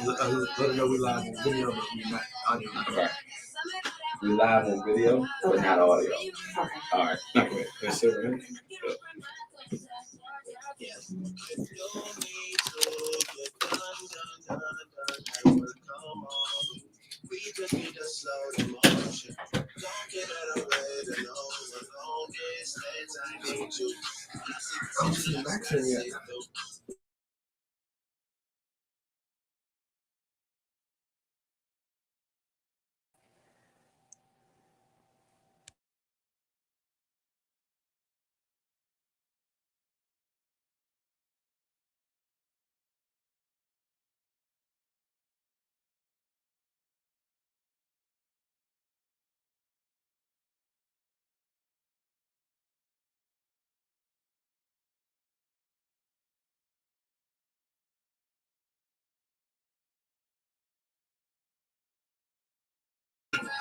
Let them know we live on video, but we not audio. Right. We live on video, but not audio. All right. Okay. That's it, right? We just need to slow the motion. Don't get out of the way to know the longest dance I need you. I'm just relaxing yet.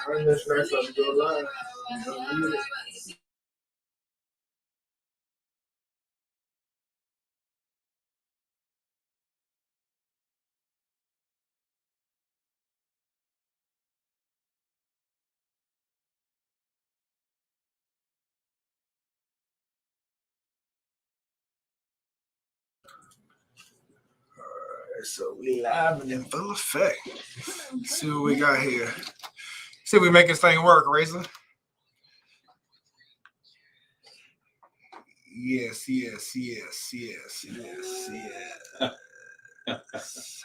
All right, that's nice. Let's go live. So we live and in full effect. Let's see what we got here. See if we make this thing work, Razor. Yes.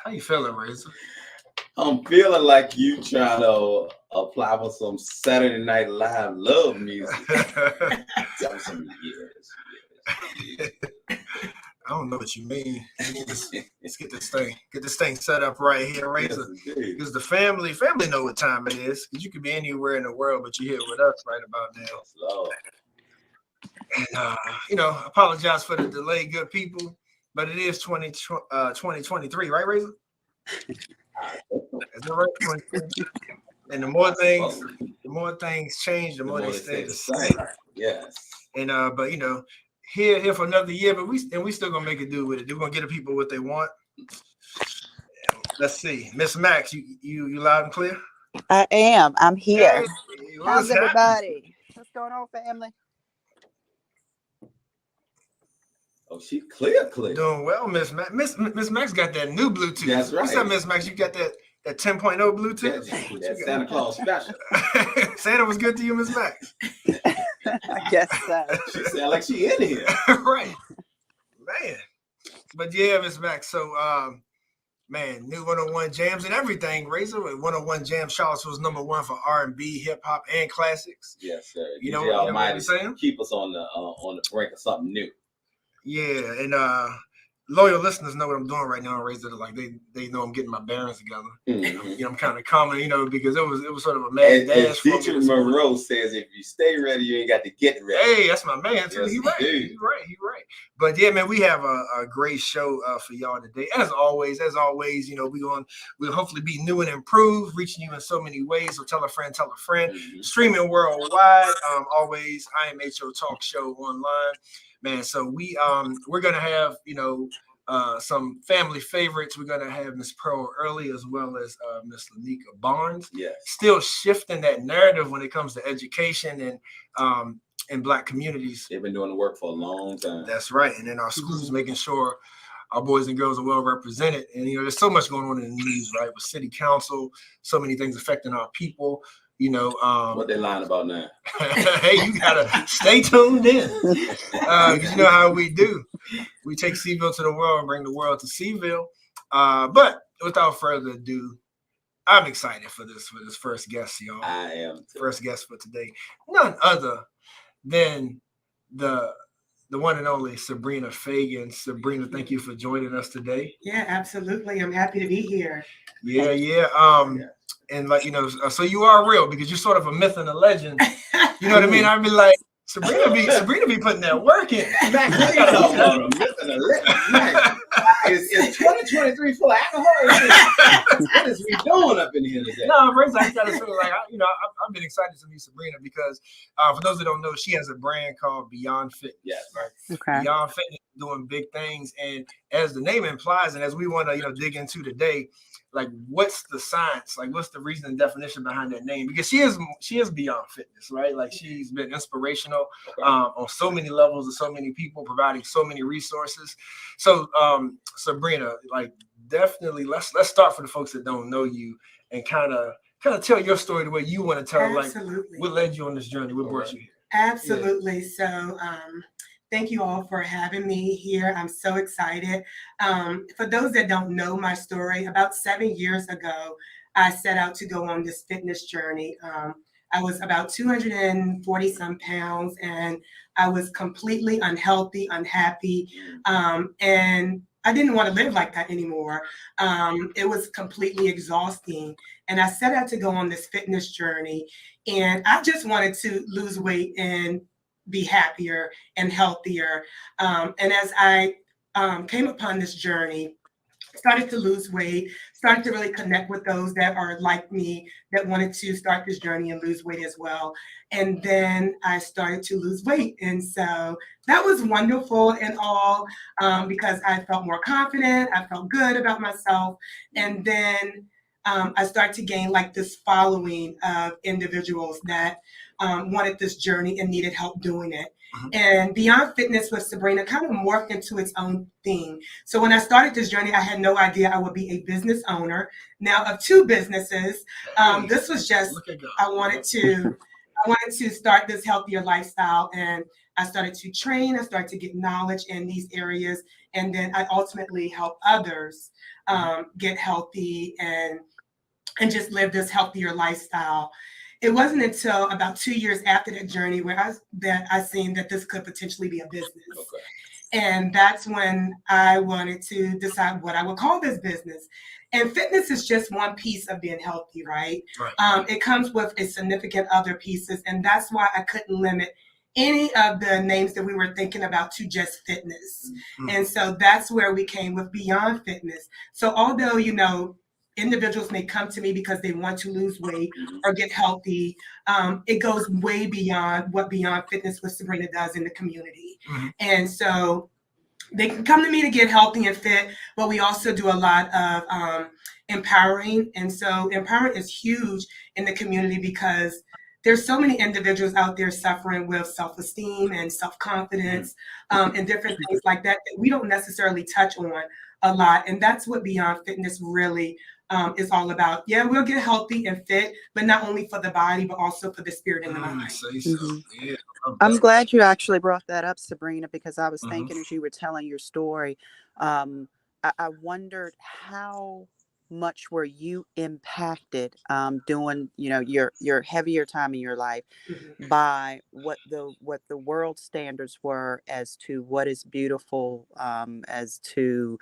How you feeling, Razor? I'm feeling like you trying to apply for some Saturday Night Live love music. Tell some years. I don't know what you mean. Let's get this thing set up right here, Razor. Because the family know what time it is. Because you could be anywhere in the world, but you're here with us right about now. And apologize for the delay, good people. But it is 2023, right, Razor? Is that right? And the more things change, the more they stay the same. Yes. And but here for another year, but we still gonna make it do with it. We're gonna get the people what they want. Let's see, Miss Max, you loud and clear? I am. I'm here. Hey, how's everybody? What's going on, family? Oh, she clear. Doing well, Miss Max. Miss Max got that new Bluetooth. That's right. What's up, Miss Max? You got that 10.0 Bluetooth? That's Santa Claus special. Santa was good to you, Miss Max? I guess so. She sound like she in here. Right. Man. But yeah, Miss Max. So new 101 jams and everything. Razor with 101 Jam Charlottesville's #1 for R&B, hip hop, and classics. Yes, sir. You know what I'm saying? Keep us on the brink of something new. Yeah, and loyal listeners know what I'm doing right now. Razor, like they know I'm getting my bearings together. Mm-hmm. I'm kind of calming, because it was sort of a mad dash. As Teacher Monroe says, if you stay ready, you ain't got to get ready. Hey, that's my man too. Yes, He's right. But yeah, man, we have a great show for y'all today. As always, we'll hopefully be new and improved, reaching you in so many ways. So tell a friend. Mm-hmm. Streaming worldwide. Always IMHO Talk Show online. Man, so we're gonna have some family favorites. We're gonna have Miss Pearl Early as well as Miss LaNika Barnes. Yeah, still shifting that narrative when it comes to education and in Black communities. They've been doing the work for a long time. That's right, and in our schools, making sure our boys and girls are well represented. And there's so much going on in the news, right? With city council, so many things affecting our people. What they lying about now? Hey, you gotta stay tuned in. You know how we do. We take Seville to the world and bring the world to Seville. But without further ado, I'm excited for this first guest, y'all. I am too. First guest for today. None other than the one and only Sabrina Feggans. Sabrina, thank you for joining us today. Yeah, absolutely. I'm happy to be here. Yeah. And so you are real because you're sort of a myth and a legend. You know what I mean? I'd be like, Sabrina be putting that work in. Is 2023 full of alcohol? What is we doing up in here today? No, first I gotta say, I've been excited to meet Sabrina because for those that don't know, she has a brand called Beyond Fitness. Yes, right. Okay. Beyond doing big things. And as the name implies, and as we want to, dig into today, like what's the science? Like what's the reason and definition behind that name? Because she is beyond fitness, right? Like she's been inspirational on so many levels of so many people, providing so many resources. So Sabrina, like definitely let's start for the folks that don't know you and kind of tell your story the way you want to tell. Absolutely. Like what led you on this journey, what brought you here. Absolutely. So thank you all for having me here. I'm so excited. For those that don't know my story, about 7 years ago, I set out to go on this fitness journey. I was about 240 some pounds and I was completely unhealthy, unhappy, and I didn't want to live like that anymore. It was completely exhausting. And I set out to go on this fitness journey and I just wanted to lose weight and be happier and healthier. And as I came upon this journey, started to lose weight, started to really connect with those that are like me, that wanted to start this journey and lose weight as well. And then I started to lose weight. And so that was wonderful and all, because I felt more confident, I felt good about myself. And then I started to gain like this following of individuals that wanted this journey and needed help doing it. And Beyond Fitness with Sabrina kind of morphed into its own thing. So when I started this journey, I had no idea I would be a business owner now of 2 businesses. This was just, I wanted to start this healthier lifestyle, and I started to train, I started to get knowledge in these areas, and then I ultimately help others get healthy and just live this healthier lifestyle. It wasn't until about 2 years after that journey where I seen that this could potentially be a business. Okay. And that's when I wanted to decide what I would call this business. And fitness is just one piece of being healthy, right? It comes with a significant other pieces. And that's why I couldn't limit any of the names that we were thinking about to just fitness. And so that's where we came with Beyond Fitness. So although, individuals may come to me because they want to lose weight or get healthy, it goes way beyond what Beyond Fitness with Sabrina does in the community. And so they can come to me to get healthy and fit, but we also do a lot of empowering. And so empowering is huge in the community because there's so many individuals out there suffering with self-esteem and self-confidence and different things like that we don't necessarily touch on a lot. And that's what Beyond Fitness really is all about. Yeah, we'll get healthy and fit, but not only for the body, but also for the spirit and the mind. Yeah, I'm glad you actually brought that up, Sabrina, because I was thinking as you were telling your story, I wondered how much were you impacted doing your heavier time in your life by what the world standards were as to what is beautiful, as to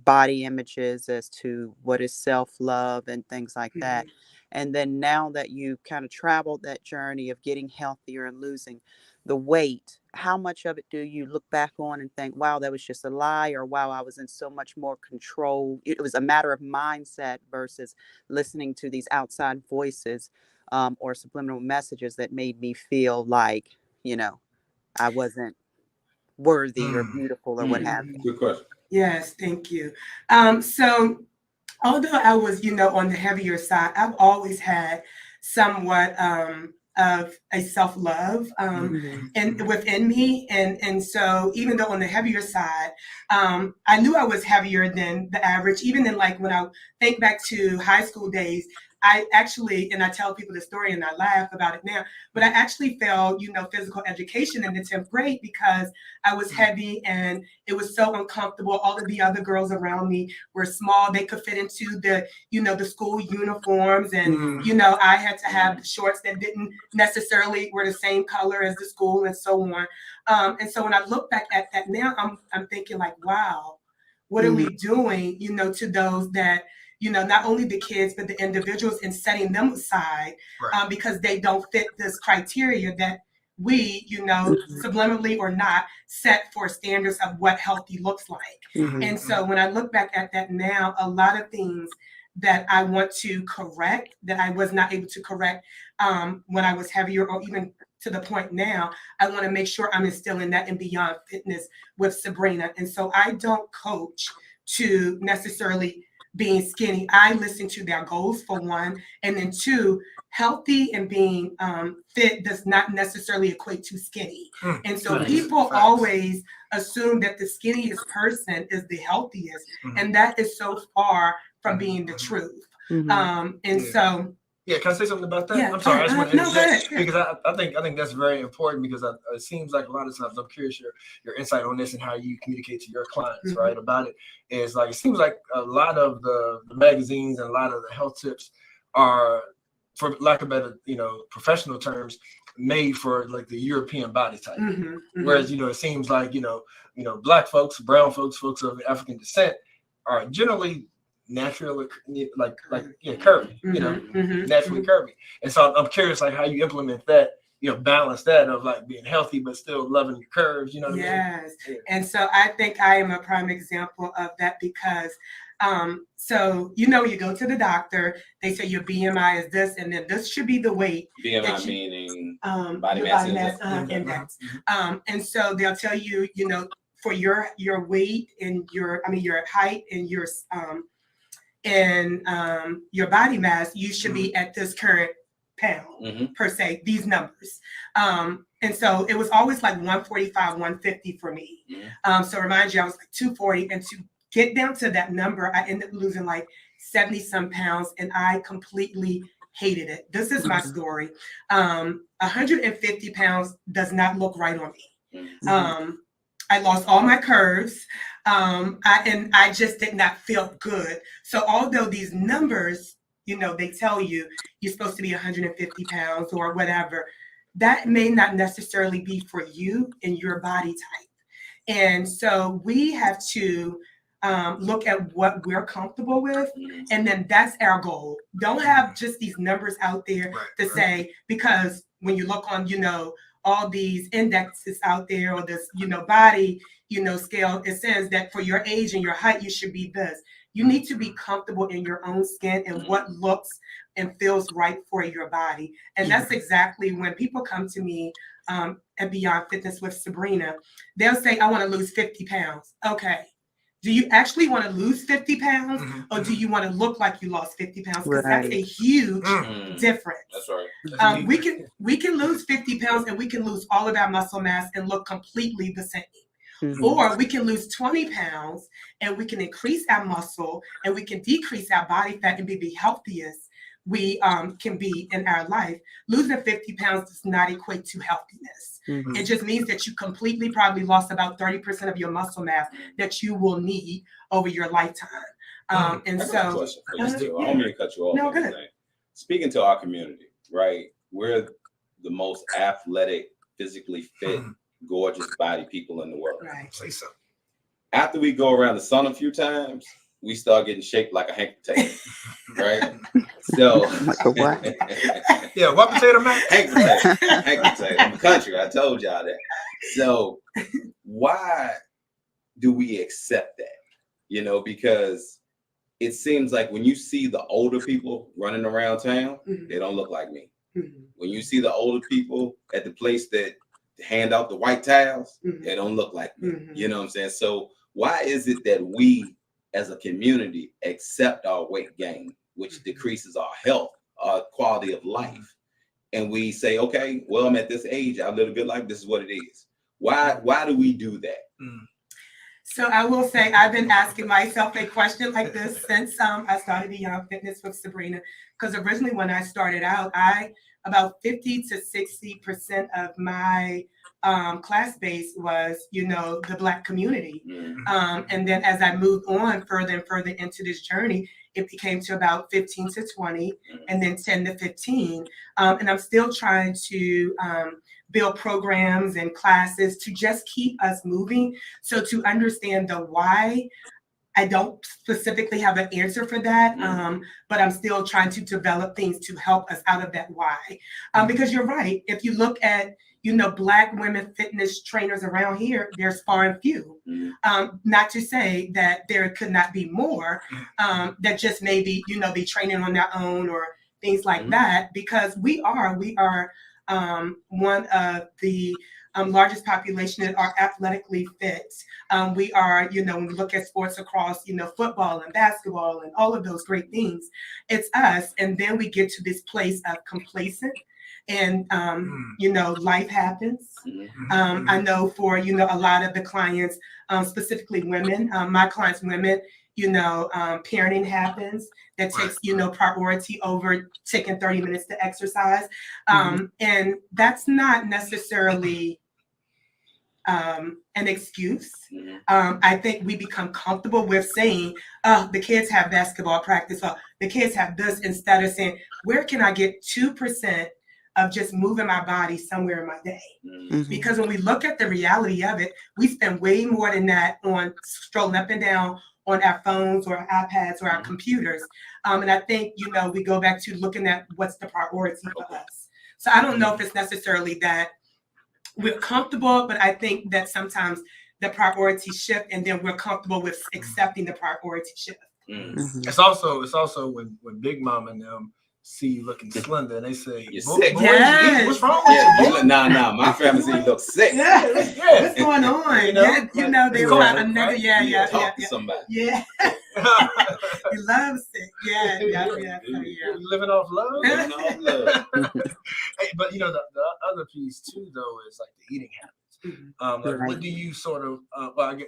body images, as to what is self-love and things like that. And then now that you kind of traveled that journey of getting healthier and losing the weight, how much of it do you look back on and think, wow, that was just a lie, or wow, I was in so much more control? It was a matter of mindset versus listening to these outside voices or subliminal messages that made me feel like, I wasn't worthy or beautiful or what have you. Good question. Yes, thank you. So although I was, on the heavier side, I've always had somewhat of a self-love and within me. And so even though on the heavier side, I knew I was heavier than the average, even in like when I think back to high school days, I actually, and I tell people the story and I laugh about it now, but I actually failed, physical education in the 10th grade because I was heavy and it was so uncomfortable. All of the other girls around me were small. They could fit into the, the school uniforms. And, I had to have shorts that didn't necessarily were the same color as the school and so on. And so when I look back at that now, I'm thinking like, wow, what are we doing, to those that, not only the kids, but the individuals, and setting them aside because they don't fit this criteria that we, subliminally or not, set for standards of what healthy looks like. And so when I look back at that now, a lot of things that I want to correct that I was not able to correct when I was heavier, or even to the point now, I want to make sure I'm instilling that in Beyond Fitness with Sabrina. And so I don't coach to necessarily being skinny. I listen to their goals, for one, and then two, healthy and being fit does not necessarily equate to skinny. And so people always assume that the skinniest person is the healthiest, and that is so far from being the truth. So yeah, can I say something about that? Yeah, I'm sorry, I just want to interject no, because I think that's very important because it seems like a lot of times I'm curious your insight on this and how you communicate to your clients, right? About it is like it seems like a lot of the magazines and a lot of the health tips are, for lack of better, professional terms, made for like the European body type. Whereas it seems like black folks, brown folks, folks of African descent are generally naturally curvy, naturally curvy. And so I'm curious like how you implement that, balance that of like being healthy but still loving your curves, you know what I mean? Yes. And so I think I am a prime example of that because so you go to the doctor, they say your BMI is this, and then this should be the weight. BMI meaning body mass index. And so they'll tell you, for your weight and your height and your body mass, you should be at this current pound per se, these numbers. And so it was always like 145, 150 for me. So remind you, I was like 240, and to get down to that number, I ended up losing like 70 some pounds, and I completely hated it. This is my story. 150 pounds does not look right on me. I lost all my curves, and I just did not feel good. So although these numbers, they tell you you're supposed to be 150 pounds or whatever, that may not necessarily be for you and your body type. And so we have to look at what we're comfortable with, and then that's our goal. Don't have just these numbers out there to say, because when you look on, all these indexes out there, or this, body, scale, it says that for your age and your height, you should be this. You need to be comfortable in your own skin and what looks and feels right for your body. And that's exactly when people come to me at Beyond Fitness with Sabrina, they'll say, I want to lose 50 pounds. Okay. Do you actually want to lose 50 pounds or do you want to look like you lost 50 pounds? Because that's a huge difference. That's right. We can lose 50 pounds and we can lose all of our muscle mass and look completely the same. Or we can lose 20 pounds and we can increase our muscle and we can decrease our body fat and be the healthiest we can be in our life. Losing 50 pounds does not equate to healthiness. It just means that you completely probably lost about 30% of your muscle mass that you will need over your lifetime. And so, I don't mean to cut you off. No, good. Speaking to our community, right? We're the most athletic, physically fit, gorgeous body people in the world. Right. Say so. After we go around the sun a few times, we start getting shaped like a hank potato, right? So, yeah, what potato, man? Hank potato. I'm a country. I told y'all that. So, why do we accept that? Because it seems like when you see the older people running around town, they don't look like me. When you see the older people at the place that hand out the white towels, they don't look like me. You know what I'm saying? So, why is it that we as a community accept our weight gain, which decreases our health, our quality of life, and we say, okay, well, I'm at this age, I live a good life, this is what it is. Why do we do that? So I will say I've been asking myself a question like this since I started Beyond Fitness with Sabrina, because originally when I started out, about 50 to 60% of my class base was, the Black community. And then as I moved on further and further into this journey, it became to about 15 to 20 and then 10 to 15. And I'm still trying to build programs and classes to just keep us moving. So to understand the why, I don't specifically have an answer for that, but I'm still trying to develop things to help us out of that why. Because you're right. If you look at, Black women fitness trainers around here, there's far and few. Not to say that there could not be more that just maybe, be training on their own or things like that, because we are one of the largest population that are athletically fit. We are, when we look at sports across, football and basketball and all of those great things, it's us. And then we get to this place of complacent. And, life happens. I know for, a lot of the clients, specifically women, my clients, women, parenting happens that takes, priority over taking 30 minutes to exercise. And that's not necessarily an excuse. I think we become comfortable with saying, the kids have basketball practice, or the kids have this, instead of saying, where can I get 2% of just moving my body somewhere in my day? Because when we look at the reality of it, we spend way more than that on strolling up and down on our phones or our iPads or our computers. And I think, we go back to looking at what's the priority for us. So I don't know if it's necessarily that we're comfortable, but I think that sometimes the priorities shift, and then we're comfortable with accepting the priority shift. It's also when Big Mom and them see you looking slender, and they say, "You're sick. Yes. What's wrong with you?" Nah. My family see you look sick. What's going on? They were a nigga. Yeah. Talk to somebody. Yeah. You love sick. Yeah. You living off love. Hey, but the other piece too, though, is like the eating habits. What do you sort of? Well, I get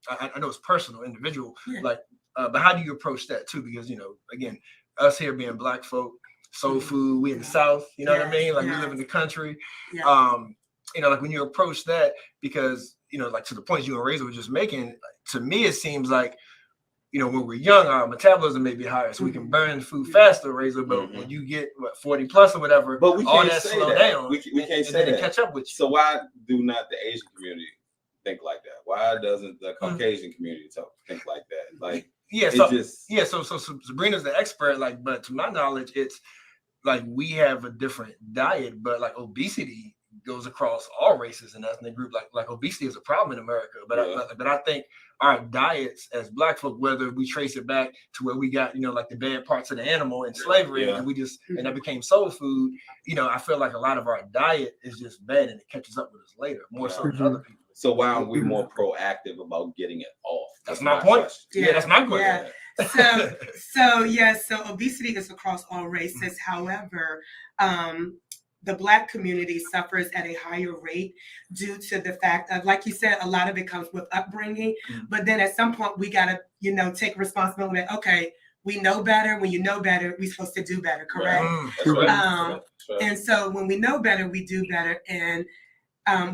I know it's personal, individual. But how do you approach that too? Because again, us here being Black folk, soul food, we in the South. You know what I mean? Like we live in the country. Like when you approach that, because like to the point you and Razor were just making, to me it seems like when we're young, our metabolism may be higher, so we can burn food faster, Razor. But when you get 40 plus or whatever, but we all can't that say slow that. down. We can't say that. Catch up with you. So why do not the Asian community think like that? Why doesn't the Caucasian community think like that? Like so Sabrina's the expert. Like, but to my knowledge, it's like we have a different diet, but like obesity goes across all races and ethnic groups. Like obesity is a problem in America, but I think our diets as Black folk, whether we trace it back to where we got like the bad parts of the animal in slavery, and we just and that became soul food. I feel like a lot of our diet is just bad, and it catches up with us later, more so than other people. So why aren't we more proactive about getting it off? That's my point. That's my question. So obesity is across all races. However, the Black community suffers at a higher rate due to the fact of, like you said, a lot of it comes with upbringing. But then at some point we gotta, take responsibility that, okay, we know better. When you know better, we're supposed to do better, correct? Right. And so when we know better, we do better. And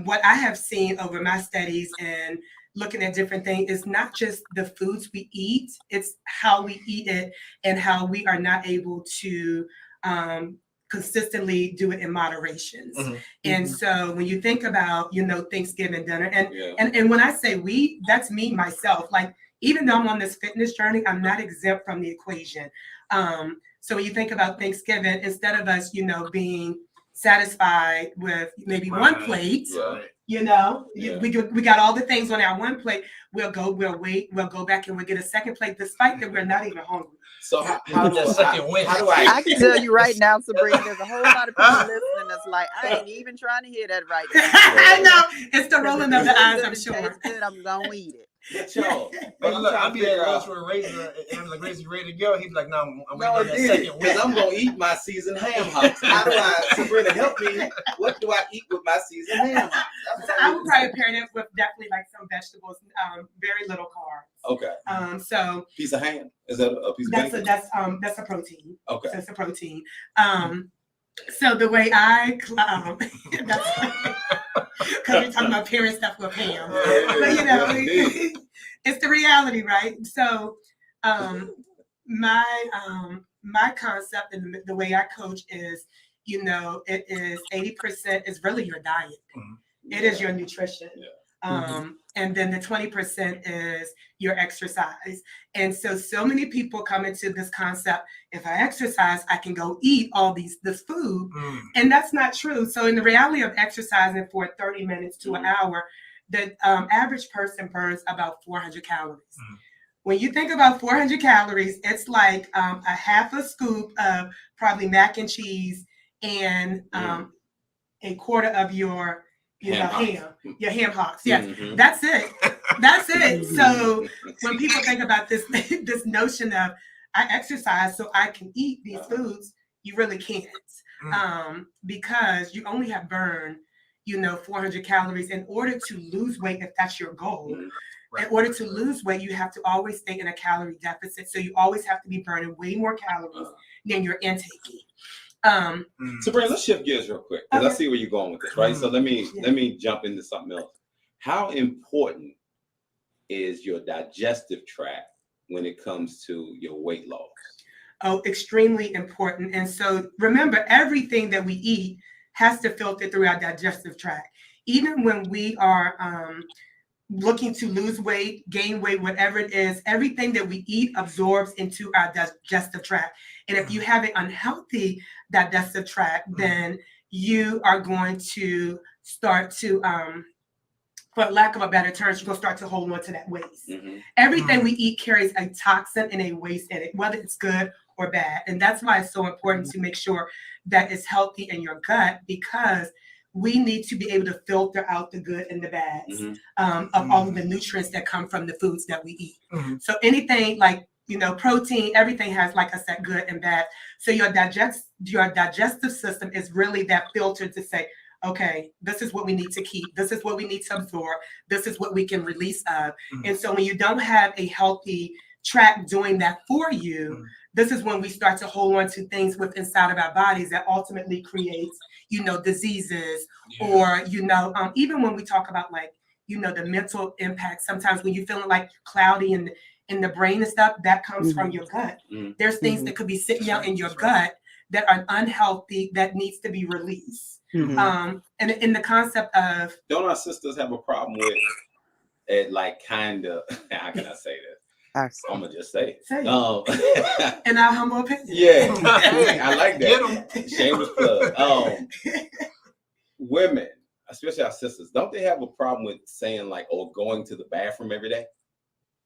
what I have seen over my studies and looking at different things is not just the foods we eat, it's how we eat it and how we are not able to consistently do it in moderations. And so when you think about, Thanksgiving dinner, and when I say we, that's me, myself. Like, even though I'm on this fitness journey, I'm not exempt from the equation. So when you think about Thanksgiving, instead of us, being satisfied with maybe one plate, we got all the things on our one plate, we'll go back and we'll get a second plate, despite that we're not even hungry. So how do I can tell you right now, Sabrina, there's a whole lot of people listening that's like, I ain't even trying to hear that right now. I know, it's the rolling of the eyes, I'm sure. I'm gonna eat it. Y'all, look, I'll be at lunch with Razor, and I'm like, Razor, you ready to go? He'd be like, no, I'm waiting on that second win. Because I'm going to eat my seasoned ham hocks. How do Sabrina, help me. What do I eat with my seasoned ham hocks? So I would probably pair it with definitely like some vegetables, very little carbs. Okay. So piece of ham? Is that a piece of bacon? That's a protein. Okay. That's a protein. So the way I that's because we're talking about pairing stuff with ham, but it's the reality, right? So my concept and the way I coach is, it is 80% is really your diet. It is your nutrition. And then the 20% is your exercise. And so many people come into this concept, if I exercise, I can go eat all this food. And that's not true. So in the reality of exercising for 30 minutes to an hour, the average person burns about 400 calories. When you think about 400 calories, it's like a half a scoop of probably mac and cheese and a quarter of your, your ham hocks. Yes, Mhm. that's it. That's it. Mhm. So when people think about this, this notion of I exercise so I can eat these foods, you really can't, because you only have burned, 400 calories in order to lose weight if that's your goal. In order to lose weight, you have to always stay in a calorie deficit. So you always have to be burning way more calories than you're intaking. Sabrina, let's shift gears real quick because I see where you're going with this, right? So let me jump into something else. How important is your digestive tract when it comes to your weight loss? Oh, extremely important. And so remember, everything that we eat has to filter through our digestive tract. Even when we are looking to lose weight, gain weight, whatever it is, everything that we eat absorbs into our digestive tract. And if you have an unhealthy digestive tract, then you are going to start to, for lack of a better term, you're going to start to hold on to that waste. Everything we eat carries a toxin and a waste in it, whether it's good or bad. And that's why it's so important to make sure that it's healthy in your gut, because we need to be able to filter out the good and the bads of all of the nutrients that come from the foods that we eat. So anything like, protein, everything has, like I said, good and bad. So your digestive system is really that filter to say, okay, this is what we need to keep. This is what we need to absorb. This is what we can release of. And so when you don't have a healthy tract doing that for you, this is when we start to hold on to things within inside of our bodies that ultimately creates, diseases, or, even when we talk about like, the mental impact, sometimes when you're feeling like cloudy in the brain and stuff, that comes from your gut. There's things that could be sitting out in your gut that are unhealthy that needs to be released. And in the concept of, don't our sisters have a problem with it, like kind of, how can I say this? I'm gonna just say it. In our humble opinion. Yeah, I like that. Shameless plug. Women, especially our sisters, don't they have a problem with saying like, or going to the bathroom every day?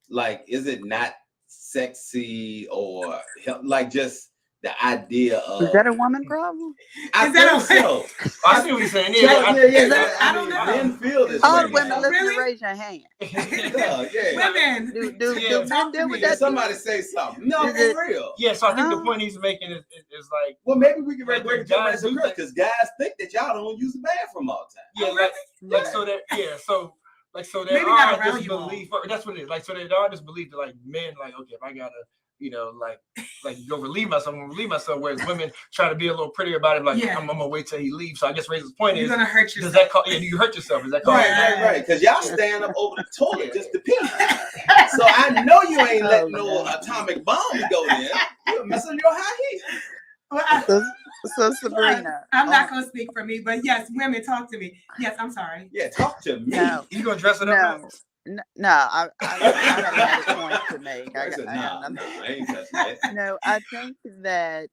Like, is it not sexy or like just the idea of? Is that a woman problem? I think so. I see what you're saying. I don't know. Men feel this All way. women, let's Really? raise your hand. Women. Do men deal with that? Somebody say something. No, for real. Yeah, so I think the point he's making is like, well, maybe we can break it down guys do because guys think that y'all don't use the bathroom all the time. So there Maybe not are around this you all. belief, or that's what it is. Like, so there are this belief that like men, like, okay, if I gotta, like go relieve myself, I'm gonna relieve myself. Whereas women try to be a little prettier about it, like I'm gonna wait till he leaves. So I guess Raisin's point You're is, gonna hurt yourself. does that call? Yeah, do you hurt yourself? Is that called? Right. Because y'all stand up over the toilet just to piss. So I know you ain't letting no atomic bomb go there. You're messing your high heels. Well, So Sabrina, I'm not gonna speak for me, but yes, women, talk to me. Yes, I'm sorry. Yeah, talk to me. No. You gonna dress it up? No, I had another point to make. I ain't touching that. No, I think that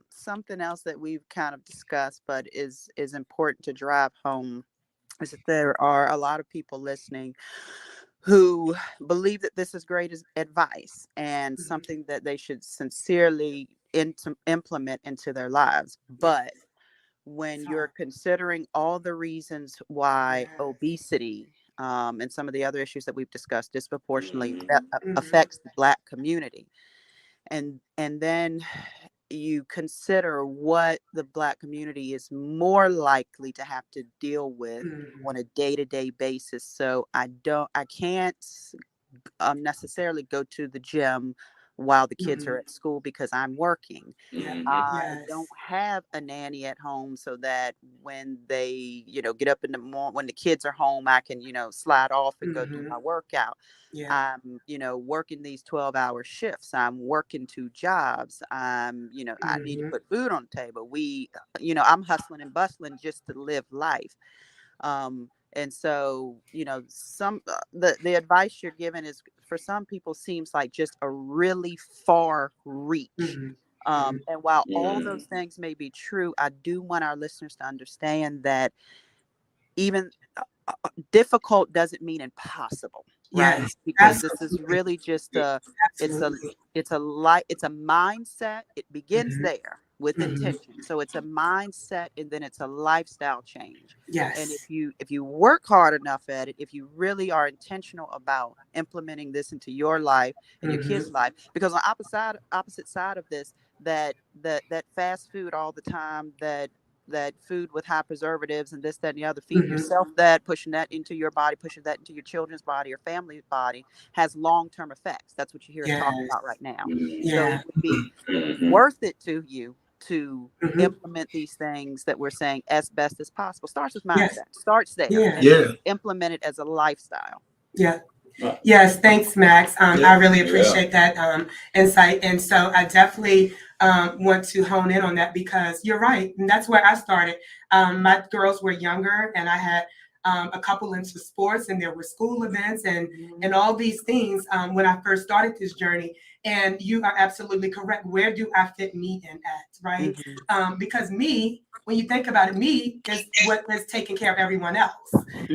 something else that we've kind of discussed, but is important to drive home, is that there are a lot of people listening who believe that this is great advice and something that they should sincerely implement into their lives. But when you're considering all the reasons why obesity and some of the other issues that we've discussed disproportionately affects the Black community, and then you consider what the Black community is more likely to have to deal with on a day-to-day basis. So I can't necessarily go to the gym while the kids are at school because I'm working. I don't have a nanny at home so that when they, get up in the morning, when the kids are home, I can, slide off and go do my workout. I'm, working these 12-hour shifts. I'm working 2 jobs. I'm, I need to put food on the table. I'm hustling and bustling just to live life. And so, the advice you're giving is, for some people, seems like just a really far reach. And while all those things may be true, I do want our listeners to understand that even difficult doesn't mean impossible, right? Because this is really just it's a mindset. It begins there. with Mhm. intention. So it's a mindset, and then it's a lifestyle change. And Yes. if you work hard enough at it, if you really are intentional about implementing this into your life and your Mhm. kids' life, because on opposite side of this, that fast food all the time, that food with high preservatives and this, that, and the other, feeding Mhm. yourself that, pushing that into your body, pushing that into your children's body or family's body, has long-term effects. That's what you hear us talk Yes. about right now. So Yeah. it would be Mhm. worth it to you to Mhm. implement these things that we're saying as best as possible. Starts with Yes. mindset, starts there, Yeah. and then you implement it as a lifestyle. Yeah. Right. Yes, thanks, Max. I really Yeah. appreciate that insight. And so I definitely want to hone in on that because you're right. And that's where I started. My girls were younger and I had a couple into sports and there were school events and all these things when I first started this journey. And you are absolutely correct. Where do I fit me in at, right? Because me, when you think about it, me is what is taking care of everyone else.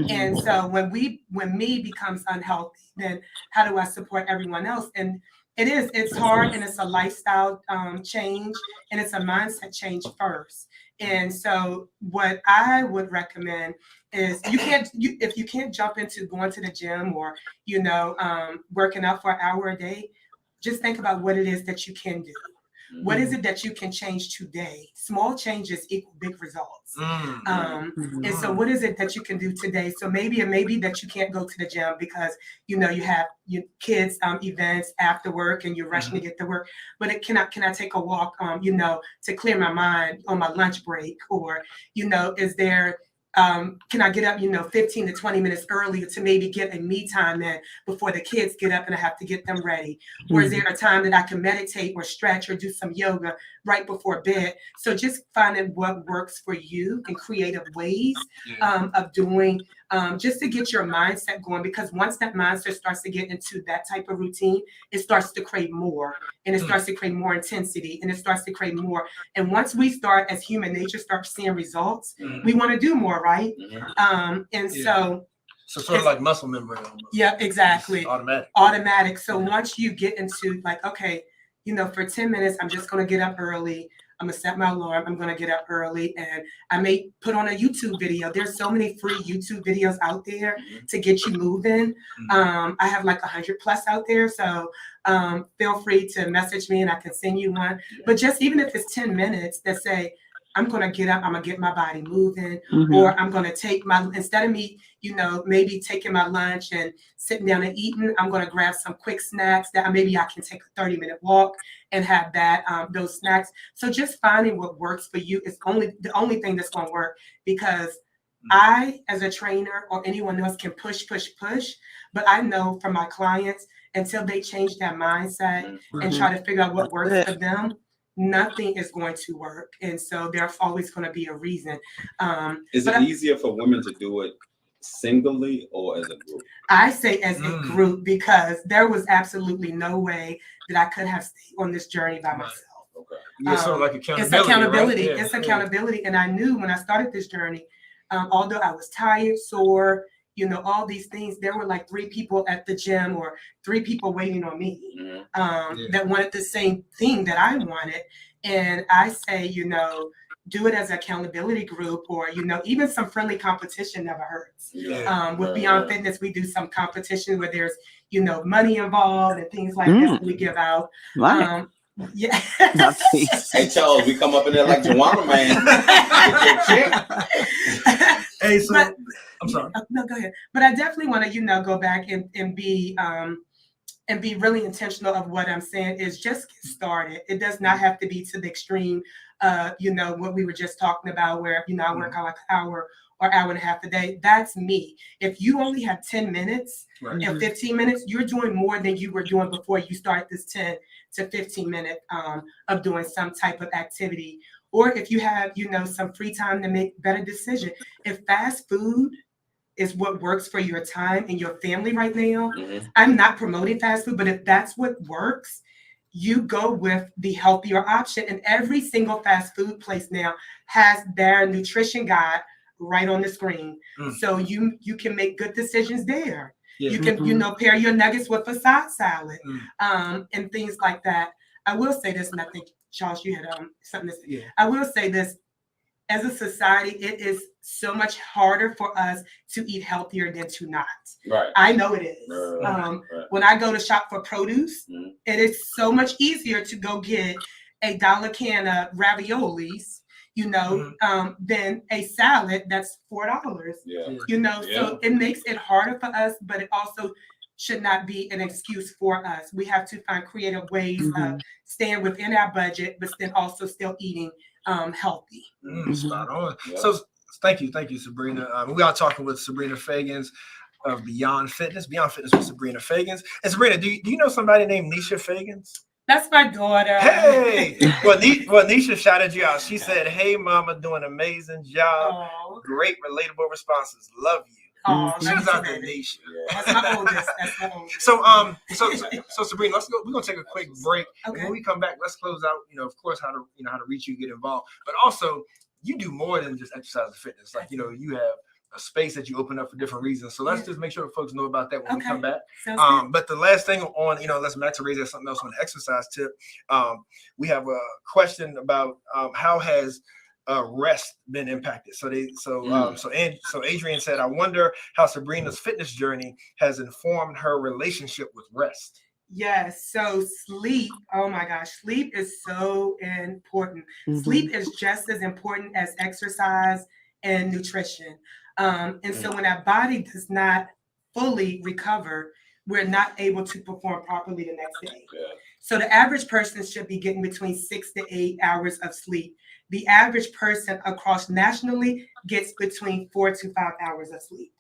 And so when me becomes unhealthy, then how do I support everyone else? And it's hard and it's a lifestyle change and it's a mindset change first. And so what I would recommend is if you can't jump into going to the gym or, working out for an hour a day, just think about what it is that you can do. What is it that you can change today? Small changes equal big results. And so what is it that you can do today? So maybe it may be that you can't go to the gym because, you have your kids events after work and you're rushing to get to work. But can I take a walk, to clear my mind on my lunch break? Or, is there can I get up, 15 to 20 minutes earlier to maybe get a me time in before the kids get up and I have to get them ready? Or is there a time that I can meditate or stretch or do some yoga right before bed? So just finding what works for you and creative ways of doing just to get your mindset going. Because once that mindset starts to get into that type of routine, it starts to crave more and it starts to crave more intensity and it starts to crave more. And once we start, as human nature, start seeing results, we want to do more, right? So sort of like muscle memory almost. Yeah, exactly. It's Automatic. So once you get into like, okay, for 10 minutes, I'm just going to get up early. I'm going to set my alarm. I'm going to get up early and I may put on a YouTube video. There's so many free YouTube videos out there to get you moving. I have like 100 plus out there. So feel free to message me and I can send you one. But just even if it's 10 minutes that say, I'm going to get up, I'm going to get my body moving, or I'm going to take instead of me, maybe taking my lunch and sitting down and eating, I'm going to grab some quick snacks that maybe I can take a 30-minute walk and have that, those snacks. So just finding what works for you is the only thing that's going to work, because I, as a trainer or anyone else, can push, but I know from my clients, until they change that mindset and try to figure out what works for them, nothing is going to work. And so there's always going to be a reason. Is it easier for women to do it singly or as a group? I say as a group, because there was absolutely no way that I could have stayed on this journey by myself. Okay. Yeah, sort of like accountability. It's accountability. Right? It's accountability. And I knew when I started this journey, although I was tired, sore, all these things, there were like 3 people at the gym or 3 people waiting on me that wanted the same thing that I wanted. And I say, do it as an accountability group, or, even some friendly competition never hurts. With Beyond Fitness, we do some competition where there's, money involved and things like that we give out. Yeah. Hey, Charles, we come up in there like Joanna, man. Hey, so I'm sorry. No, go ahead. But I definitely want to, go back and be really intentional of what I'm saying is just get started. It does not have to be to the extreme, what we were just talking about, where, I work out like an hour or hour and a half a day. That's me. If you only have 10 minutes and 15 minutes, you're doing more than you were doing before you started this 10 to 15 minute of doing some type of activity. Or if you have, some free time to make better decisions. If fast food is what works for your time and your family right now, I'm not promoting fast food, but if that's what works, you go with the healthier option. And every single fast food place now has their nutrition guide right on the screen. So you can make good decisions there. You can, pair your nuggets with a side salad and things like that. I will say there's nothing Charles, you had something to say. Yeah. I will say this. As a society, it is so much harder for us to eat healthier than to not. Right. I know it is. Right. When I go to shop for produce, it is so much easier to go get a $1 can of raviolis, than a salad that's $4. Yeah. So it makes it harder for us, but it also should not be an excuse for us. We have to find creative ways of staying within our budget, but then also still eating healthy. Spot on. Yeah. So thank you, Sabrina. We are talking with Sabrina Feggans of Beyond Fitness with Sabrina Feggans. And Sabrina, do you know somebody named Nisha Feggans? That's my daughter. Hey, well, Nisha shouted you out. She said, "Hey, Mama, doing an amazing job. Aww. Great, relatable responses. Love you." Oh, Shout out to Nisha. That's my oldest. So Sabrina, let's go. We're gonna take a quick break. Okay. And when we come back, let's close out. Of course, how to reach you, get involved, but also you do more than just exercise and fitness. Like you have a space that you open up for different reasons. So let's just make sure folks know about that when we come back. But the last thing on, let's Max raise something else on the exercise tip. We have a question about how has rest been impacted. So Adrian said, I wonder how Sabrina's fitness journey has informed her relationship with rest. Yes. So sleep. Oh my gosh. Sleep is so important. Sleep is just as important as exercise and nutrition. So when our body does not fully recover, we're not able to perform properly the next day. Yeah. So the average person should be getting between 6 to 8 hours of sleep. The average person across nationally gets between 4 to 5 hours of sleep.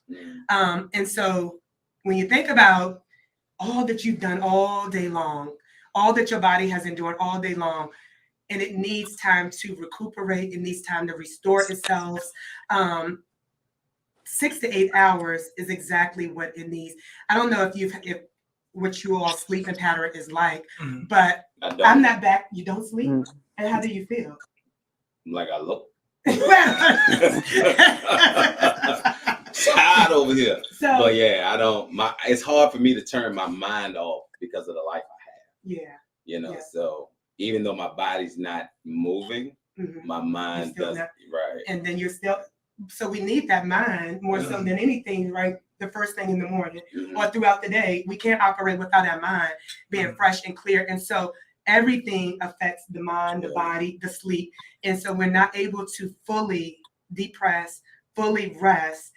And so when you think about all that you've done all day long, all that your body has endured all day long, and it needs time to recuperate, it needs time to restore itself. 6 to 8 hours is exactly what it needs. I don't know if what you all sleeping pattern is like, but I'm not back. You don't sleep? And how do you feel? Like I look. Tired over here. But yeah, I don't. It's hard for me to turn my mind off because of the life I have. Yeah. So even though my body's not moving, my mind does. Right. And then you're still. So we need that mind more so than anything, right? The first thing in the morning or throughout the day. We can't operate without our mind being fresh and clear. And so everything affects the mind, the body, the sleep. And so we're not able to fully depress, fully rest.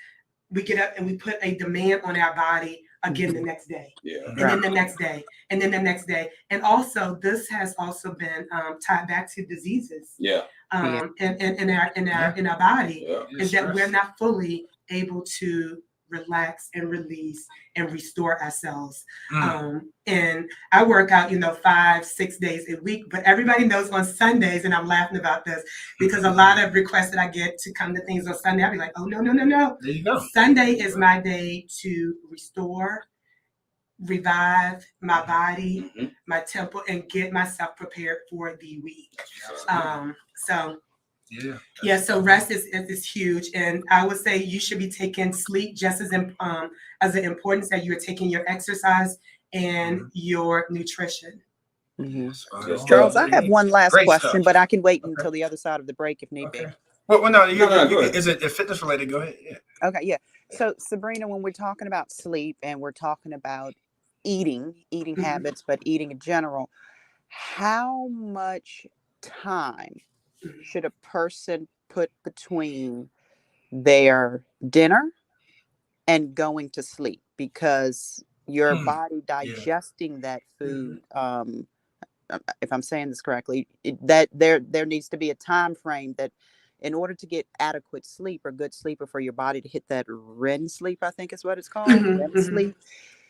We get up and we put a demand on our body again the next day. And then the next day. And then the next day. And also this has also been tied back to diseases. In our body is that we're not fully able to relax and release and restore ourselves. And I work out, 5-6 days a week, but everybody knows on Sundays, and I'm laughing about this because a lot of requests that I get to come to things on Sunday, I'll be like, oh, no. There you go. Sunday is my day to restore, revive my body, my temple, and get myself prepared for the week. So rest is huge, and I would say you should be taking sleep just as an importance that you're taking your exercise and your nutrition. Charles, I have one last Great question, stuff. but I can wait until the other side of the break if need be. Well, no, go ahead. Is it fitness related? Go ahead. Okay, yeah. So Sabrina, when we're talking about sleep and we're talking about eating habits, but eating in general, how much time should a person put between their dinner and going to sleep? Because your body digesting that food, if I'm saying this correctly, that there needs to be a time frame that in order to get adequate sleep or good sleep, or for your body to hit that REM sleep, I think is what it's called, REM sleep,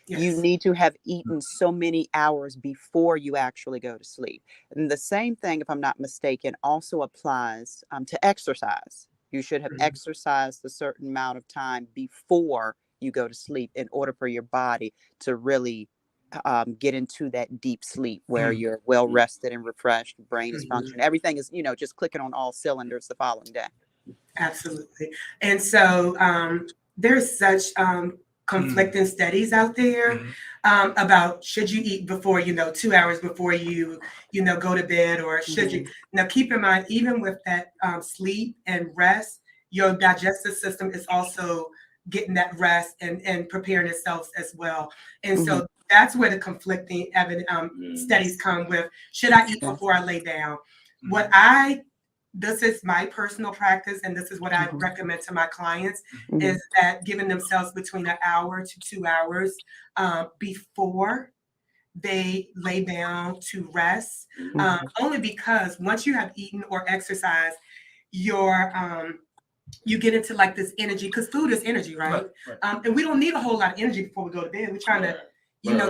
you need to have eaten so many hours before you actually go to sleep. And the same thing, if I'm not mistaken, also applies to exercise. You should have exercised a certain amount of time before you go to sleep in order for your body to really get into that deep sleep where you're well rested and refreshed, brain is functioning, everything is, just clicking on all cylinders the following day. Absolutely. And so there's such conflicting studies out there about should you eat before, 2 hours before you go to bed, or should you. Now, keep in mind, even with that sleep and rest, your digestive system is also getting that rest and preparing itself as well. And so that's where the conflicting studies come with, should I eat before I lay down? This is my personal practice, and this is what I recommend to my clients, is that giving themselves between an hour to 2 hours before they lay down to rest, only because once you have eaten or exercised, you get into like this energy, because food is energy, right? And we don't need a whole lot of energy before we go to bed. We're trying to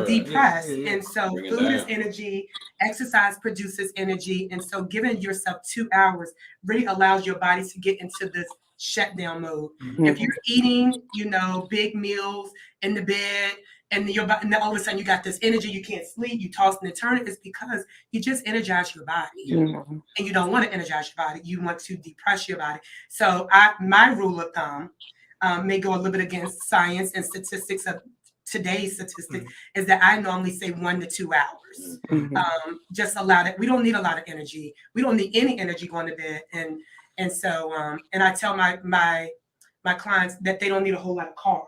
depress. And so food is energy, exercise produces energy. And so giving yourself 2 hours really allows your body to get into this shutdown mode. If you're eating, big meals in the bed, and and all of a sudden you got this energy, you can't sleep, you toss and turn, it's because you just energize your body. And you don't want to energize your body. You want to depress your body. So my rule of thumb may go a little bit against science and statistics of today's statistics, is that I normally say 1 to 2 hours. Just allow that. We don't need a lot of energy. We don't need any energy going to bed. And so and I tell my clients that they don't need a whole lot of carbs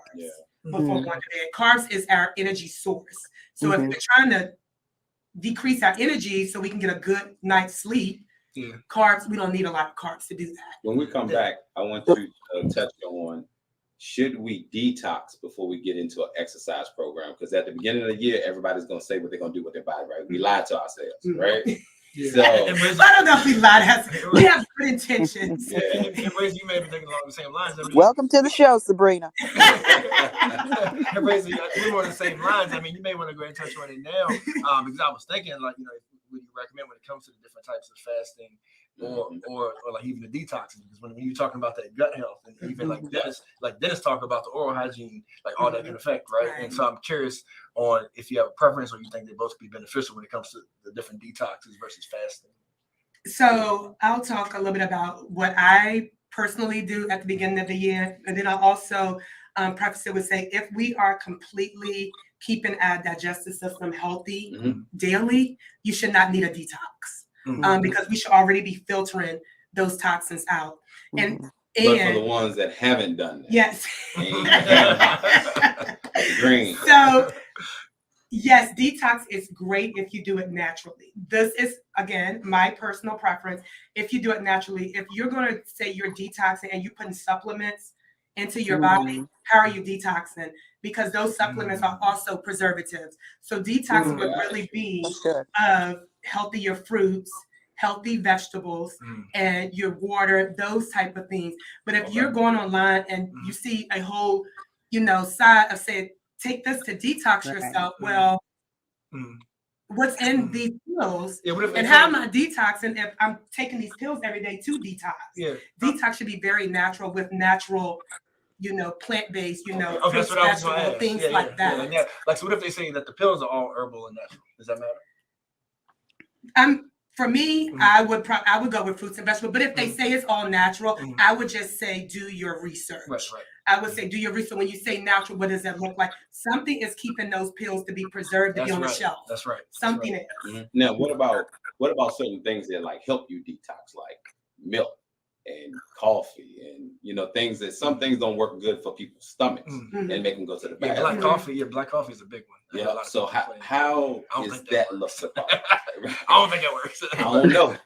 before going to bed. Carbs is our energy source. So if we're trying to decrease our energy so we can get a good night's sleep, carbs, we don't need a lot of carbs to do that. When we come back, I want you to touch on, should we detox before we get into an exercise program? Because at the beginning of the year, everybody's going to say what they're going to do with their body, right? We lie to ourselves, right? So I don't know if we lie to ourselves. We have good intentions. And Raise, you may be thinking along the same lines. I mean, Welcome to the show, Sabrina. and Raise, we're on the same lines. I mean, you may want to go ahead and touch on it now, because I was thinking, like, would you recommend when it comes to the different types of fasting, or like even the detoxing? Because when you're talking about that gut health, and even like Dennis talk about the oral hygiene, like all that can affect, right? And so I'm curious on if you have a preference, or you think they both be beneficial when it comes to the different detoxes versus fasting. So I'll talk a little bit about what I personally do at the beginning of the year, and then I'll also preface it with say, if we are completely keeping our digestive system healthy daily, you should not need a detox, because we should already be filtering those toxins out. And but for the ones that haven't done that, yes, green. So yes, detox is great if you do it naturally. This is, again, my personal preference. If you do it naturally, if you're going to say you're detoxing and you're putting supplements into your body, how are you detoxing? Because those supplements are also preservatives. So detox would really be healthier fruits, healthy vegetables, and your water, those type of things. But if you're going online and you see a whole, side of saying, take this to detox yourself, well, what's in these pills? And how am I detoxing if I'm taking these pills every day to detox? Detox should be very natural, with natural, plant-based, fruits, vegetables, things like that. Like, so what if they say that the pills are all herbal and natural? Does that matter? For me, I would go with fruits and vegetables. But if they say it's all natural, I would just say do your research. Right. I would say do your research. When you say natural, what does that look like? Something is keeping those pills to be preserved to be on the shelf. That's right. Something is. Now, what about certain things that like help you detox, like milk and coffee, and things that some things don't work good for people's stomachs and make them go to the bathroom. Black coffee is a big one. Yeah. So how is that look? I don't think it works. I don't know.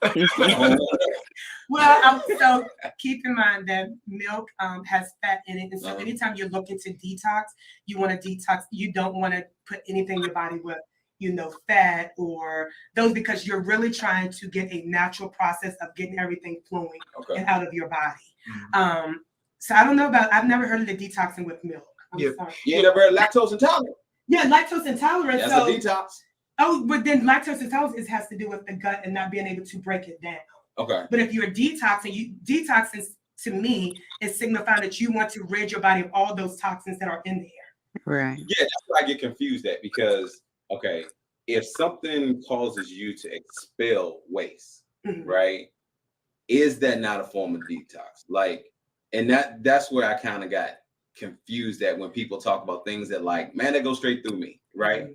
Well, so keep in mind that milk has fat in it, and so anytime you're looking to detox, you want to detox. You don't want to put anything in your body with fat or those, because you're really trying to get a natural process of getting everything flowing and out of your body. So I don't know I've never heard of the detoxing with milk. You never heard of lactose intolerant? Yeah, lactose intolerant. That's a detox. Oh, but then lactose intolerance has to do with the gut and not being able to break it down. Okay. But if you're detoxing, to me is signifying that you want to rid your body of all those toxins that are in there. Right. Yeah, that's why I get confused at, because if something causes you to expel waste, right, is that not a form of detox? Like, and that's where I kind of got confused at when people talk about things that like, man, that goes straight through me, right?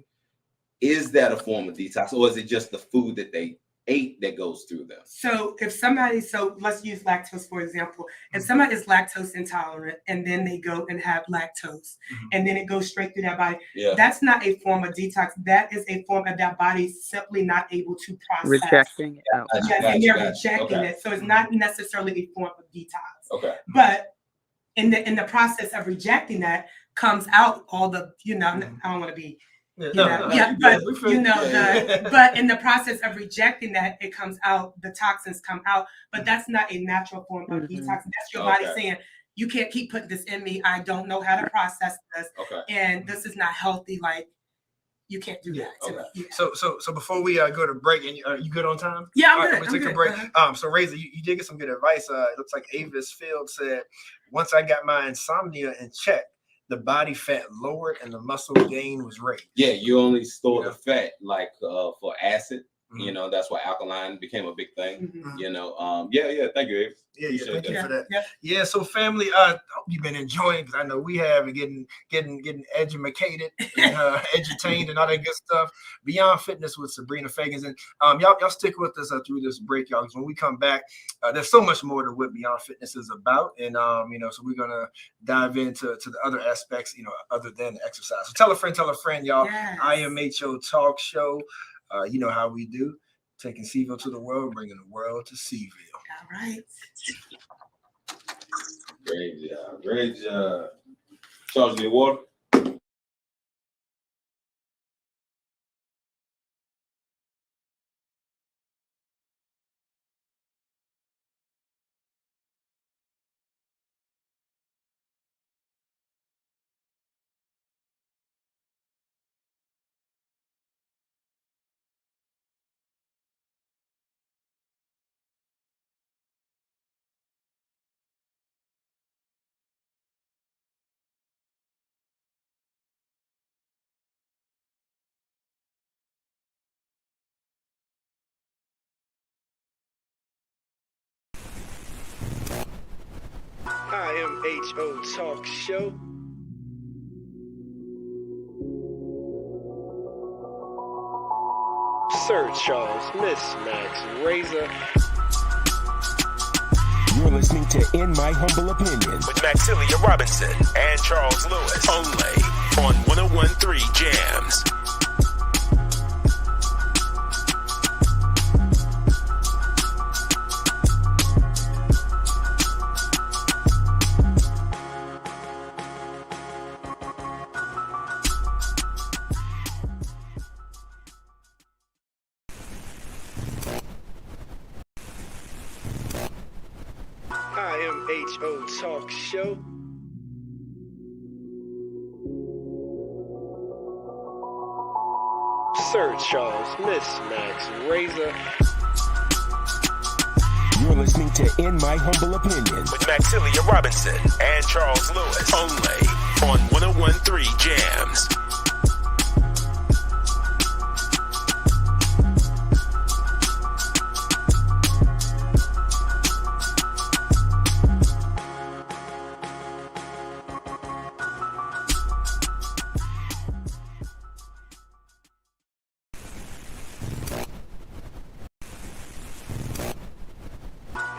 Is that a form of detox, or is it just the food that they ate that goes through them? So let's use lactose, for example. If somebody is lactose intolerant and then they go and have lactose and then it goes straight through their body, that's not a form of detox. That is a form of that body simply not able to process. Rejecting it. Oh. And they're rejecting it. So it's not necessarily a form of detox. Okay. But in the process of rejecting that comes out all the, I don't want to be but in the process of rejecting that, it comes out, the toxins come out, but that's not a natural form of detox. That's your body saying, you can't keep putting this in me. I don't know how to process this. And this is not healthy. Like, you can't do that to me. So before we go to break, and you good on time? Yeah, I'm good. We take a break. So Razor, you did get some good advice. It looks like Avis Field said, once I got my insomnia in check, the body fat lowered and the muscle gain was raised. Yeah, you only store the fat like for acid. That's why alkaline became a big thing. Thank you, Abe. Thank you for that. Yeah, so family, hope you've been enjoying, because I know we have, and getting educated and edutained and all that good stuff. Beyond Fitness with Sabrina Feggans. And y'all stick with us through this break, y'all, because when we come back, there's so much more to what Beyond Fitness is about. And so we're gonna dive into the other aspects, other than the exercise. So tell a friend, y'all. IMHO Talk Show. You know how we do, taking Seville to the world, bringing the world to Seville. All right. Great job. Charge me water. IMHO Talk Show. Sir Charles, Miss Max, Razor. You're listening to In My Humble Opinion with Maxilia Robinson and Charles Lewis, only on 101.3 Jams. IMHO Talk Show. Sir Charles, Miss Max, Razor. You're listening to In My Humble Opinion with Maxilia Robinson and Charles Lewis, only on 101.3 Jams.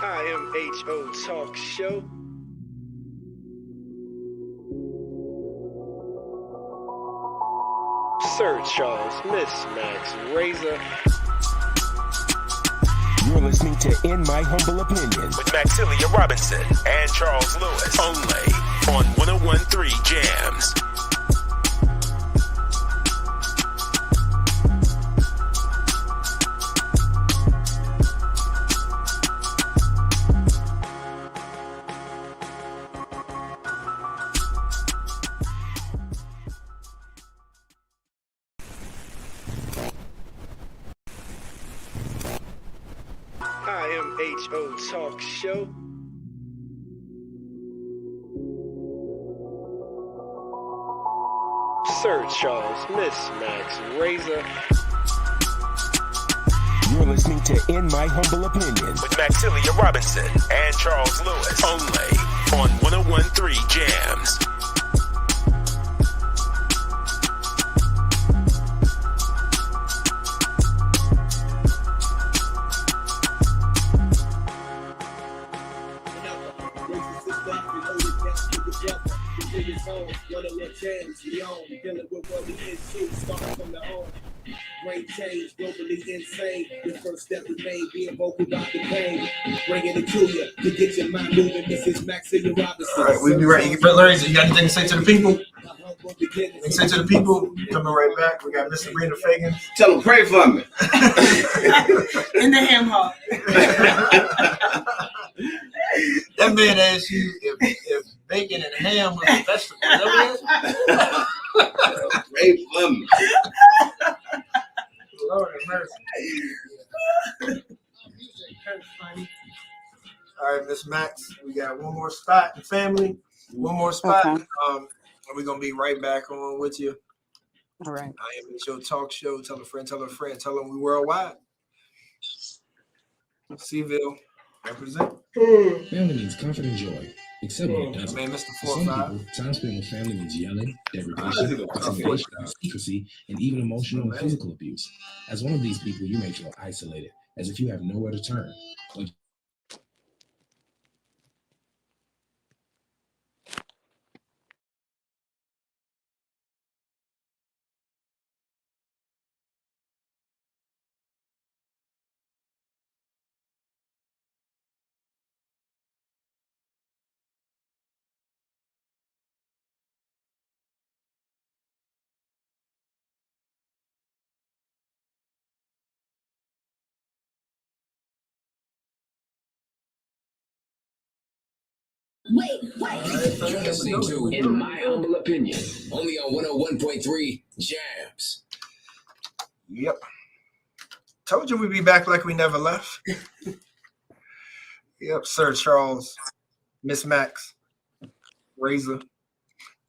IMHO Talk Show. Sir Charles, Miss Max, Razor. You're listening to In My Humble Opinion with Maxilia Robinson and Charles Lewis, only on 101.3 Jams. IMHO Talk Show. Sir Charles, Miss Max, Razor. You're listening to In My Humble Opinion with Maxilia Robinson and Charles Lewis, only on 101.3 Jams. until the end too. Starting from the home. Great change, globally insane. The first step we made, being vocal about the pain. Bringing it to you to get your mind moving. This is Maxilia Robinson. All right, we'll be right. You got anything to say to the people? Anything to say to the people? Coming right back. We got Miss Sabrina Feggans. Tell them pray for me. In the ham hock. That man asked you if bacon and ham was a vegetable. Is that what Pray for me. Lord have mercy. That's funny. All right, Miss Max, we got one more spot in family. One more spot. Okay. And we're gonna be right back on with you. All right. I am It's Your Talk Show. Tell a friend, tell a friend, tell them we worldwide. Seville, represent. Family means comfort and joy, except when it doesn't. Man, Mr. For some 4-5. people, time spent with family means yelling, deprivation, isolation, secrecy, and even emotional and physical abuse. As one of these people, you may feel isolated, as if you have nowhere to turn. But You're listening to In My Humble Opinion, only on 101.3 Jams. Yep. Told you we'd be back like we never left. Yep, Sir Charles, Miss Max, Razor,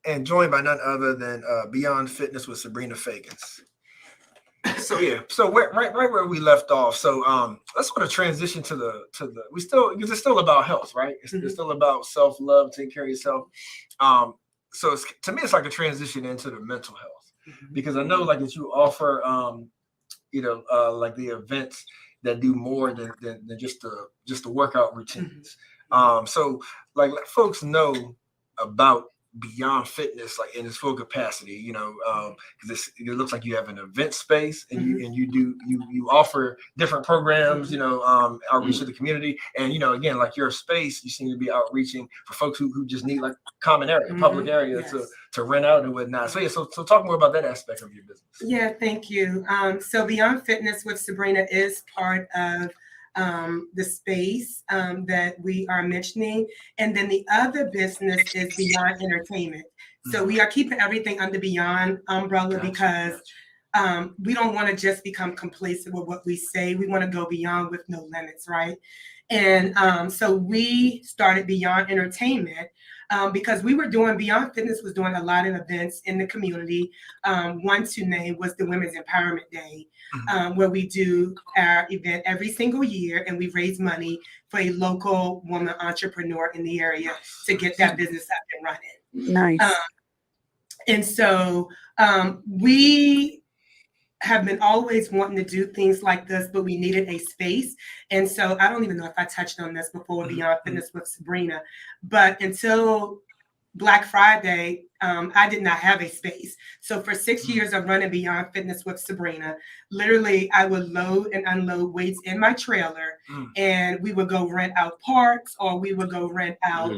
and joined by none other than Beyond Fitness with Sabrina Feggans. So yeah, so right where we left off. So let's sort of transition to the we still, because it's still about health, right? It's still about self-love, take care of yourself. So to me, it's like a transition into the mental health, because I know like that you offer like the events that do more than just the workout routines. So like let folks know about Beyond Fitness, like in its full capacity, because it looks like you have an event space, and you offer different programs, outreach to the community, and again, like your space, you seem to be outreaching for folks who just need like common area, public area to rent out and whatnot. So yeah, so talk more about that aspect of your business. Yeah, thank you. So Beyond Fitness with Sabrina is part of the space that we are mentioning. And then the other business is Beyond Entertainment. So we are keeping everything under Beyond umbrella because we don't want to just become complacent with what we say. We want to go beyond with no limits, right? And so we started Beyond Entertainment because we were Beyond Fitness was doing a lot of events in the community. One to name was the Women's Empowerment Day, where we do our event every single year, and we raise money for a local woman entrepreneur in the area to get that business up and running. Nice. And so we have been always wanting to do things like this, but we needed a space. And so I don't even know if I touched on this before, Beyond Fitness with Sabrina, but until Black Friday, I did not have a space. So for 6 years of running Beyond Fitness with Sabrina, literally I would load and unload weights in my trailer, and we would go rent out parks, or we would go rent out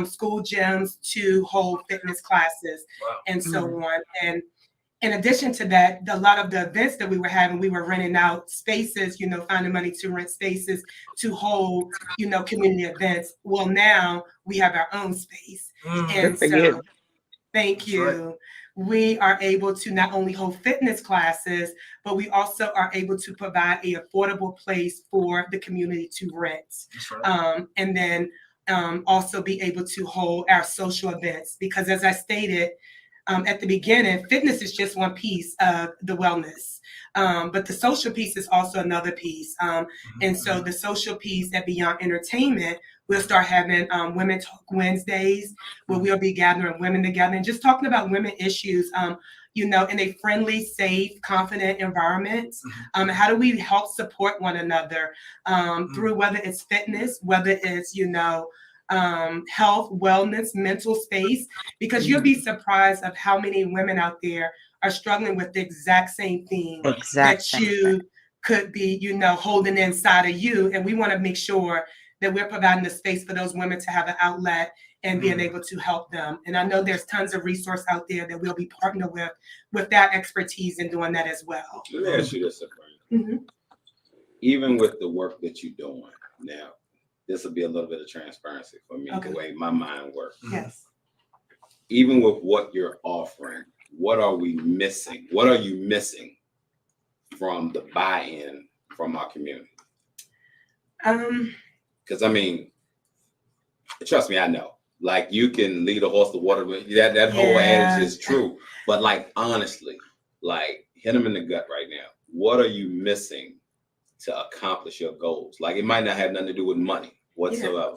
school gyms to hold fitness classes and so on. And in addition to that, a lot of the events that we were having, we were renting out spaces, finding money to rent spaces to hold, community events. Well, now we have our own space. And so, thank you. Right. We are able to not only hold fitness classes, but we also are able to provide an affordable place for the community to rent. Right. And then also be able to hold our social events, because as I stated, at the beginning, fitness is just one piece of the wellness, but the social piece is also another piece. And so the social piece at Beyond Entertainment, we'll start having Women Talk Wednesdays, where we'll be gathering women together and just talking about women issues, in a friendly, safe, confident environment. How do we help support one another through whether it's fitness, whether it's, health, wellness, mental space, because you'll be surprised of how many women out there are struggling with the exact same thing Exact that same you thing. could be, holding inside of you. And we want to make sure that we're providing the space for those women to have an outlet and being able to help them. And I know there's tons of resource out there that we'll be partnered with that expertise in doing that as well. Let me ask you this, Sabrina. Even with the work that you're doing now, this will be a little bit of transparency for me, the way my mind works. Yes. Even with what you're offering, what are we missing? What are you missing from the buy-in from our community? Because I mean, trust me, I know. Like, you can lead a horse to water, but that whole adage is true. But like, honestly, like, hit them in the gut right now. What are you missing to accomplish your goals? Like, it might not have nothing to do with money whatsoever.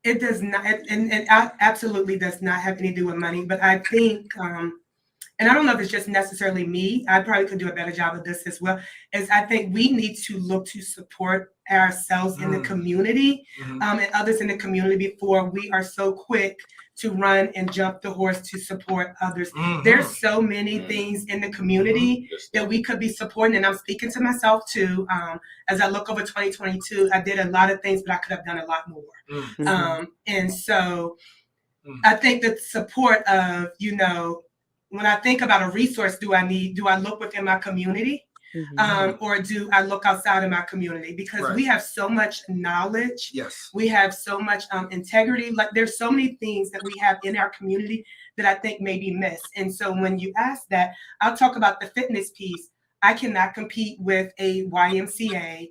It does not, and it absolutely does not have anything to do with money. But I think, and I don't know if it's just necessarily me, I probably could do a better job of this as well, is I think we need to look to support ourselves in the community and others in the community before we are so quick to run and jump the horse to support others. There's so many things in the community that we could be supporting, and I'm speaking to myself too. As I look over 2022, I did a lot of things, but I could have done a lot more. And so I think the support of, when I think about a resource, do I look within my community? Or do I look outside of my community? Because we have so much knowledge. Yes. We have so much integrity. Like, there's so many things that we have in our community that I think may be missed. And so when you ask that, I'll talk about the fitness piece. I cannot compete with a YMCA,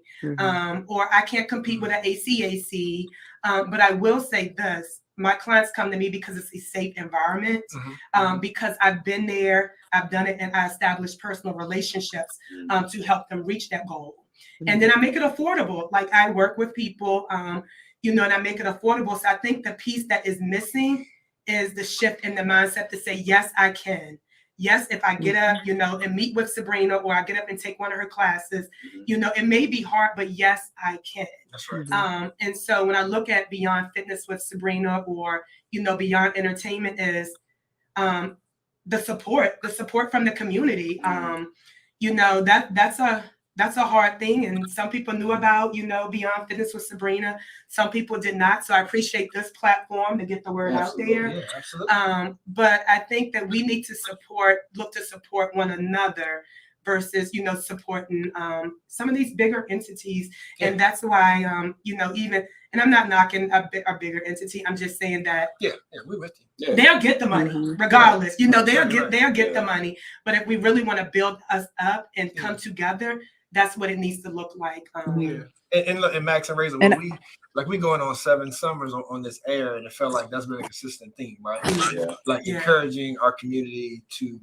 or I can't compete with an ACAC. But I will say this. My clients come to me because it's a safe environment, because I've been there, I've done it, and I established personal relationships to help them reach that goal. And then I make it affordable. Like, I work with people, and I make it affordable. So I think the piece that is missing is the shift in the mindset to say, yes, I can. Yes, if I get up, and meet with Sabrina, or I get up and take one of her classes, it may be hard, but yes, I can. That's right. And so when I look at Beyond Fitness with Sabrina, or, Beyond Entertainment, is the support from the community. That's a hard thing. And some people knew about, Beyond Fitness with Sabrina. Some people did not. So I appreciate this platform to get the word out there. Yeah, absolutely. But I think that we need to look to support one another versus, supporting some of these bigger entities. And that's why, even, and I'm not knocking a bigger entity. I'm just saying that we're with you. Yeah. They'll get the money regardless. They'll get the money. But if we really want to build us up and come together, that's what it needs to look like. And look, and Max and Razor, we going on 7 summers on this air, and it felt like that's been a consistent theme, right? Encouraging our community to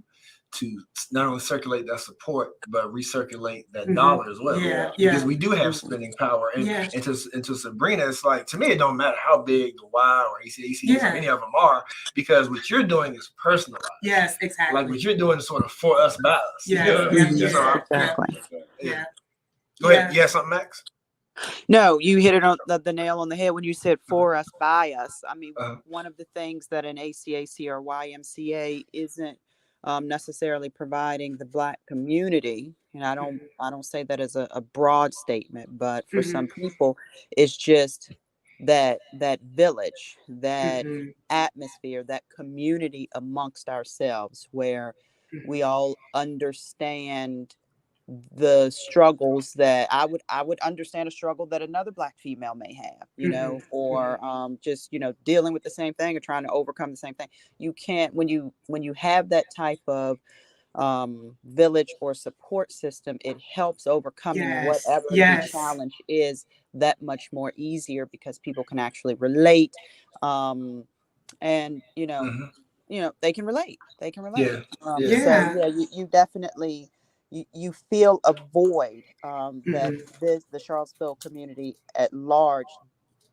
not only circulate that support, but recirculate that dollar as well. Because we do have spending power. And to Sabrina, it's like, to me, it don't matter how big the Y or ACAC, any of them are, because what you're doing is personalized. Yes, exactly. Like, what you're doing is sort of for us, by us. Exactly. Go ahead. You have something, Max? No, you hit it on the nail on the head when you said for us, by us. I mean, one of the things that an ACAC or YMCA isn't necessarily providing the Black community, and I don't say that as a broad statement, but for some people, it's just that village, that atmosphere, that community amongst ourselves, where we all understand the struggles that I would understand a struggle that another Black female may have, or just, dealing with the same thing or trying to overcome the same thing. You can't, when you have that type of village or support system, it helps overcoming whatever the challenge is that much more easier, because people can actually relate, and they can relate. So you definitely you feel a void that the Charlottesville community at large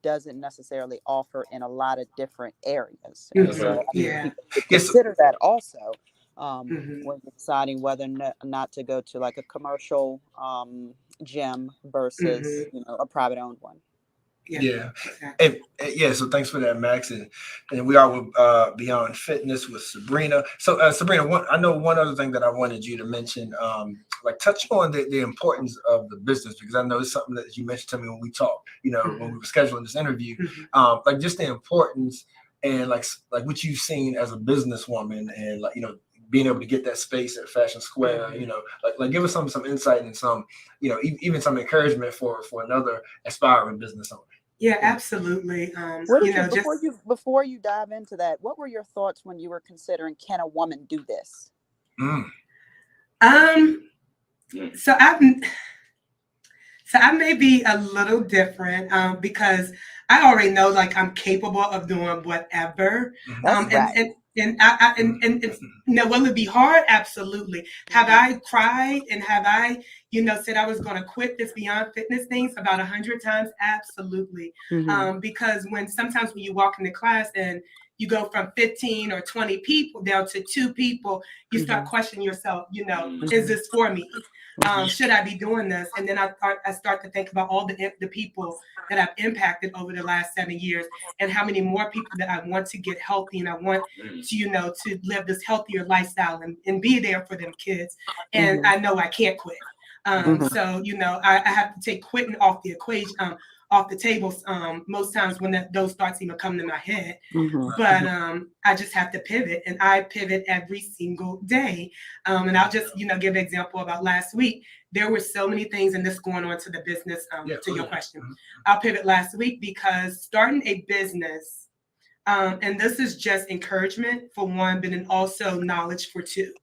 doesn't necessarily offer in a lot of different areas. And so people consider that also when deciding whether or not to go to like a commercial gym versus a private owned one. Yeah. Exactly. And yeah, so thanks for that, Max. And we are with Beyond Fitness with Sabrina. So Sabrina, I know one other thing that I wanted you to mention, like touch on the importance of the business, because I know it's something that you mentioned to me when we talked, when we were scheduling this interview, like just the importance and like what you've seen as a businesswoman, and like, being able to get that space at Fashion Square, like give us some insight and some, even some encouragement for another aspiring business owner. Yeah, absolutely. What did before you dive into that, what were your thoughts when you were considering, can a woman do this? So I may be a little different because I already know like I'm capable of doing whatever. That's right. And will it be hard? Absolutely. Have I cried and have I, said I was going to quit this Beyond Fitness things about 100 times? Absolutely. Because sometimes when you walk into class and you go from 15 or 20 people down to 2 people, you start questioning yourself, is this for me? Should I be doing this? And then I start to think about all the people that I've impacted over the last 7 years, and how many more people that I want to get healthy, and I want to, to live this healthier lifestyle and be there for them kids. And I know I can't quit. So, I have to take quitting off the equation, off the table most times when those thoughts even come to my head. But I just have to pivot, and I pivot every single day. And I'll just, give an example about last week. There were so many things in this going on to the business, to your question. I'll pivot last week because starting a business, and this is just encouragement for one, but then also knowledge for two.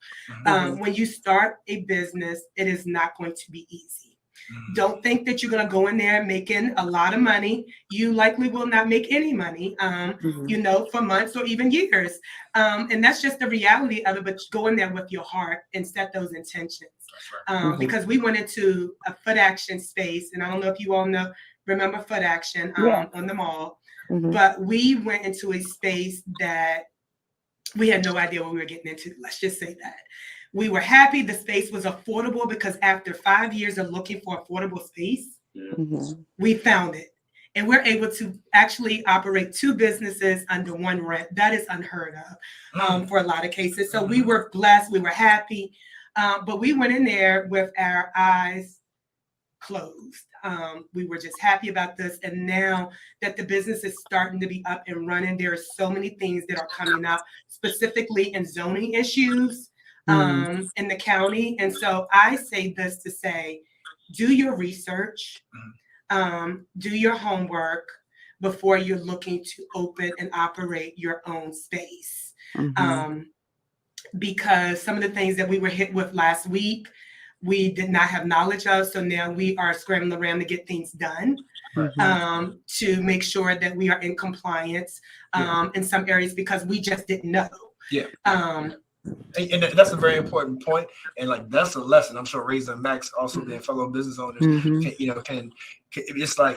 When you start a business, it is not going to be easy. Don't think that you're going to go in there making a lot of money. You likely will not make any money, for months or even years. And that's just the reality of it. But go in there with your heart and set those intentions. Because we went into a foot action space. And I don't know if you all remember foot action on the mall. But we went into a space that we had no idea what we were getting into. Let's just say that. We were happy the space was affordable because after 5 years of looking for affordable space, we found it. And we're able to actually operate 2 businesses under one rent. That is unheard of for a lot of cases. So we were blessed. We were happy. But we went in there with our eyes closed. We were just happy about this. And now that the business is starting to be up and running, there are so many things that are coming up, specifically in zoning issues. In the county. And so I say this to say, do your research, do your homework before you're looking to open and operate your own space. Because some of the things that we were hit with last week, we did not have knowledge of. So now we are scrambling around to get things done, to make sure that we are in compliance in some areas because we just didn't know. And that's a very important point, and like that's a lesson. I'm sure Razor and Max, also being fellow business owners, can it's like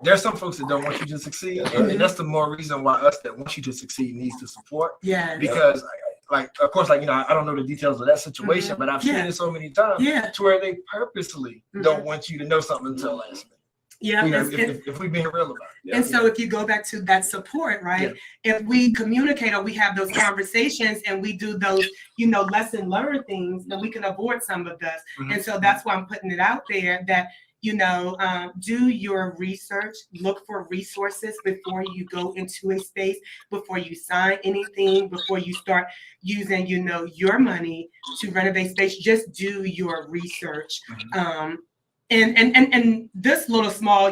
there's some folks that don't want you to succeed, and that's the more reason why us that want you to succeed needs to support. Because like of course, like I don't know the details of that situation, but I've seen it so many times to where they purposely don't want you to know something until last minute. If we're being real about it. And so if you go back to that support, right? If we communicate or we have those conversations and we do those, lesson learned things, then we can avoid some of this. And so that's why I'm putting it out there that, do your research, look for resources before you go into a space, before you sign anything, before you start using, your money to renovate space. Just do your research. And this little small,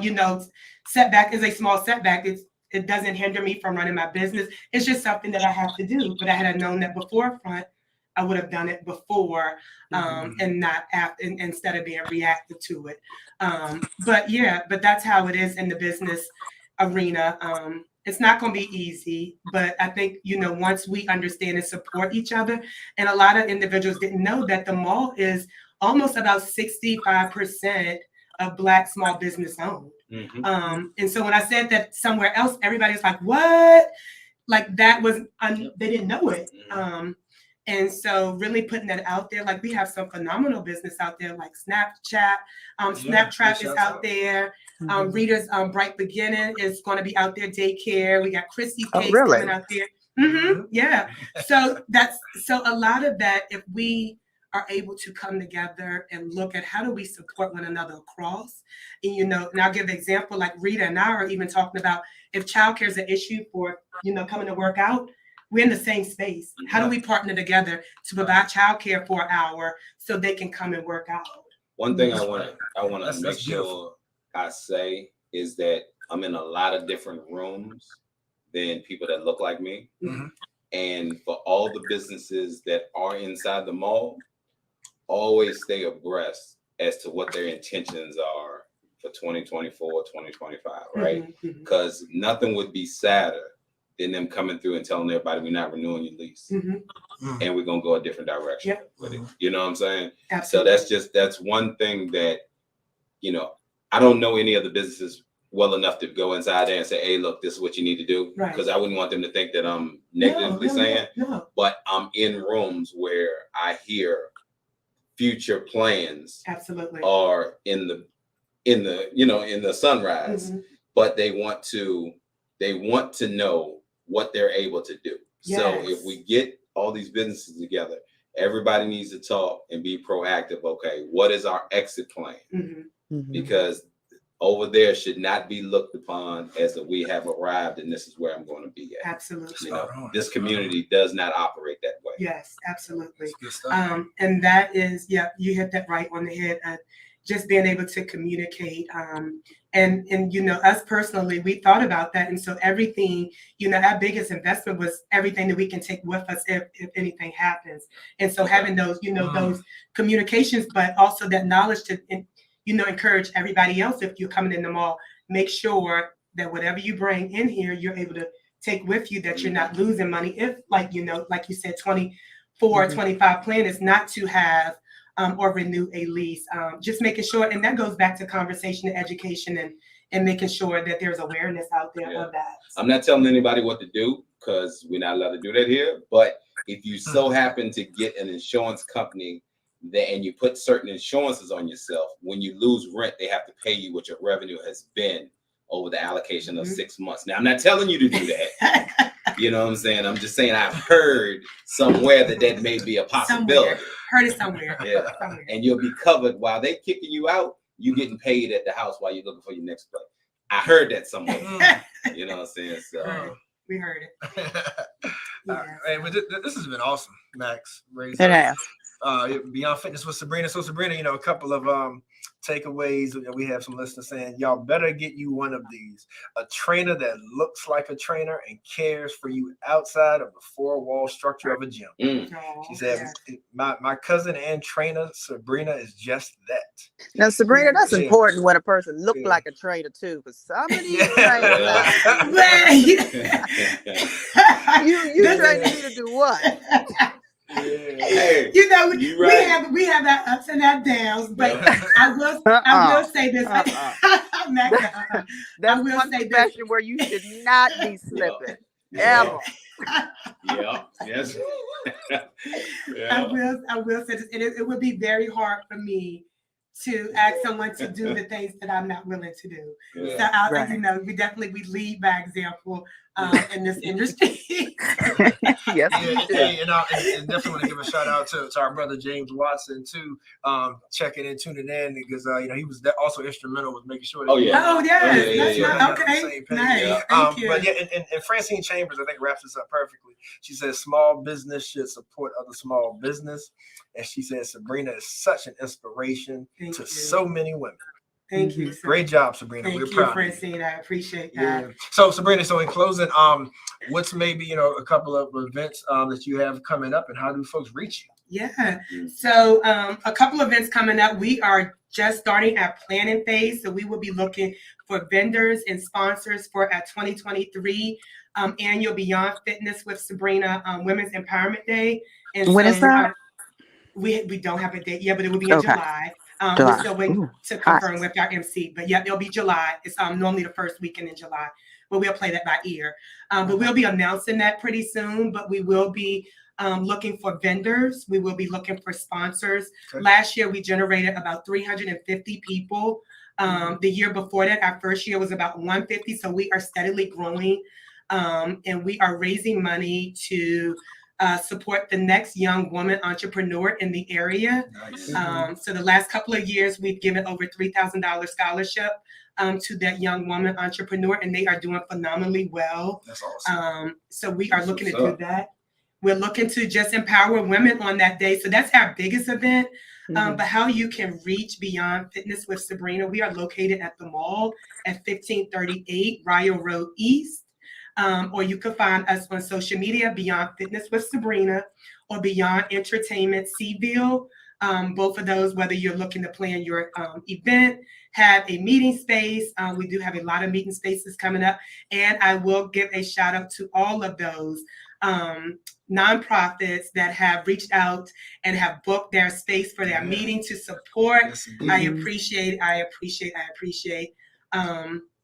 setback is a small setback. It doesn't hinder me from running my business. It's just something that I have to do. But I had known that beforefront, I would have done it before and not after, instead of being reactive to it. But that's how it is in the business arena. It's not going to be easy, but I think, once we understand and support each other, and a lot of individuals didn't know that the mall is almost about 65% of Black small business owned. And so when I said that somewhere else, everybody's like, what? Like that was, they didn't know it. And so really putting that out there, like we have some phenomenal business out there, like Snapchat, Snapchat is out there. Rita's Bright Beginning is going to be out there, daycare. We got Chrissy Cakes coming out there. Yeah. So a lot of that, if we are able to come together and look at how do we support one another across, and and I'll give an example, like Rita and I are even talking about if childcare is an issue for coming to work out, we're in the same space. How do we partner together to provide childcare for an hour so they can come and work out? One thing I want to make sure I say is that I'm in a lot of different rooms than people that look like me. And for all the businesses that are inside the mall, always stay abreast as to what their intentions are for 2024, 2025, right? Because nothing would be sadder than them coming through and telling everybody we're not renewing your lease. And we're going to go a different direction with it. You know what I'm saying? Absolutely. So that's one thing that, I don't know any other businesses well enough to go inside there and say, hey, look, this is what you need to do. Because I wouldn't want them to think that I'm negatively saying, but I'm in rooms where I hear future plans are in the sunrise, but they want to know what they're able to do. So if we get all these businesses together, everybody needs to talk and be proactive. Okay, what is our exit plan? Because over there should not be looked upon as that we have arrived and this is where I'm going to be at. Absolutely. This community does not operate that way. Yes, absolutely. And that is, you hit that right on the head. Just being able to communicate, and us personally, we thought about that, and so everything, our biggest investment was everything that we can take with us if anything happens, and so having those, those communications, but also that knowledge to, encourage everybody else. If you're coming in the mall, make sure that whatever you bring in here, you're able to take with you, that you're not losing money. If like you said, 24, 25 plan is not to have or renew a lease. Just making sure, and that goes back to conversation and education and making sure that there's awareness out there of that. I'm not telling anybody what to do because we're not allowed to do that here. But if you so happen to get an insurance company and you put certain insurances on yourself, when you lose rent, they have to pay you what your revenue has been over the allocation of 6 months. Now, I'm not telling you to do that. You know what I'm saying? I'm just saying I've heard somewhere that may be a possibility. Heard it somewhere. Yeah. And you'll be covered while they kicking you out. You getting paid at the house while you're looking for your next place. I heard that somewhere. You know what I'm saying? So we heard it. Hey, but this has been awesome, Max. It has. Beyond Fitness with Sabrina. So Sabrina, a couple of takeaways. We have some listeners saying, y'all better get you one of these. A trainer that looks like a trainer and cares for you outside of the four-wall structure of a gym. She said, my cousin and trainer, Sabrina, is just that. Now, Sabrina, that's important when a person look like a trainer, too, because some of these trainers, you training me to do what? Hey, we have that ups and that downs, but I will say this. That's one profession where you should not be slipping ever. Yes. I will say this, and it would be very hard for me to ask someone to do the things that I'm not willing to do. So we lead by example in this industry. Yes. And I definitely want to give a shout out to our brother James Watson too, checking and tuning in because he was also instrumental with making sure. Okay, nice. Thank you. But and Francine Chambers, I think, wraps this up perfectly. She says small business should support other small business, and she says Sabrina is such an inspiration to so many women. Thank you. Great job, Sabrina. Thank We're you, proud. Francine. I appreciate that. Yeah. So, Sabrina, in closing, what's maybe a couple of events that you have coming up, and how do folks reach you? Yeah. So, a couple of events coming up. We are just starting our planning phase, so we will be looking for vendors and sponsors for our 2023 annual Beyond Fitness with Sabrina Women's Empowerment Day. And when is that? We don't have a date yet, but it will be in July. We're still waiting to confirm with our MC, but it'll be July. It's normally the first weekend in July, but we'll play that by ear. But we'll be announcing that pretty soon. But we will be looking for vendors. We will be looking for sponsors. Okay. Last year, we generated about 350 people. The year before that, our first year was about 150. So we are steadily growing, and we are raising money to support the next young woman entrepreneur in the area. Nice. So the last couple of years, we've given over $3,000 scholarship to that young woman entrepreneur, and they are doing phenomenally well. That's awesome. So we are looking to do that. We're looking to just empower women on that day. So that's our biggest event. But how you can reach Beyond Fitness with Sabrina, we are located at the mall at 1538 Ryle Road East. Or you can find us on social media, Beyond Fitness with Sabrina or Beyond Entertainment Seville. Both of those, whether you're looking to plan your event, have a meeting space. We do have a lot of meeting spaces coming up. And I will give a shout out to all of those nonprofits that have reached out and have booked their space for their meeting to support. Yes, I appreciate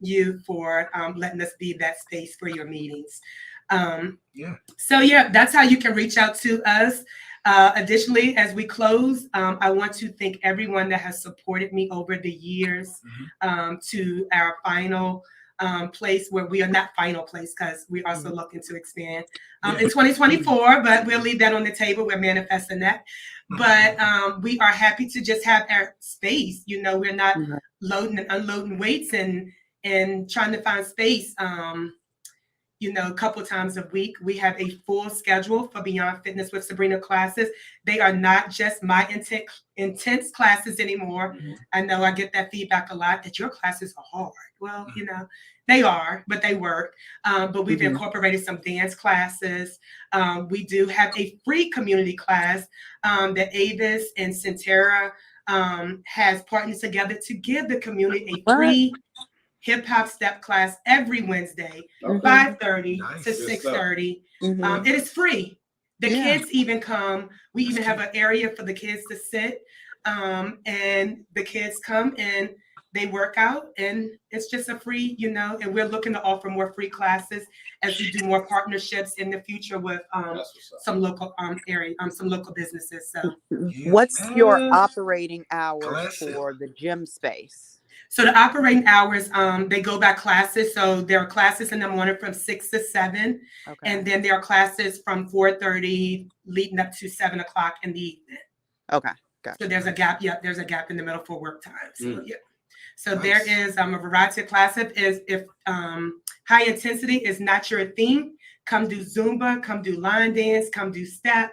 you for letting us be that space for your meetings. So yeah, that's how you can reach out to us. Additionally, as we close, I want to thank everyone that has supported me over the years to our final place, where we are not final place because we're also looking to expand in 2024, but we'll leave that on the table. We're manifesting that. But we are happy to just have our space. You know, we're not loading and unloading weights and trying to find space. You know, a couple of times a week. We have a full schedule for Beyond Fitness with Sabrina classes. They are not just my intense classes anymore. I know I get that feedback a lot that your classes are hard. Well, you know, they are, but they work. But we've incorporated some dance classes. We do have a free community class that Avis and Centera has partnered together to give the community a free hip hop step class every Wednesday, 5:30 to 6:30. It is free. The kids even come. We even have an area for the kids to sit, and the kids come and they work out, and it's just a free, you know. And we're looking to offer more free classes as we do more partnerships in the future with some local some local businesses. So, what's your operating hours for the gym space? So the operating hours, they go by classes. So there are classes in the morning from 6 to 7. And then there are classes from 4:30 leading up to 7 o'clock in the evening. Okay. Gotcha. So there's a gap. Yep, there's a gap in the middle for work time. So So there is a variety of classes. If high intensity is not your thing, come do Zumba, come do line dance, come do step.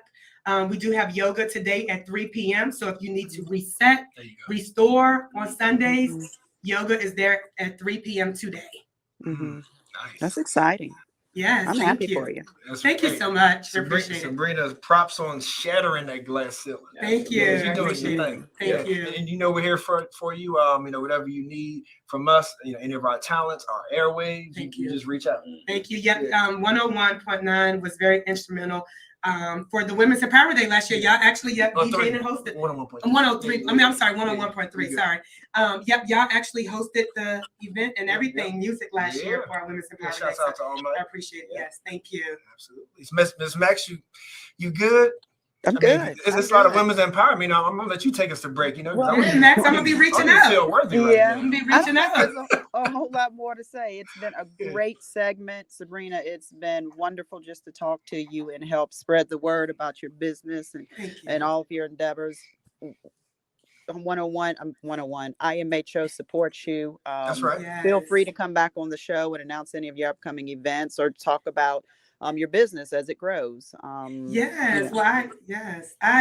We do have yoga today at 3 p.m. So if you need to reset, restore on Sundays, yoga is there at 3 p.m. today. Nice. That's exciting. Yes, I'm happy for you. Thank you so much. Appreciate it. Sabrina, props on shattering that glass ceiling. Thank you. You're doing your thing. Thank you. And you know we're here for you. You know, whatever you need from us, you know, any of our talents, our airwaves, you just reach out. Thank you. Yep. 101.9 was very instrumental. For the Women's Empowerment Day last year, y'all actually DJ'd and hosted 103. I mean, I'm sorry, 101.3. Sorry. Y'all actually hosted the event and everything, music last year for our Women's Empowerment Day. Shouts out to all my. I appreciate it. Yes, thank you. Absolutely, Miss Max, you good? I'm good. It's a lot of women's empowerment. You know, I'm gonna let you take us to break. You know, well, Max, I'm gonna be reaching out. Feel worthy I'm gonna be reaching out. There's a whole lot more to say. It's been a great segment, Sabrina. It's been wonderful just to talk to you and help spread the word about your business and all of your endeavors. 101 IMHO supports you. That's right. Feel free to come back on the show and announce any of your upcoming events or talk about your business as it grows. I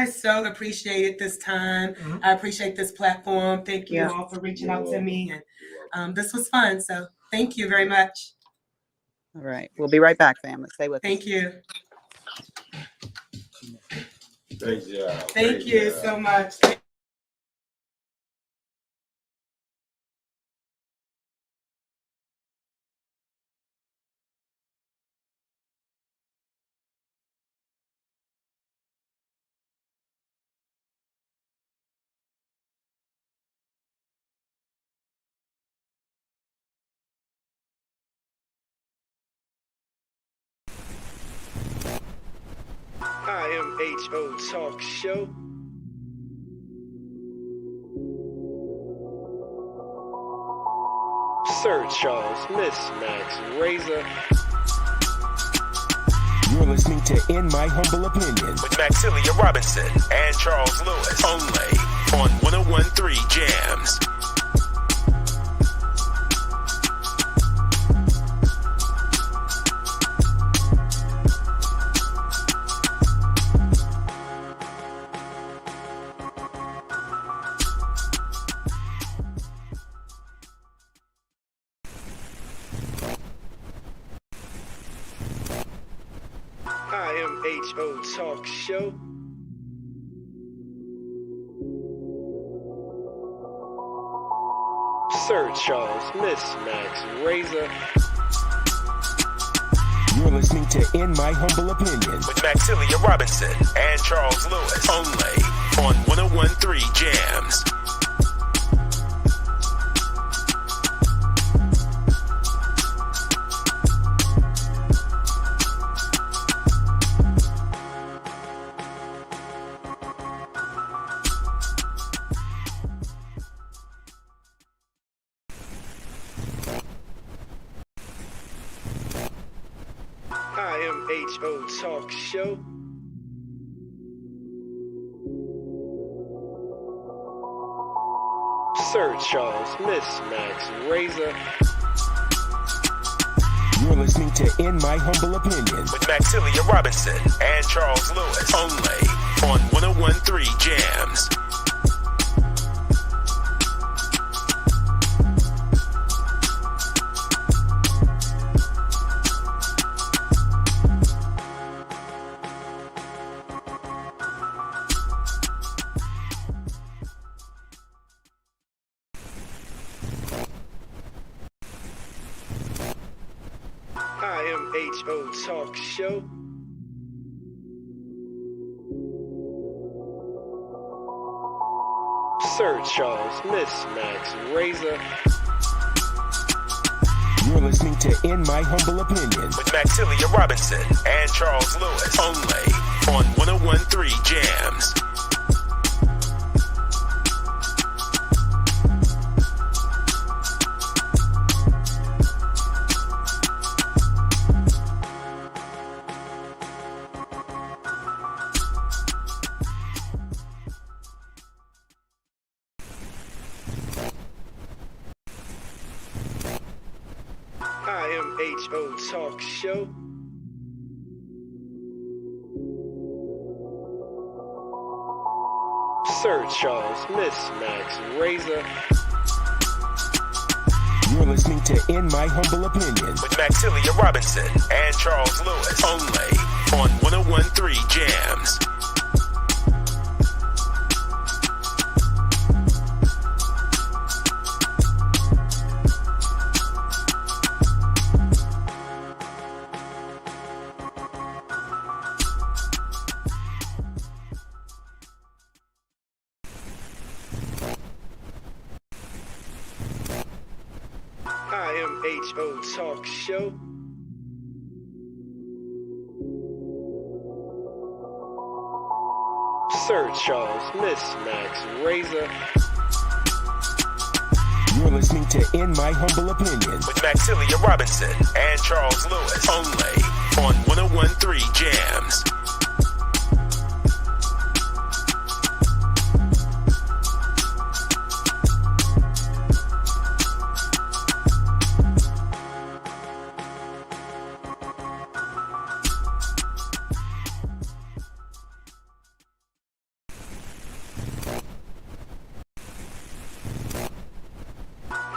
so appreciate this time. I appreciate this platform. Thank you all for reaching out to me, and this was fun. So thank you very much. All right, we'll be right back, family. Stay with us. Thank you. Great job. Thank you so much. Hi, IMHO Talk Show. Sir Charles, Miss Max Razor. You're listening to In My Humble Opinion with Maxilia Robinson and Charles Lewis. Only on 101.3 Jams. IMHO Talk Show. Sir Charles, Miss Max Razor. You're listening to In My Humble Opinion with Maxilia Robinson and Charles Lewis. Only on 101.3 Jams. IMHO Talk Show. Sir Charles, Miss Max Razor. You're listening to In My Humble Opinion with Maxilia Robinson and Charles Lewis. Only on 101.3 Jams. IMHO Talk Show. Sir Charles, Miss Max Razor. You're listening to In My Humble Opinion with Maxilia Robinson and Charles Lewis. Only on 101.3 Jams. IMHO Talk Show. Sir Charles, Miss Max Razor. You're listening to In My Humble Opinion with Maxilia Robinson and Charles Lewis. Only on 101.3 Jams. IMHO Talk Show. Sir Charles, Miss Max Razor. You're listening to In My Humble Opinion with Maxilia Robinson and Charles Lewis. Only on 101.3 Jams.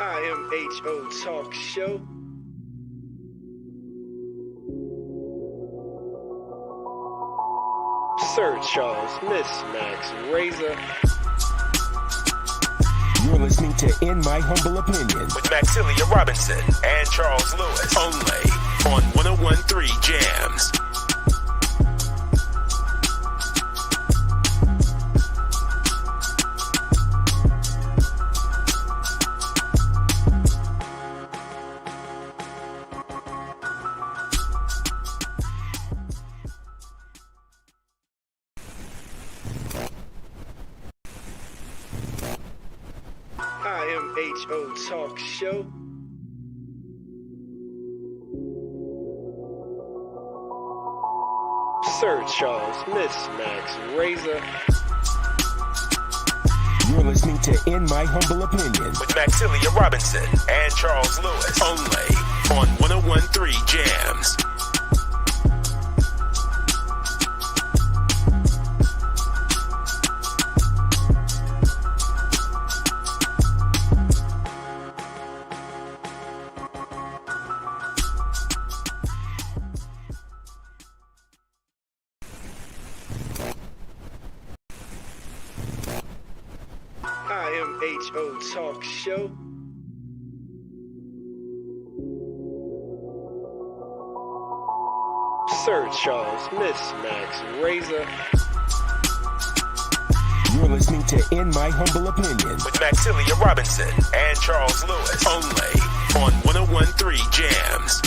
IMHO Talk Show. Sir Charles, Miss Max Razor. You're listening to In My Humble Opinion with Maxilia Robinson and Charles Lewis. Only on 101.3 Jams. IMHO Talk Show. Sir Charles, Miss Max, Razor. You're listening to In My Humble Opinion with Maxilia Robinson and Charles Lewis. Only on 101.3 Jams. IMHO Talk Show. Sir Charles, Miss Max, Razor. You're listening to In My Humble Opinion with Maxilia Robinson and Charles Lewis. Only on 101.3 Jams.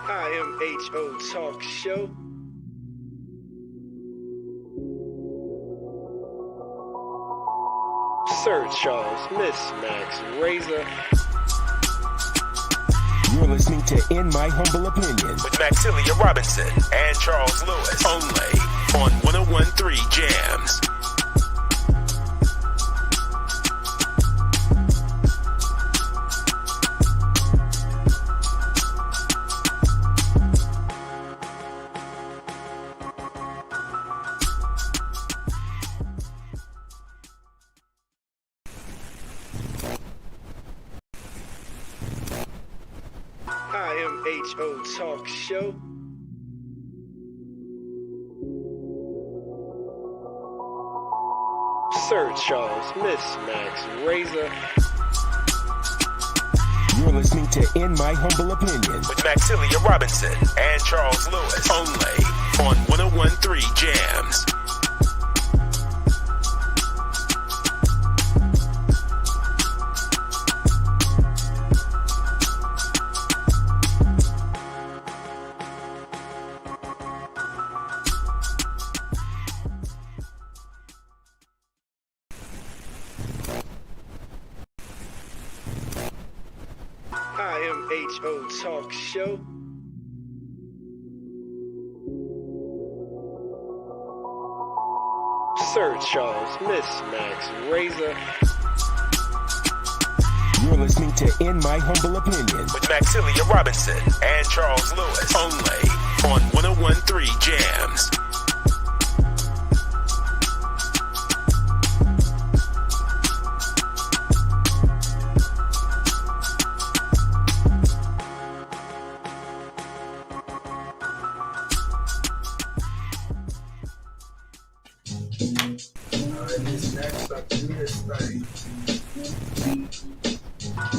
IMHO Talk Show. Sir Charles, Miss Max, Razor. You're listening to In My Humble Opinion with Maxilia Robinson and Charles Lewis. Only on 101.3 Jams. IMHO Talk Show. Sir Charles, Miss Max, Razor. You're listening to In My Humble Opinion with Maxilia Robinson and Charles Lewis. Only on 101.3 Jams. IMHO Talk Show. Sir Charles, Miss Max, Razor. You're listening to In My Humble Opinion with Maxilia Robinson and Charles Lewis. Only on 101.3 Jams.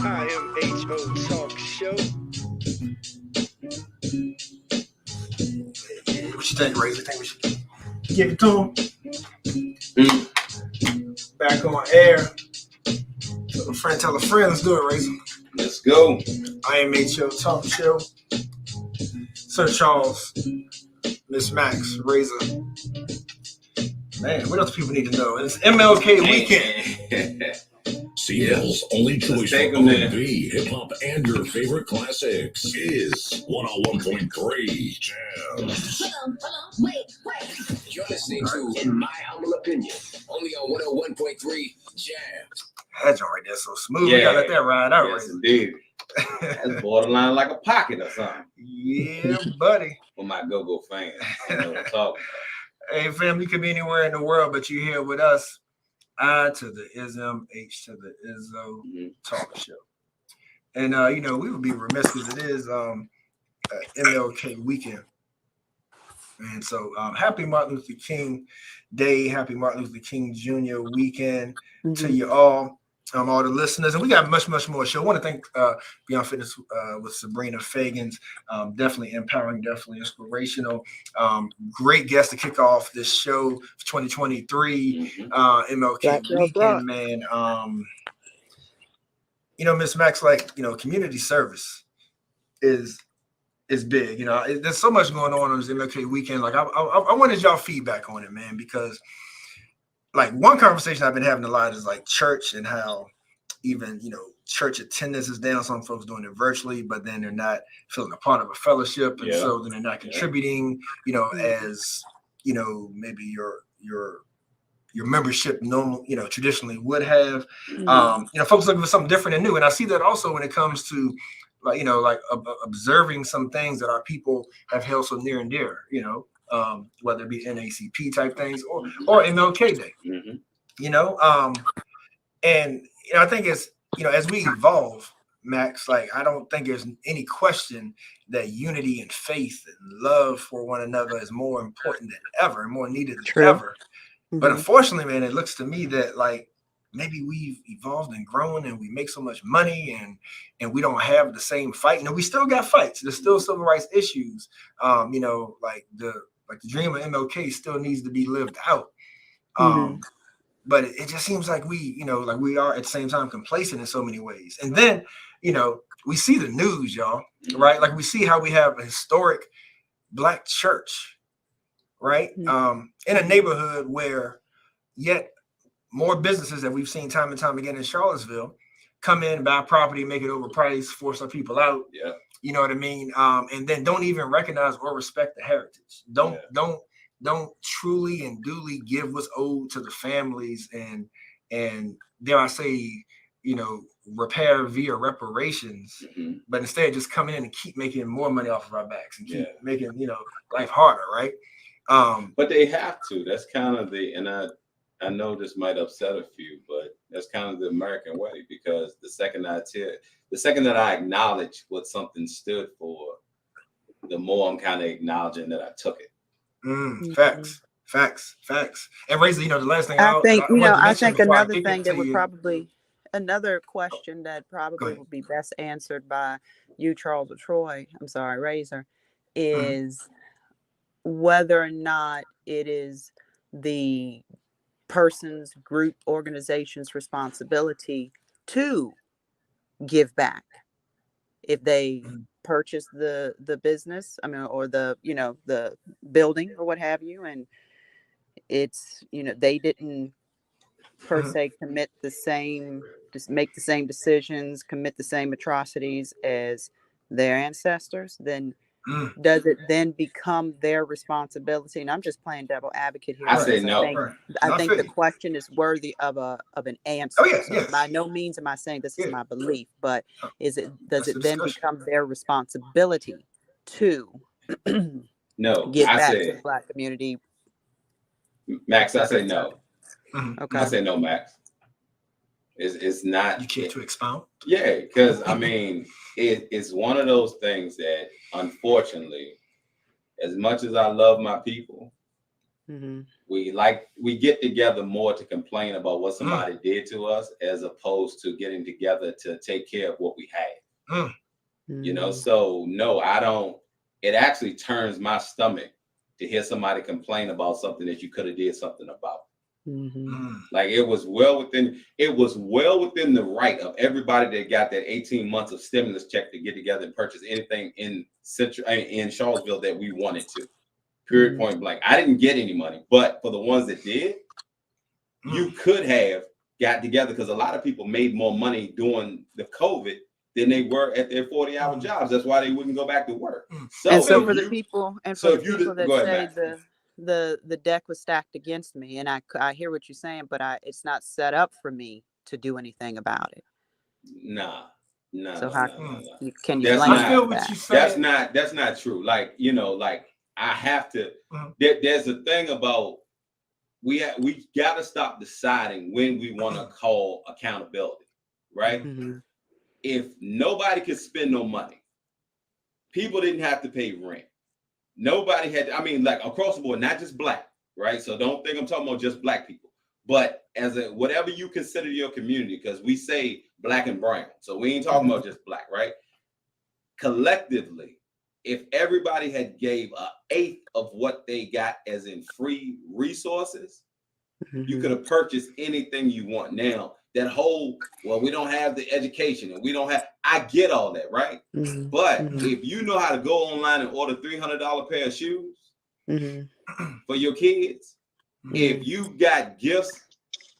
IMHO Talk Show. What you think, Razor? Think we should give it to him? Back on air. Tell a friend, tell a friend. Let's do it, Razor. Let's go. IMHO Talk Show. Sir Charles, Miss Max, Razor. Man, what else people need to know? It's MLK weekend. Seattle's only choice for R&B, hip hop, and your favorite classics is 101.3 Jams. You're listening to In My Humble Opinion, only on 101.3 Jams. That joint right there so smooth. We gotta let that ride out, Yes, right? indeed. That's borderline like a pocket or something. Yeah, buddy. For my go-go fans, I know what I'm talking Hey, fam, you could be anywhere in the world, but you're here with us. I to the ism, H to the Izzo Talk Show. And, you know, we would be remiss because it is MLK weekend. And so happy Martin Luther King Day. Happy Martin Luther King Jr. weekend to you all. all the listeners, and we got much more show. I want to thank Beyond Fitness with Sabrina Feggans. Definitely empowering, definitely inspirational. Great guest to kick off this show for 2023 MLK weekend, man. Miss Max, like, community service is big. There's so much going on this MLK weekend. Like, I wanted y'all feedback on it, man, because like one conversation I've been having a lot is like church and how even, church attendance is down. Some folks doing it virtually, but then they're not feeling a part of a fellowship. And so then they're not contributing, as, maybe your membership normal, traditionally would have. Folks looking for something different and new. And I see that also when it comes to like, observing some things that our people have held so near and dear, whether it be NACP type things or MLK Day, and I think it's, as we evolve, Max, like, I don't think there's any question that unity and faith and love for one another is more important than ever and more needed than ever. But unfortunately, man, it looks to me that like maybe we've evolved and grown and we make so much money and we don't have the same fight. We still got fights. There's still civil rights issues. Like the dream of MLK still needs to be lived out. But it just seems like we are at the same time complacent in so many ways. And then, we see the news, y'all, right? Like we see how we have a historic Black church, right? In a neighborhood where yet more businesses that we've seen time and time again in Charlottesville come in, buy property, make it overpriced, force our people out. Yeah. You know what I mean? And then don't even recognize or respect the heritage. Don't truly and duly give what's owed to the families and dare I say, repair via reparations, but instead just come in and keep making more money off of our backs and keep making, life harder, right? But they have to. That's kind of and I know this might upset a few, but that's kind of the American way, because the second that I acknowledge what something stood for, the more I'm kind of acknowledging that I took it. Facts. And Razor, the last thing I think another thing that would probably another question that probably would be best answered by you, Charles or Troy. I'm sorry, Razor, is whether or not it is the person's group organization's responsibility to give back if they purchase the business, or the the building or what have you, and it's they didn't per se commit make the same decisions, commit the same atrocities as their ancestors, then does it then become their responsibility? And I'm just playing devil advocate here. I say no. I think the question is worthy of an answer. By no means am I saying this is my belief, but does it then become their responsibility to get back to the Black community? Max, I say no. Okay. I say no, Max. It's not. You care to expound? Yeah, because it's one of those things that, unfortunately, as much as I love my people, we get together more to complain about what somebody did to us, as opposed to getting together to take care of what we have. So no, I don't. It actually turns my stomach to hear somebody complain about something that you could have did something about. Like it was well within the right of everybody that got that 18 months of stimulus check to get together and purchase anything in Charlottesville that we wanted to. Period, point blank. I didn't get any money, but for the ones that did, you could have got together, because a lot of people made more money during the COVID than they were at their 40-hour jobs. That's why they wouldn't go back to work. So for the people that say the deck was stacked against me, and I hear what you're saying, but it's not set up for me to do anything about it. Nah. So how can you blame that? That's not true. Like, I have to. There's a thing about we got to stop deciding when we want to call accountability, right? If nobody could spend no money, people didn't have to pay rent. Nobody had, like across the board, not just Black, right? So don't think I'm talking about just Black people. But as a whatever you consider your community, because we say black and brown, so we ain't talking about just black, right? Collectively, if everybody had gave an eighth of what they got as in free resources, you could have purchased anything you want. Now, that whole, well, we don't have the education and we don't have, I get all that, right? But if you know how to go online and order $300 pair of shoes for your kids, if you got gifts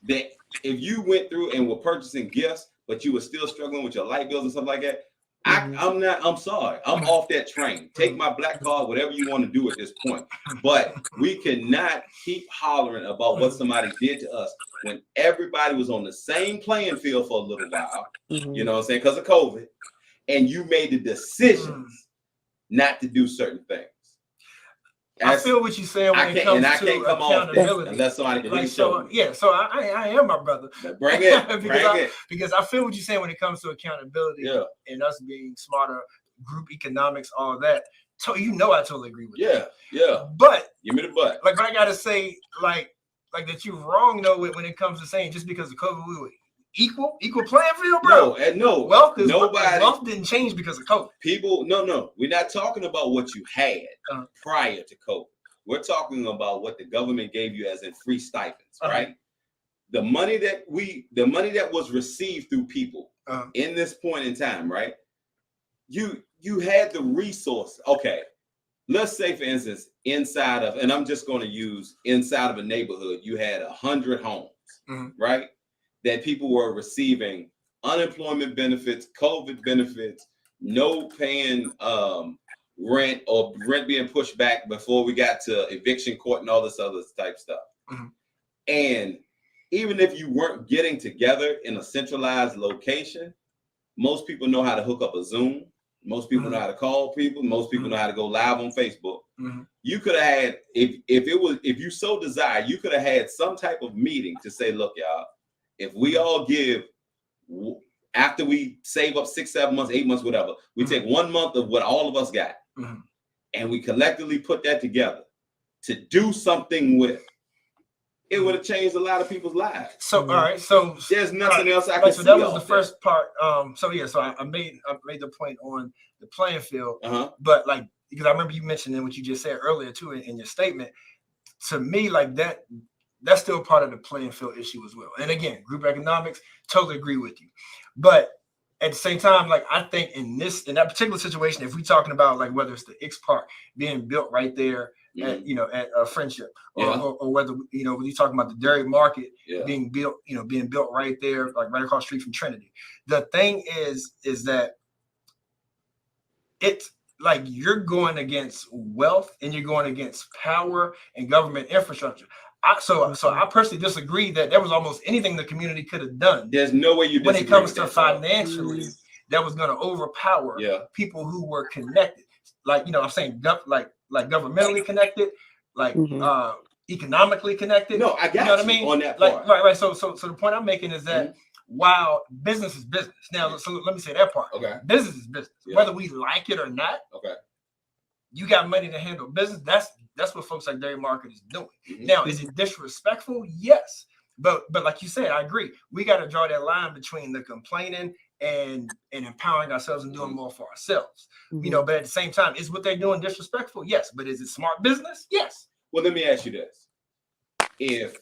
that, if you went through and were purchasing gifts, but you were still struggling with your light bills and stuff like that, I'm sorry. I'm off that train. Take my black card, whatever you want to do at this point. But we cannot keep hollering about what somebody did to us when everybody was on the same playing field for a little while, you know what I'm saying, because of COVID, and you made the decisions not to do certain things. I feel what you're saying when it comes to accountability. Unless somebody can really show me. Yeah, so I am my brother. Bring it. Because I feel what you're saying when it comes to accountability and us being smarter, group economics, all that. So I totally agree with that. Yeah. But give me the butt. Like, I gotta say, like that you're wrong though when it comes to saying just because of COVID we were equal playing field, bro. No. Wealth didn't change because of COVID. People, no. We're not talking about what you had prior to COVID. We're talking about what the government gave you as in free stipends, right? The money that was received through people in this point in time, right? You had the resource. Okay, let's say for instance, inside of, and I'm just going to use inside of a neighborhood, you had 100 homes, right? That people were receiving unemployment benefits, COVID benefits, no paying rent or rent being pushed back before we got to eviction court and all this other type stuff. And even if you weren't getting together in a centralized location, most people know how to hook up a Zoom. Most people know how to call people. Most people know how to go live on Facebook. You could have had, if you so desire, you could have had some type of meeting to say, look, y'all, if we all give, after we save up 6, 7 months, 8 months, whatever, we take 1 month of what all of us got, and we collectively put that together to do something with, it would have changed a lot of people's lives. So all right, so there's nothing else I can see. So that was the first part. So I made the point on the playing field, but like, because I remember you mentioning what you just said earlier too in your statement. To me, like that's still part of the playing field issue as well. And again, group economics, totally agree with you. But at the same time, like I think in that particular situation, if we're talking about like whether it's the X Park being built right there at Friendship, or whether when you're talking about the dairy market being built right there, like right across the street from Trinity. The thing is that it's like you're going against wealth and you're going against power and government infrastructure. So I personally disagree that there was almost anything the community could have done. There's no way you when it comes to financially that was going to overpower people who were connected. Like I'm saying, like governmentally connected, like economically connected. No, I got you know what I mean on that part. Like, right. So the point I'm making is that while business is business. Now, so let me say that part. Okay. Business is business, whether we like it or not. Okay. You got money to handle business. That's what folks like Dairy Market is doing. Now, is it disrespectful? Yes. But like you said, I agree. We got to draw that line between the complaining and empowering ourselves and doing more for ourselves. But at the same time, is what they're doing disrespectful? Yes. But is it smart business? Yes. Well, let me ask you this. If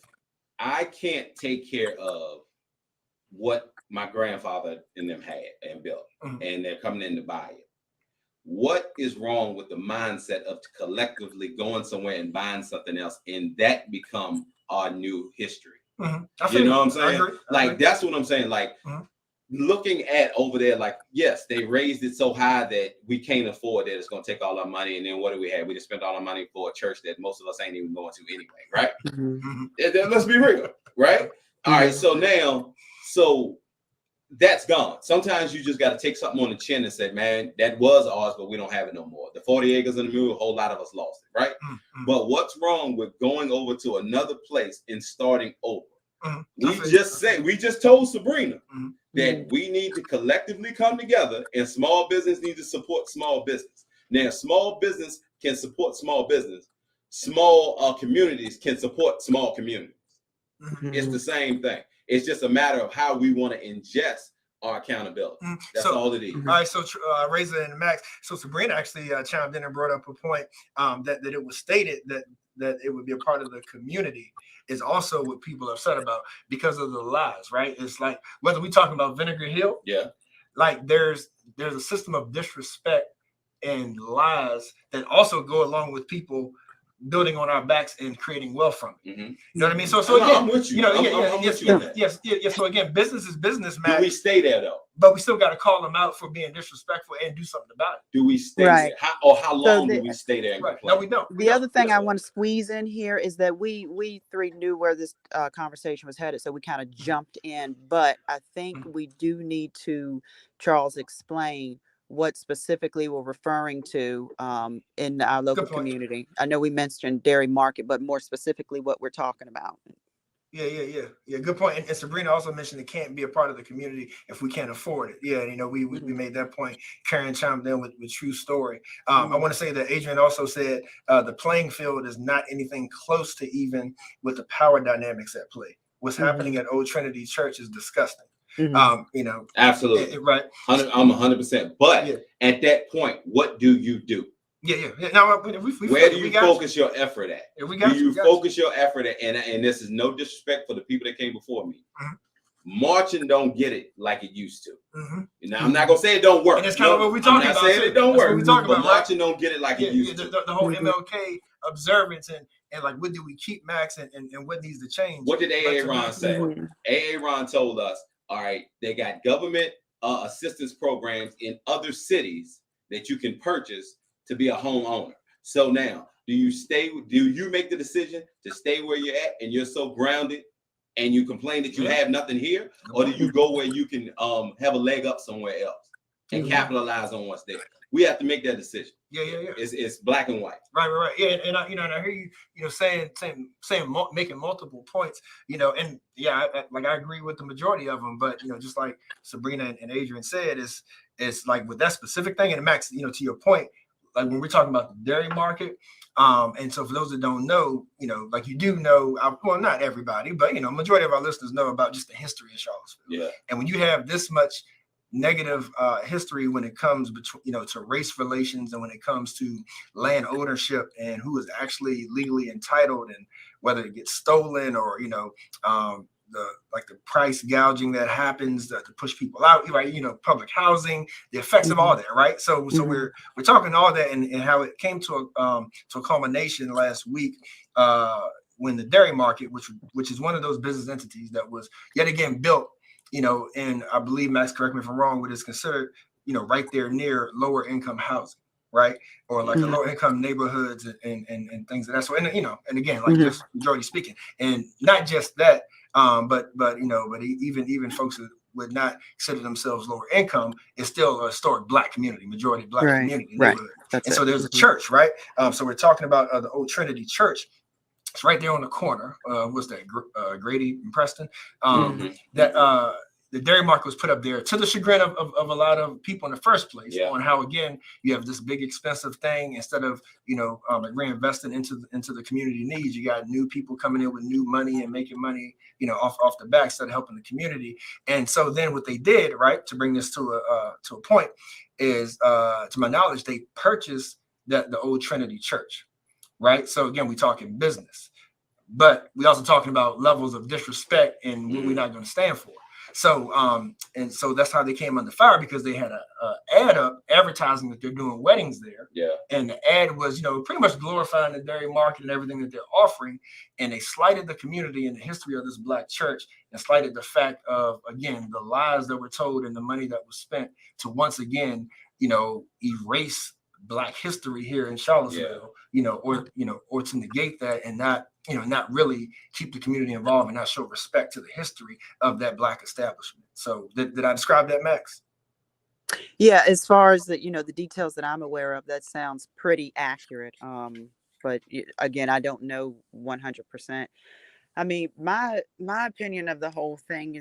I can't take care of what my grandfather and them had and built, and they're coming in to buy it, what is wrong with the mindset of collectively going somewhere and buying something else and that become our new history? You know what I'm saying? I agree. That's what I'm saying. Like looking at over there, like, yes, they raised it so high that we can't afford that. It's going to take all our money. And then what do we have? We just spent all our money for a church that most of us ain't even going to anyway. Right. Let's be real. Right. All right. So now, that's gone. Sometimes you just got to take something on the chin and say, man, that was ours, but we don't have it no more. The 40 acres in the mule, a whole lot of us lost it, right? But what's wrong with going over to another place and starting over? We just told Sabrina that we need to collectively come together and small business needs to support small business. Now, small business can support small business. Small communities can support small communities. It's the same thing. It's just a matter of how we want to ingest our accountability. That's all it is. All right, so Razor and Max. So Sabrina actually chimed in and brought up a point that it was stated that it would be a part of the community is also what people are upset about because of the lies, right? It's like whether we're talking about Vinegar Hill, like there's a system of disrespect and lies that also go along with people building on our backs and creating wealth from it. You know what I mean? So again, I'm with you. Yes. So again, business is business, man. Do we stay there though? But we still got to call them out for being disrespectful and do something about it. Do we stay there? How long do we stay there? And No, we don't. The other thing I want to squeeze in here is that we three knew where this conversation was headed, so we kind of jumped in. But I think we do need to, Charles, explain what specifically we're referring to in our local community. I know we mentioned Dairy Market, but more specifically what we're talking about. Yeah. Good point. And Sabrina also mentioned it can't be a part of the community if we can't afford it. Yeah, we made that point. Karen chimed in with true story. I want to say that Adrian also said the playing field is not anything close to even with the power dynamics at play. What's happening at Old Trinity Church is disgusting. Absolutely right. I'm 100%. But at that point, what do you do? Yeah. Now, where do you focus your effort at? Do you focus your effort at? And this is no disrespect for the people that came before me. Marching don't get it like it used to. Now, I'm not gonna say it don't work. And that's kind of what we're talking about. I'm not saying it don't work. But marching don't get it like it used to. The whole MLK observance and like what do we keep, Max, and what needs to change? What did AA Ron say? AA Ron told us, all right, they got government assistance programs in other cities that you can purchase to be a homeowner. So now, do you make the decision to stay where you're at and you're so grounded and you complain that you have nothing here? Or do you go where you can have a leg up somewhere else and capitalize on what's there? We have to make that decision. Yeah. It's black and white. Right. Yeah, and I hear you, saying making multiple points, and I agree with the majority of them, but just like Sabrina and Adrian said, it's like with that specific thing, and Max, to your point, like when we're talking about the dairy market, and so for those that don't know, like you do know, well, not everybody, but majority of our listeners know about just the history of Charlottesville. Yeah. And when you have this much negative history when it comes between to race relations and when it comes to land ownership and who is actually legally entitled and whether it gets stolen or the price gouging that happens to push people out, right? Public housing, the effects of all that, right? So we're talking all that and how it came to a culmination last week when the dairy market, which is one of those business entities that was yet again built, and I believe, Max, correct me if I'm wrong, what is considered, right there near lower income housing, right? Or like the lower income neighborhoods and things of that sort. And again, like just majority speaking, and not just that, but even folks that would not consider themselves lower income is still a historic Black community, majority Black community neighborhood. And so there's a church, right? So we're talking about the Old Trinity Church. It's right there on the corner. What's that? Grady and Preston. That the dairy market was put up there to the chagrin of a lot of people in the first place. On how again you have this big expensive thing instead of reinvesting into the community needs. You got new people coming in with new money and making money off the back instead of helping the community. And so then what they did, right, to bring this to a point is to my knowledge they purchased the Old Trinity Church. Right. So again, we're talking business, but we're also talking about levels of disrespect and what we're not going to stand for. So and so that's how they came under fire, because they had a ad up advertising that they're doing weddings there. Yeah. And the ad was, pretty much glorifying the dairy market and everything that they're offering. And they slighted the community and the history of this Black church and slighted the fact of, again, the lies that were told and the money that was spent to once again, erase Black history here in Charlottesville, or to negate that and not really keep the community involved and not show respect to the history of that Black establishment. So did I describe that, Max? Yeah, as far as the details that I'm aware of, that sounds pretty accurate. But again, I don't know 100%. I mean, my opinion of the whole thing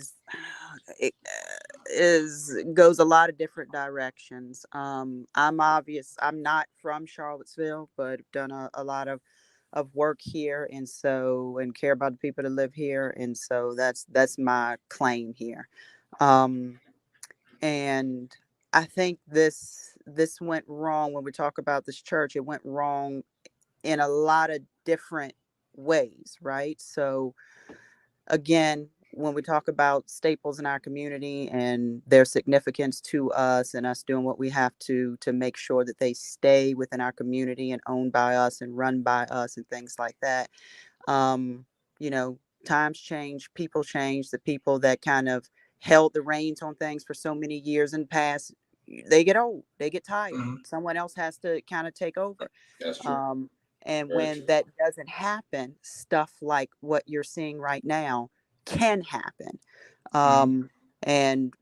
goes a lot of different directions. I'm not from Charlottesville, but I've done a lot of work here, and care about the people that live here, and so that's my claim here. And I think this went wrong when we talk about this church. It went wrong in a lot of different ways, right? So again, when we talk about staples in our community and their significance to us, and us doing what we have to make sure that they stay within our community and owned by us and run by us and things like that. You know, times change, people change. The people that kind of held the reins on things for so many years in the past, they get old, they get tired. Someone else has to kind of take over. That's true. And Very when true. that doesn't happen, stuff like what you're seeing right now can happen. And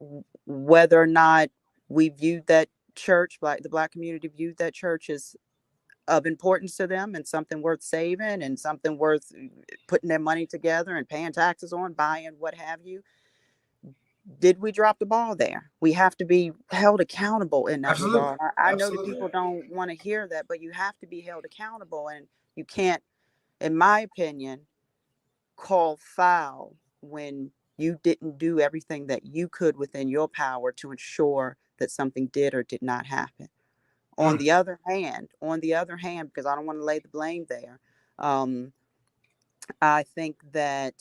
whether or not we viewed that church, the Black community viewed that church as of importance to them and something worth saving and something worth putting their money together and paying taxes on, buying, what have you. Did we drop the ball there? We have to be held accountable in that regard. I know that people don't want to hear that, but you have to be held accountable, and you can't, in my opinion, call foul when you didn't do everything that you could within your power to ensure that something did or did not happen. On the other hand, because I don't want to lay the blame there, I think that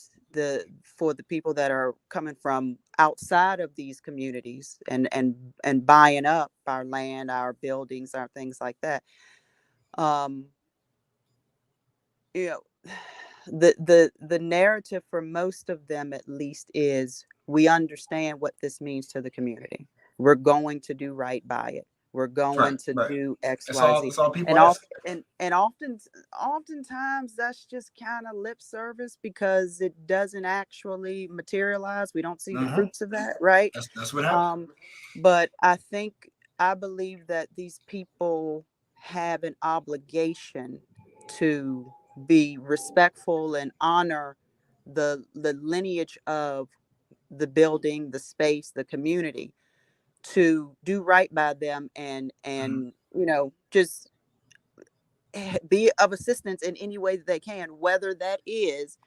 for the people that are coming from outside of these communities and buying up our land, our buildings, our things like that, you know, the narrative for most of them, at least, is we understand what this means to the community. We're going to do right by it. We're going to do X, Y, Z. That's all people ask. And oftentimes that's just kind of lip service because it doesn't actually materialize. We don't see the fruits of that, right? That's what happens. But I believe that these people have an obligation to be respectful and honor the lineage of the building, the space, the community, to do right by them and just be of assistance in any way that they can, whether that is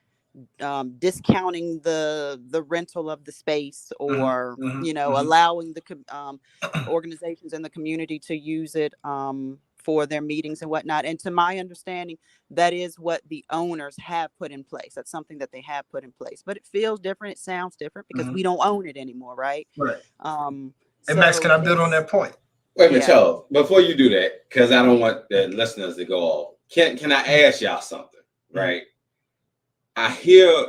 discounting the rental of the space or allowing the organizations in the community to use it for their meetings and whatnot. And to my understanding, that is what the owners have put in place. That's something that they have put in place, but it feels different, it sounds different because we don't own it anymore, right? And Max, can I build on that point? Wait a minute, Charles, before you do that, because I don't want the listeners to go off, can I ask y'all something, right? I hear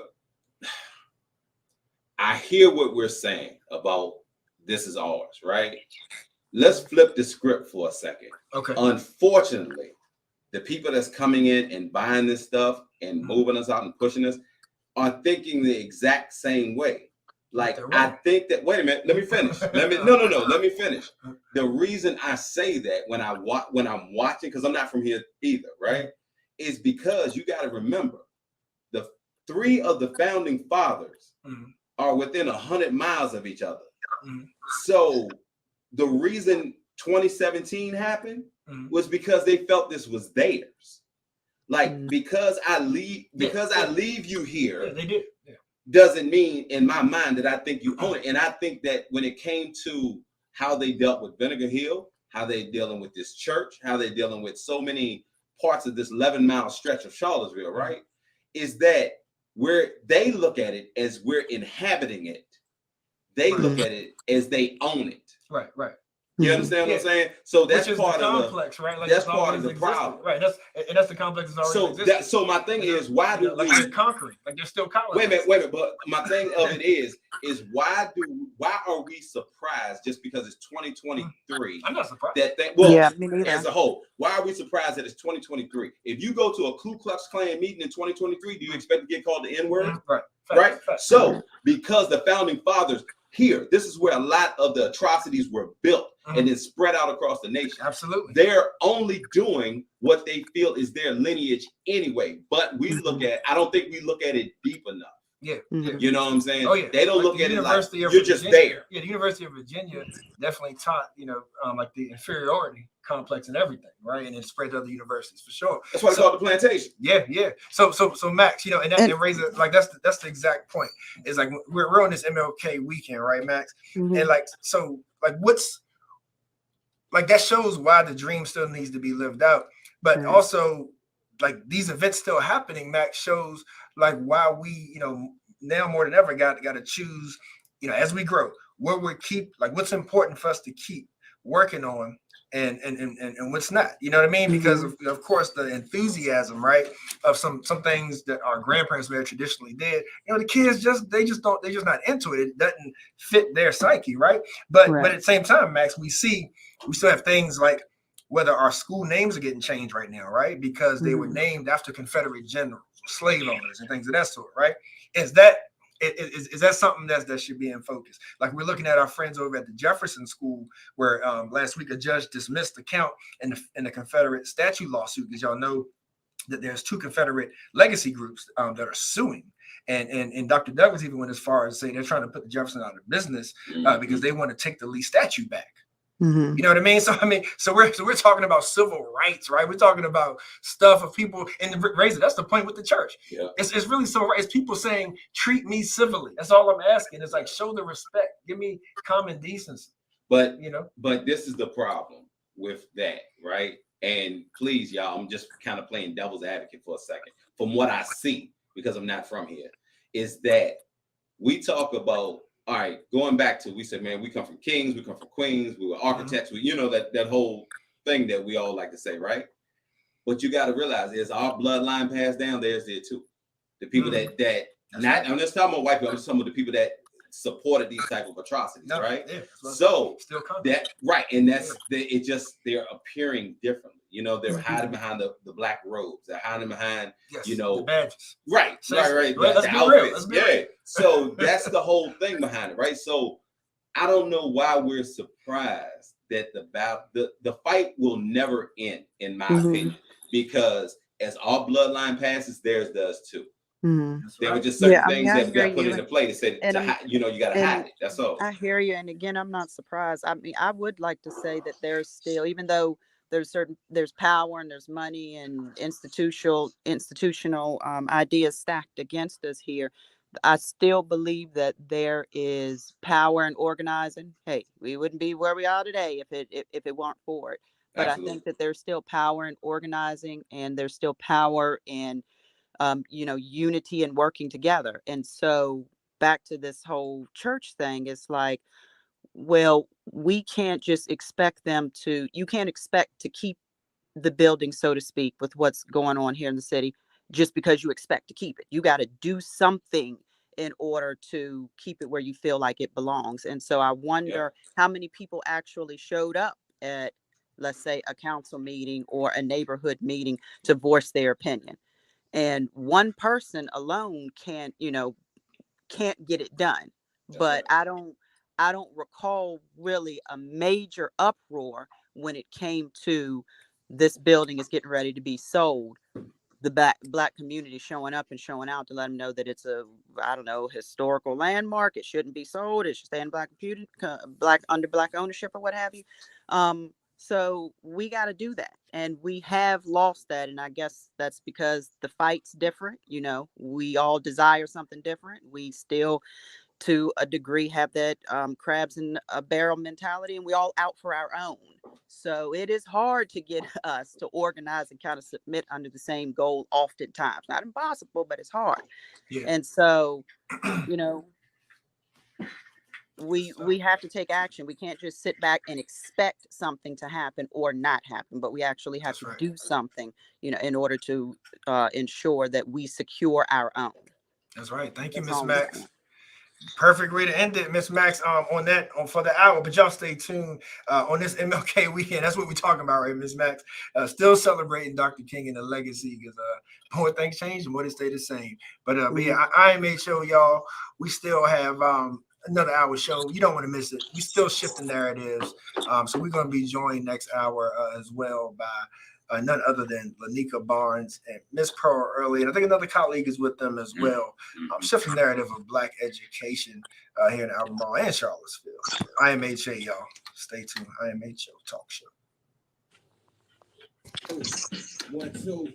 what we're saying about this is ours, right? Let's flip the script for a second. Okay. Unfortunately, the people that's coming in and buying this stuff and moving us out and pushing us are thinking the exact same way. Like, I think that, wait a minute, let me finish. Let me finish. The reason I say that when I'm watching, because I'm not from here either, right, is because you got to remember, the three of the founding fathers are within 100 miles of each other. So the reason 2017 happened was because they felt this was theirs. Like, because I leave you here, they did. Doesn't mean in my mind that I think you own it. And I think that when it came to how they dealt with Vinegar Hill, how they're dealing with this church, how they're dealing with so many parts of this 11-mile stretch of Charlottesville, right, is that where they look at it as we're inhabiting it, they look at it as they own it. Right. You understand what I'm saying? So that's part the of complex, right? Like that's part of the problem, right? That's the complex that's already existed. So my thing is, why do like they're conquering? Like they're still colonizing. Wait a minute. But my thing of it is why are we surprised just because it's 2023? I'm not surprised. Me neither. As a whole, why are we surprised that it's 2023? If you go to a Ku Klux Klan meeting in 2023, do you expect to get called the N-word? Right. So because the founding fathers here, this is where a lot of the atrocities were built and then spread out across the nation. Absolutely. They're only doing what they feel is their lineage anyway. But we I don't think we look at it deep enough. Yeah, Mhm. You know what I'm saying? Oh yeah. They don't Like look the at it like University of you're just Virginia. there. Yeah, the University of Virginia definitely taught, like the inferiority complex and everything, right? And it spread to other universities for sure. That's why it's called the plantation. Yeah. So Max, and Razor, like that's the exact point. Is like we're on this MLK weekend, right, Max? Mhm. And like so, like what's like that shows why the dream still needs to be lived out, but Right. also like these events still happening. Max shows like why we, now more than ever got to choose, as we grow, what we keep, like what's important for us to keep working on, and what's not. You know what I mean? Because of course the enthusiasm, right, of some things that our grandparents may have traditionally did. The kids they're just not into it. It doesn't fit their psyche, right? But Right. at the same time, Max, we still have things like whether our school names are getting changed right now, right? Because they were named after Confederate generals, slave owners, and things of that sort, right? Is that something that should be in focus? Like we're looking at our friends over at the Jefferson School, where last week a judge dismissed the count in the Confederate statute lawsuit, because y'all know that there's 2 Confederate legacy groups that are suing. And Dr. Douglas even went as far as say they're trying to put the Jefferson out of business because they want to take the Lee statue back. You know what I mean? So we're talking about civil rights, right? We're talking about stuff of people, and Razor, that's the point with the church. Yeah. It's really civil rights. It's people saying, treat me civilly. That's all I'm asking. It's like, show the respect. Give me common decency. But this is the problem with that, right? And please, y'all, I'm just kind of playing devil's advocate for a second. From what I see, because I'm not from here, is that we talk about, all right, going back to, we said, man, we come from kings, we come from queens, we were architects, that whole thing that we all like to say, right? But you got to realize, is our bloodline passed down? There's there too. The people I'm just talking about white people, I'm just talking about the people that supported these type of atrocities, right? Yeah, so still coming. That right, and that's they're appearing differently. They're hiding behind the black robes. They're hiding behind the badges. Right. Let's the be outfits. real. Yeah. So that's the whole thing behind it, right? So I don't know why we're surprised that the fight will never end, in my opinion, because as our bloodline passes, theirs does too. There were just certain things that got put into play that said, you got to hide it. That's all. I hear you. And again, I'm not surprised. I mean, I would like to say that there's still, even though there's power and there's money and institutional ideas stacked against us here, I still believe that there is power in organizing. Hey, we wouldn't be where we are today if it weren't for it. But Absolutely. I think that there's still power in organizing, and there's still power in unity and working together. And so back to this whole church thing, it's like, well, we can't just expect you can't expect to keep the building, so to speak, with what's going on here in the city, just because you expect to keep it. You got to do something in order to keep it where you feel like it belongs. And so I wonder how many people actually showed up at, let's say, a council meeting or a neighborhood meeting to voice their opinion. And one person alone can't get it done. But I don't recall really a major uproar when it came to this building is getting ready to be sold. The black community showing up and showing out to let them know that it's a, historical landmark. It shouldn't be sold. It should stay in under black ownership or what have you. So we got to do that. And we have lost that. And I guess that's because the fight's different. We all desire something different. We still, to a degree, have that crabs in a barrel mentality, and we all out for our own. So it is hard to get us to organize and kind of submit under the same goal oftentimes. Not impossible, but it's hard. Yeah. And so, we have to take action. We can't just sit back and expect something to happen or not happen, but we actually have to do something, in order to ensure that we secure our own. That's right. Thank you, Miss Max. Perfect way to end it, Miss Max, for the hour. But y'all stay tuned on this MLK weekend. That's what we're talking about, right, Miss Max? Still celebrating Dr. King and the legacy, because more things change, the more they stay the same. But yeah, I made sure, y'all, we still have another hour show. You don't want to miss it. We still shifting narratives. So we're going to be joined next hour as well by none other than LaNika Barnes and Miss Pearl Early. And I think another colleague is with them as well. Shifting the narrative of Black education here in Albemarle and Charlottesville. IMHA, y'all. Stay tuned. IMHO Talk Show. 1 2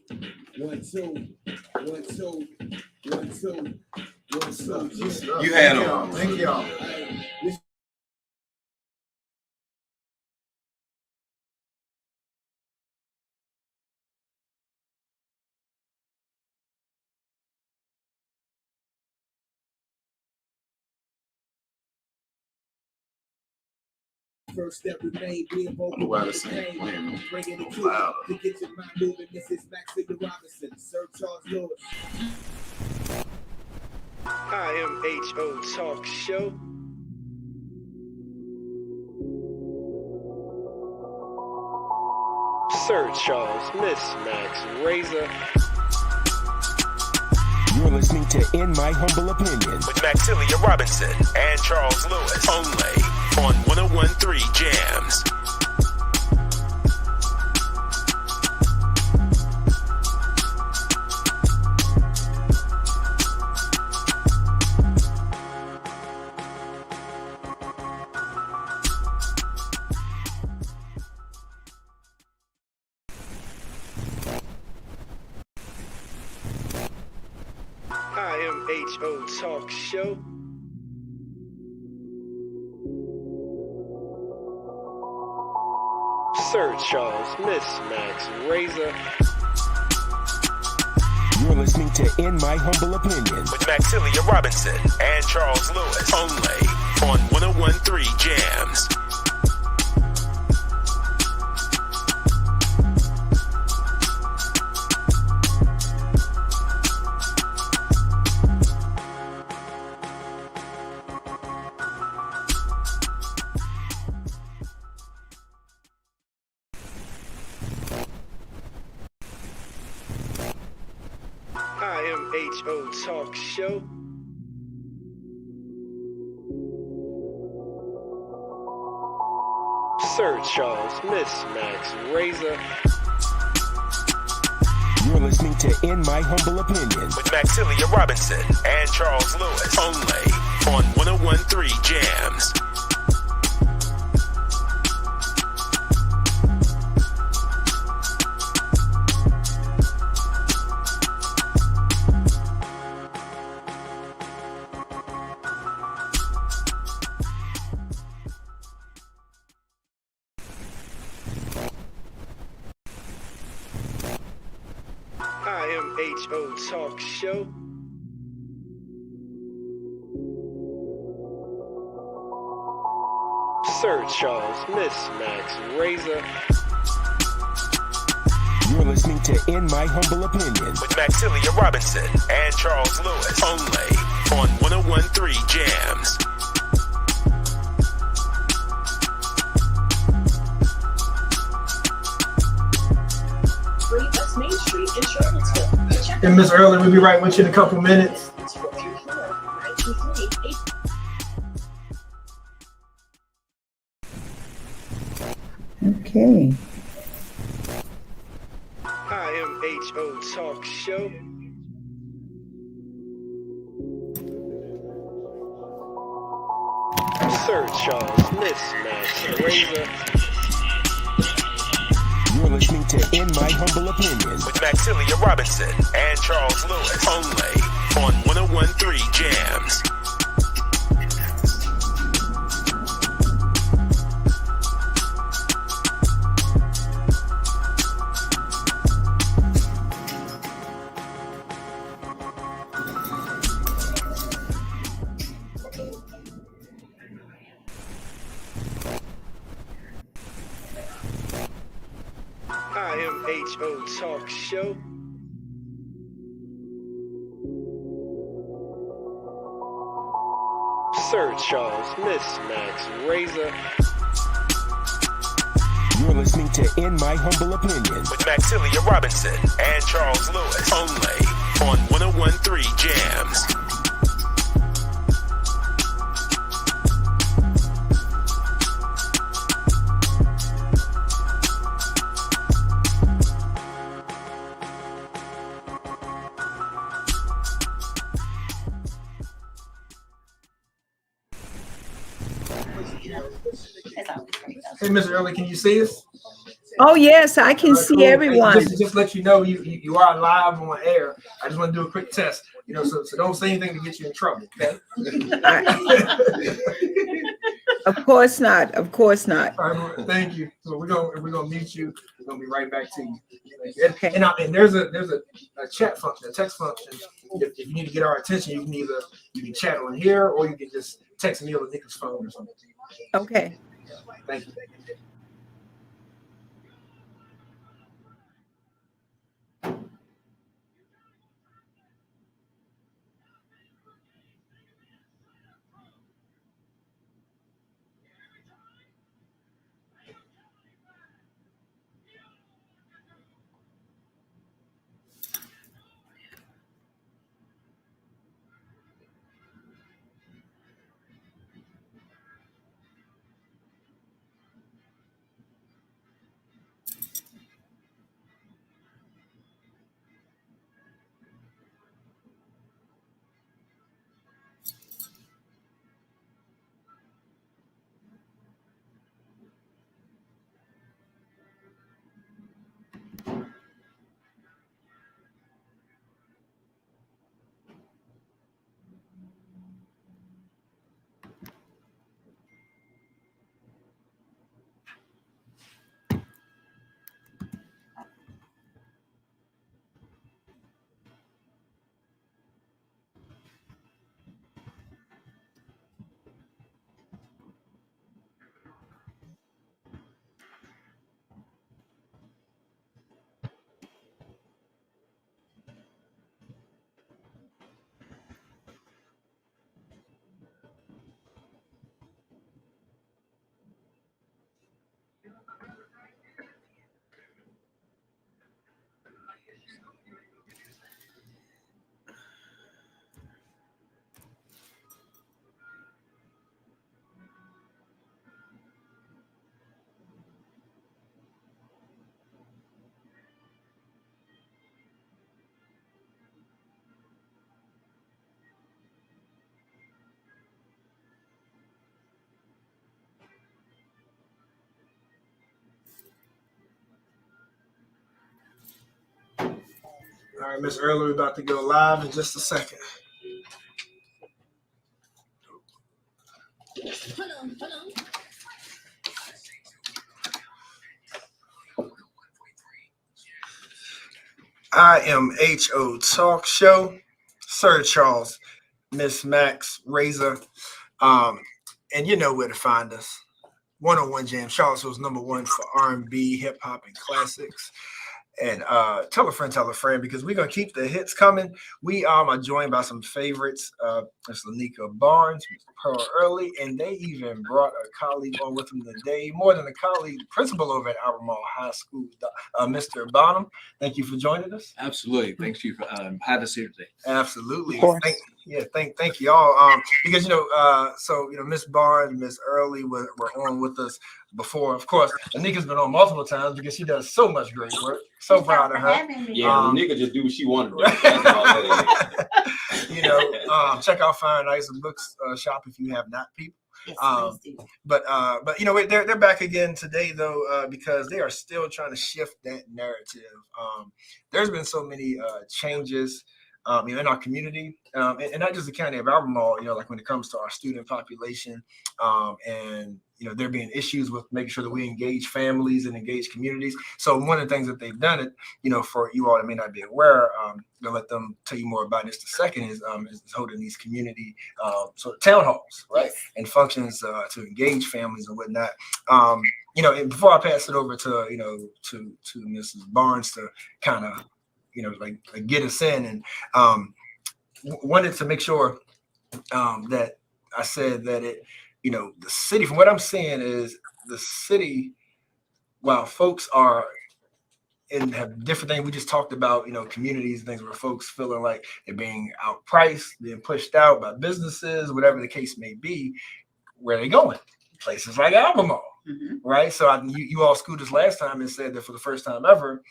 1 2 1 2 1 2 1 2. You had them. Thank y'all. First step remain being vocal. Bringing it to get your mind moving. This is Maxilla Robinson, Sir Charles Lewis. IMHO Talk Show. Sir Charles, Miss Max Razor. You're listening to In My Humble Opinion with Maxilla Robinson and Charles Lewis. Only on 101.3 Jams. IMHO Talk Show. Sir Charles, Miss Max Razor. You're listening to In My Humble Opinion with Maxilla Robinson and Charles Lewis. Only on 101.3 Jams. IMHO Talk Show. Sir Charles, Miss Max Razor. You're listening to In My Humble Opinion with Maxilla Robinson and Charles Lewis. Only on 101.3 Jams. IMHO Talk Show. Sir Charles, Miss Max Razor. You're listening to In My Humble Opinion with Maxilla Robinson and Charles Lewis. Only on 101.3 Jams. West Main Street in Charlottesville. And Miss Early, we'll be right with you in a couple minutes. Okay. IMHO Talk Show. Sir Charles, Miss Max Razor. You're listening to In My Humble Opinion with Maxilla Robinson and Charles Lewis. Only on 101.3 Jams. IMHO Talk Show. Sir Charles, Miss Max Razor. You're listening to In My Humble Opinion with Maxilla Robinson and Charles Lewis. Only on 101.3 Jams. That's always great. Hey, Mr. Early, can you see us? Oh, yes, I can see Cool. Hey, everyone. just let you know you are live on air. I just want to do a quick test, so don't say anything to get you in trouble, okay? Of course not. Of course not. All right, thank you. So we're gonna meet you. We're gonna be right back to you. Okay. And there's a chat function, a text function. If you need to get our attention, you can chat on here, or you can just text me on LaNika's phone or something. Okay. Thank you. All right, Miss Early, we're about to go live in just a second. I am HO Talk Show, Sir Charles, Miss Max, Razor, and you know where to find us. 101 Jam, Charlottesville's #1 for R&B, hip hop, and classics. And tell a friend, because we're gonna keep the hits coming. We are joined by some favorites. Ms. LaNika Barnes, Pearl Early, and they even brought a colleague on with them today. More than a colleague, the principal over at Albemarle High School, Mr. Bonham. Thank you for joining us. Absolutely, thank you for having us here today. Absolutely. Thank you all. Because Miss Barnes, Miss Early were on with us before. Of course, LaNika's been on multiple times because she does so much great work. So proud of her. Yeah, LaNika just do what she wanted to do. Check out Fine Ice and Books Shop if you have not, people. Yes, please do. But they're back again today though, because they are still trying to shift that narrative. There's been so many changes in our community, and not just the county of Albemarle, like when it comes to our student population, and there being issues with making sure that we engage families and engage communities. So one of the things that they've done, for you all that may not be aware, I'll let them tell you more about this in a second, is holding these community sort of town halls, right, yes, and functions to engage families and whatnot. And before I pass it over to Mrs. Barnes to kind of like get us in, and wanted to make sure that I said that the city, from what I'm seeing, is the city, while folks are and have different things we just talked about, communities and things where folks feeling like they're being outpriced, being pushed out by businesses, whatever the case may be, where are they going? Places like Albemarle. Mm-hmm. Right. So you all schooled us last time and said that for the first time ever,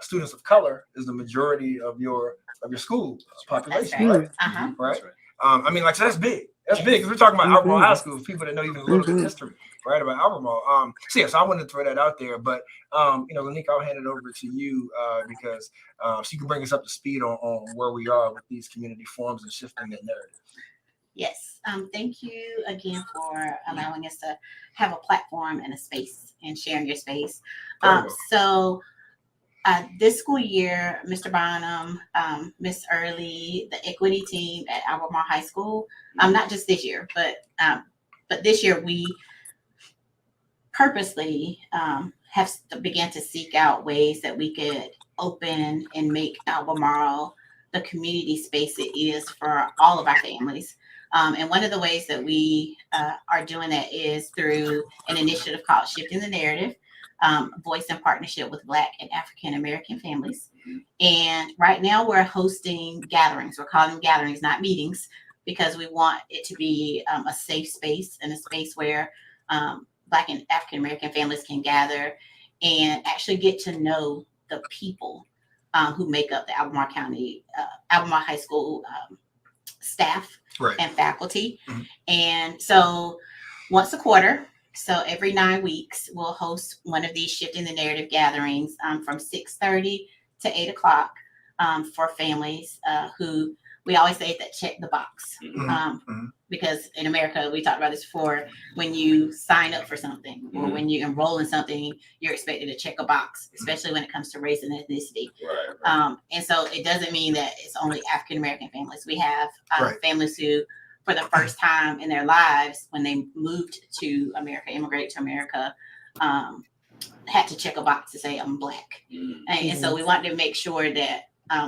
students of color is the majority of your school population. Right. Right. Right. So that's big. That's big because we're talking about Albemarle Mhm. High School. People that know even a little bit of history, right, about Albemarle. So I wanted to throw that out there. But LaNika, I'll hand it over to you because so you can bring us up to speed on where we are with these community forums and shifting that narrative. Yes. Thank you again for allowing us to have a platform and a space and sharing your space. So this school year, Mr. Bonham, Miss Early, the equity team at Albemarle High School, not just this year, but this year we purposely have began to seek out ways that we could open and make Albemarle the community space it is for all of our families. And one of the ways that we are doing that is through an initiative called Shifting the Narrative, voice in partnership with Black and African American families. And right now we're hosting gatherings. We're calling them gatherings, not meetings, because we want it to be a safe space and a space where Black and African American families can gather and actually get to know the people who make up the Albemarle High School staff and faculty. And so once a quarter, so every 9 weeks, we'll host one of these Shifting the Narrative gatherings from 6:30 to 8 o'clock for families who we always say that check the box. Because in America, we talked about this before, when you sign up for something or when you enroll in something, you're expected to check a box, especially when it comes to race and ethnicity. And so it doesn't mean that it's only African American families. We have families who, for the first time in their lives, when they moved to America, immigrated to America, had to check a box to say, I'm Black. And so we wanted to make sure that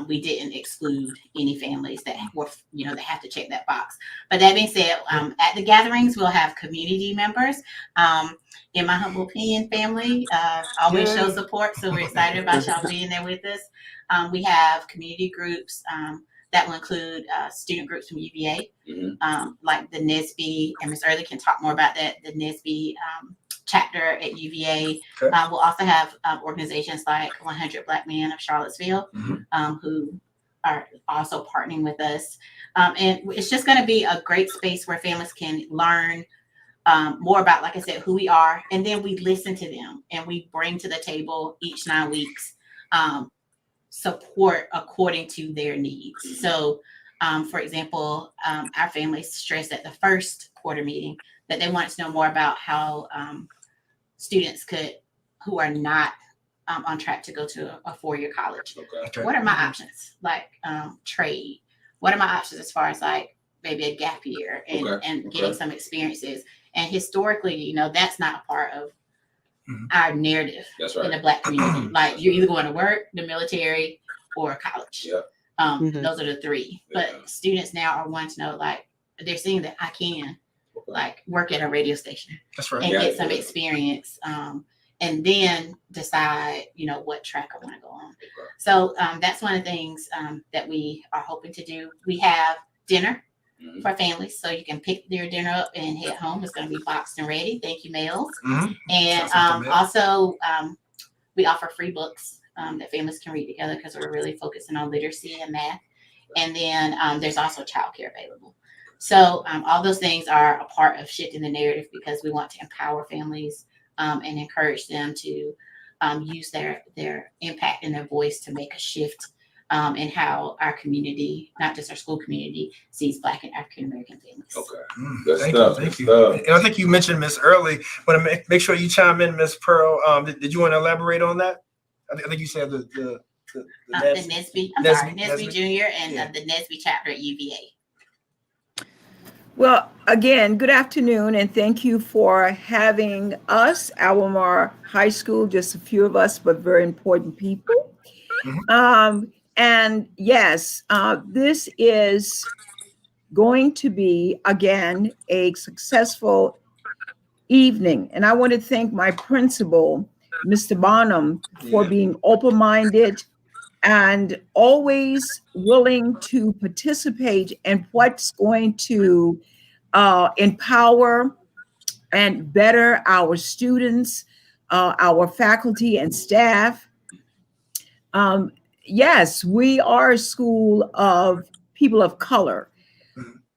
we didn't exclude any families that were, that have to check that box. But that being said, at the gatherings, we'll have community members. In my humble opinion, family always show support. So we're excited about y'all being there with us. We have community groups that will include student groups from UVA, like the NSB, and Ms. Early can talk more about that, the NSB chapter at UVA. We'll also have organizations like 100 Black Men of Charlottesville, who are also partnering with us. And it's just going to be a great space where families can learn more about, like I said, who we are. And then we listen to them and we bring to the table each 9 weeks support according to their needs. So, for example, our families stressed at the first quarter meeting that they wanted to know more about how students who are not on track to go to a 4-year college. What are my options? Like trade. What are my options as far as like maybe a gap year and getting some experiences? And historically, that's not a part of our narrative in the Black community. Like you're either going to work, the military, or college. Those are the three. But students now are wanting to know, like, they're seeing that I can like work at a radio station and get some experience and then decide, what track I want to go on. So that's one of the things that we are hoping to do. We have dinner for families, so you can pick your dinner up and head home. It's going to be boxed and ready. Thank you, males. And also we offer free books that families can read together because we're really focusing on literacy and math. And then there's also childcare available. So all those things are a part of Shifting the Narrative because we want to empower families and encourage them to use their impact and their voice to make a shift in how our community, not just our school community, sees Black and African American families. Thank you. And I think you mentioned Miss Early. Want to make sure you chime in, Miss Pearl. Did you want to elaborate on that? I think you said the NSB. NSB Junior and the NSB chapter at UVA. Well, again, good afternoon, and thank you for having us, Albemarle High School, just a few of us, but very important people. And yes, this is going to be, again, a successful evening. And I want to thank my principal, Mr. Bonham, for being open-minded and always willing to participate in what's going to empower and better our students, our faculty and staff. Yes, we are a school of people of color.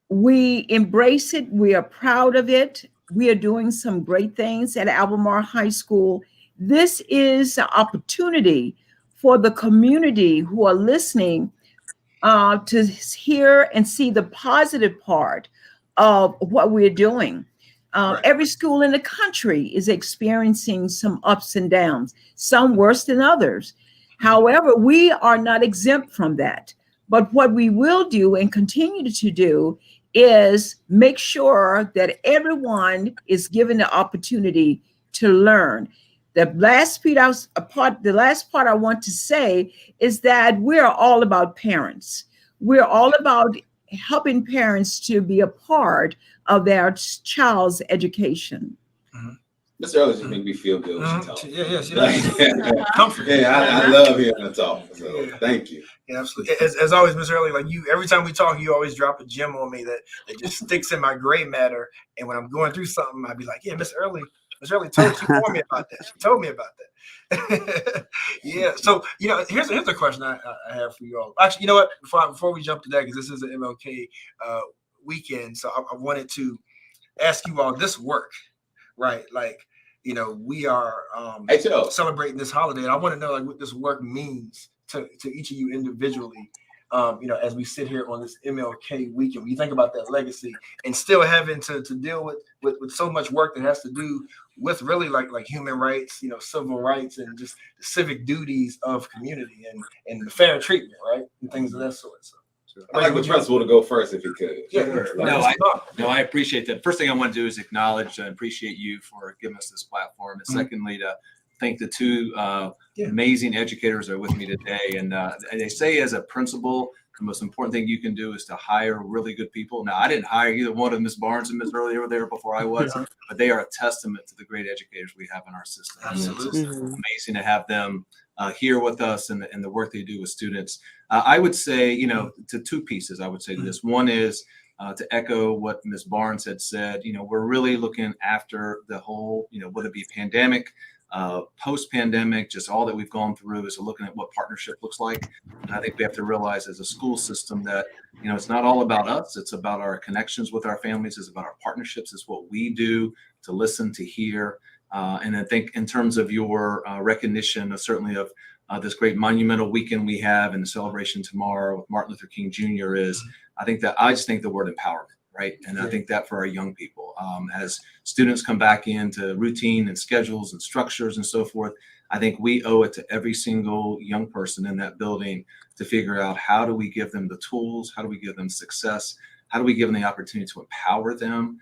we embrace it. We are proud of it. We are doing some great things at Albemarle High School. This is an opportunity for the community who are listening to hear and see the positive part of what we're doing. Right. Every school in the country is experiencing some ups and downs, some worse than others. However, we are not exempt from that. But what we will do and continue to do is make sure that everyone is given the opportunity to learn. The last part I want to say is that we're all about parents. We're all about helping parents to be a part of their child's education. Mr. Ellis, you make me feel good when you talk. Yeah. Comfort. Yeah, I love hearing her talk. So thank you. Yeah, absolutely. As always, Mr. Early, like you, every time we talk, you always drop a gem on me that just sticks in my gray matter. And when I'm going through something, I'd be like, yeah, Mr. Early told me about that. She told me about that. Yeah. So, here's a question I have for you all. Actually, you know what? Before we jump to that, because this is an MLK weekend, so I wanted to ask you all this work, right? Like, we are celebrating this holiday, and I want to know like what this work means to each of you individually. As we sit here on this MLK weekend, when you think about that legacy and still having to deal with so much work that has to do with really like human rights, civil rights, and just the civic duties of community and the fair treatment, right, and things of that sort. So, I'd like the principal to go first if he could. Yeah. I appreciate that. First thing I want to do is acknowledge and appreciate you for giving us this platform. And secondly, to thank the two amazing educators that are with me today. And they say as a principal, the most important thing you can do is to hire really good people. Now, I didn't hire either one of Ms. Barnes and Ms. Early over there before I was, but they are a testament to the great educators we have in our system. Absolutely. It's amazing to have them here with us and the work they do with students. I would say, to two pieces, I would say to this. One is to echo what Ms. Barnes had said, we're really looking after the whole, whether it be pandemic, post-pandemic, just all that we've gone through is looking at what partnership looks like. And I think we have to realize as a school system that, it's not all about us. It's about our connections with our families. It's about our partnerships. It's what we do to listen, to hear. And I think in terms of your recognition certainly of this great monumental weekend we have and the celebration tomorrow with Martin Luther King Jr. I just think the word empowerment. Right. And I think that for our young people, as students come back into routine and schedules and structures and so forth, I think we owe it to every single young person in that building to figure out how do we give them the tools? How do we give them success? How do we give them the opportunity to empower them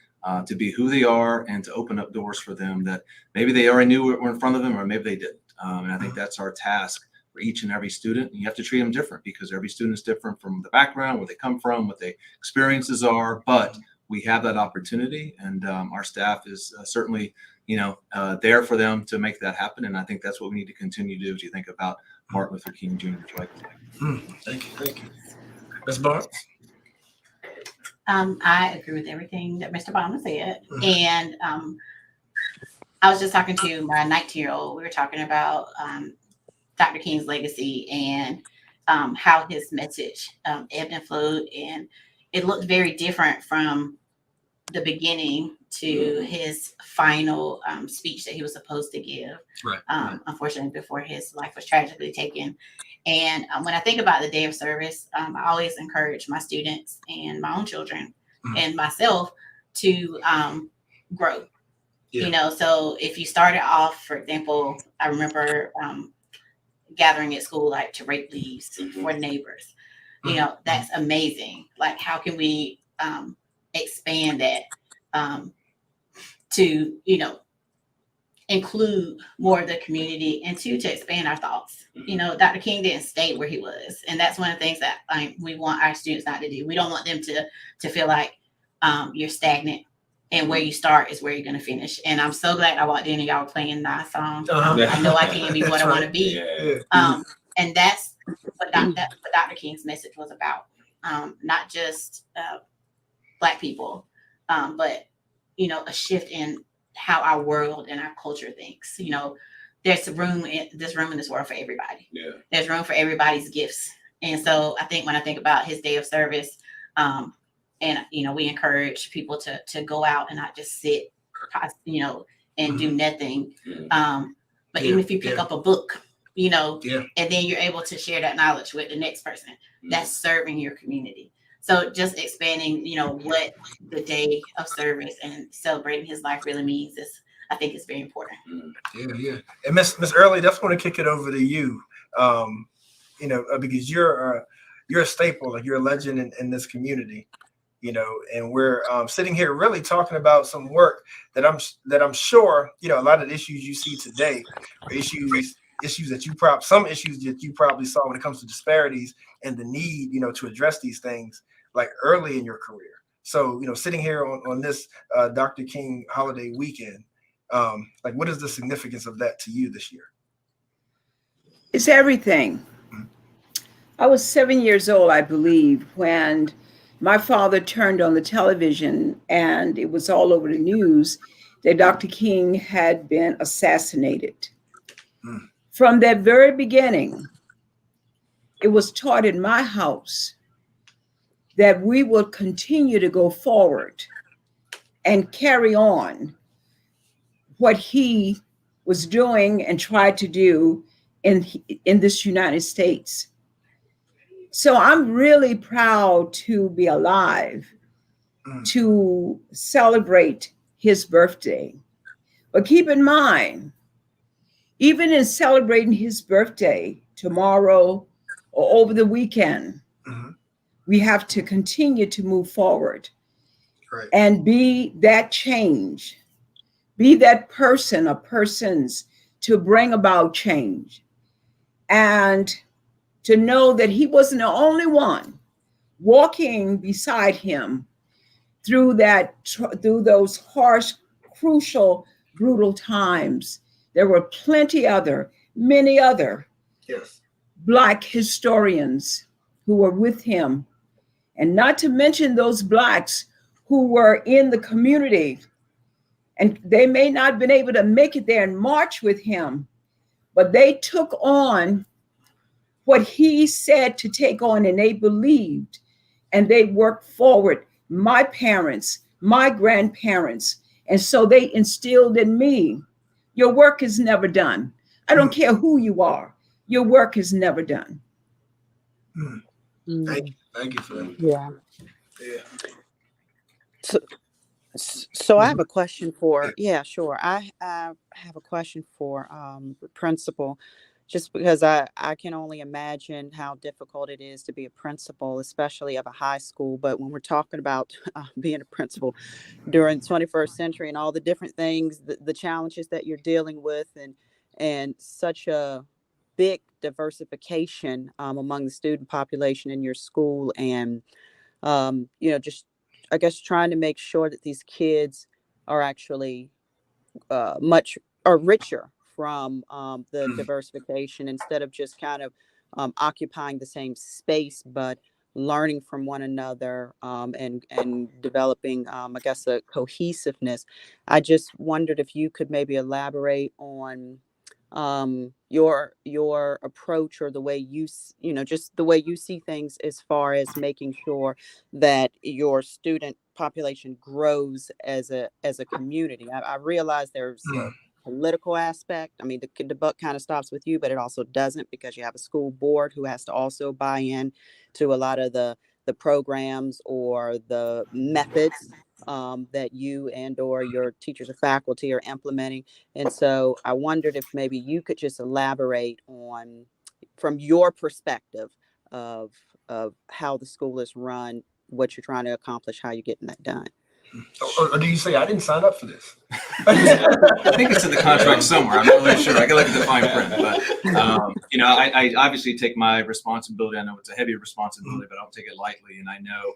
to be who they are and to open up doors for them that maybe they already knew were in front of them or maybe they didn't. And I think that's our task for each and every student. You have to treat them different because every student is different from the background, where they come from, what their experiences are, but we have that opportunity and our staff is certainly, there for them to make that happen. And I think that's what we need to continue to do as you think about Martin Luther King Jr.'s life. Thank you. Ms. Barnes? I agree with everything that Mr. Bauman said. And I was just talking to my 19-year-old. We were talking about Dr. King's legacy and how his message ebbed and flowed. And it looked very different from the beginning to his final speech that he was supposed to give. Right. Unfortunately, before his life was tragically taken. And when I think about the day of service, I always encourage my students and my own children and myself to grow. Yeah. So if you started off, for example, I remember gathering at school, like to rake leaves for neighbors. That's amazing. Like, how can we expand that to, include more of the community and to expand our thoughts. Dr. King didn't stay where he was. And that's one of the things that we want our students not to do. We don't want them to feel like you're stagnant and where you start is where you're going to finish. And I'm so glad I walked in and y'all were playing that song. I know I can be what I want to be. And that's what Dr. King's message was about. Not just Black people, but, a shift in how our world and our culture thinks. There's room in this world for everybody. Yeah. There's room for everybody's gifts. And so I think when I think about his day of service, And, we encourage people to go out and not just sit, and do nothing. But even if you pick up a book, and then you're able to share that knowledge with the next person, that's serving your community. So just expanding, what the day of service and celebrating his life really means I think it's very important. Yeah. And Miss Early, just want to kick it over to you. Because you're a staple, like you're a legend in this community, and we're sitting here really talking about some work that I'm sure, a lot of the issues you see today are issues that some issues that you probably saw when it comes to disparities and the need, to address these things like early in your career. So, sitting here on this Dr. King holiday weekend, like what is the significance of that to you this year? It's everything. I was 7 years old, I believe, when my father turned on the television and it was all over the news that Dr. King had been assassinated. From that very beginning, it was taught in my house that we would continue to go forward and carry on what he was doing and tried to do in this United States. So I'm really proud to be alive to celebrate his birthday. But keep in mind, even in celebrating his birthday tomorrow or over the weekend, we have to continue to move forward and be that change, be that person or persons to bring about change. And to know that he wasn't the only one walking beside him through those harsh, crucial, brutal times. There were many other Black historians who were with him, and not to mention those Blacks who were in the community, and they may not have been able to make it there and march with him, but they took on what he said to take on, and they believed, and they worked forward. My parents, my grandparents, and so they instilled in me, your work is never done. I don't care who you are. Your work is never done. Thank you for that. Yeah. So I have a question for, sure. I have a question for the principal, just because I can only imagine how difficult it is to be a principal, especially of a high school. But when we're talking about being a principal during the 21st century and all the different things, the challenges that you're dealing with, and such a big diversification among the student population in your school, and just I guess trying to make sure that these kids are actually much or richer from the diversification, instead of just kind of occupying the same space, but learning from one another and developing, I guess, a cohesiveness. I just wondered if you could maybe elaborate on your approach, or the way just the way you see things, as far as making sure that your student population grows as a community. I realize there's a political aspect. I mean, the buck kind of stops with you, but it also doesn't, because you have a school board who has to also buy in to a lot of the programs or the methods that you and or your teachers or faculty are implementing. And so I wondered if maybe you could just elaborate on, from your perspective, of how the school is run, what you're trying to accomplish, how you're getting that done. Or do you say, I didn't sign up for this? I think it's in the contract somewhere. I'm not really sure. I can look at the fine print, but I obviously take my responsibility. I know it's a heavy responsibility, but I don't take it lightly. And I know,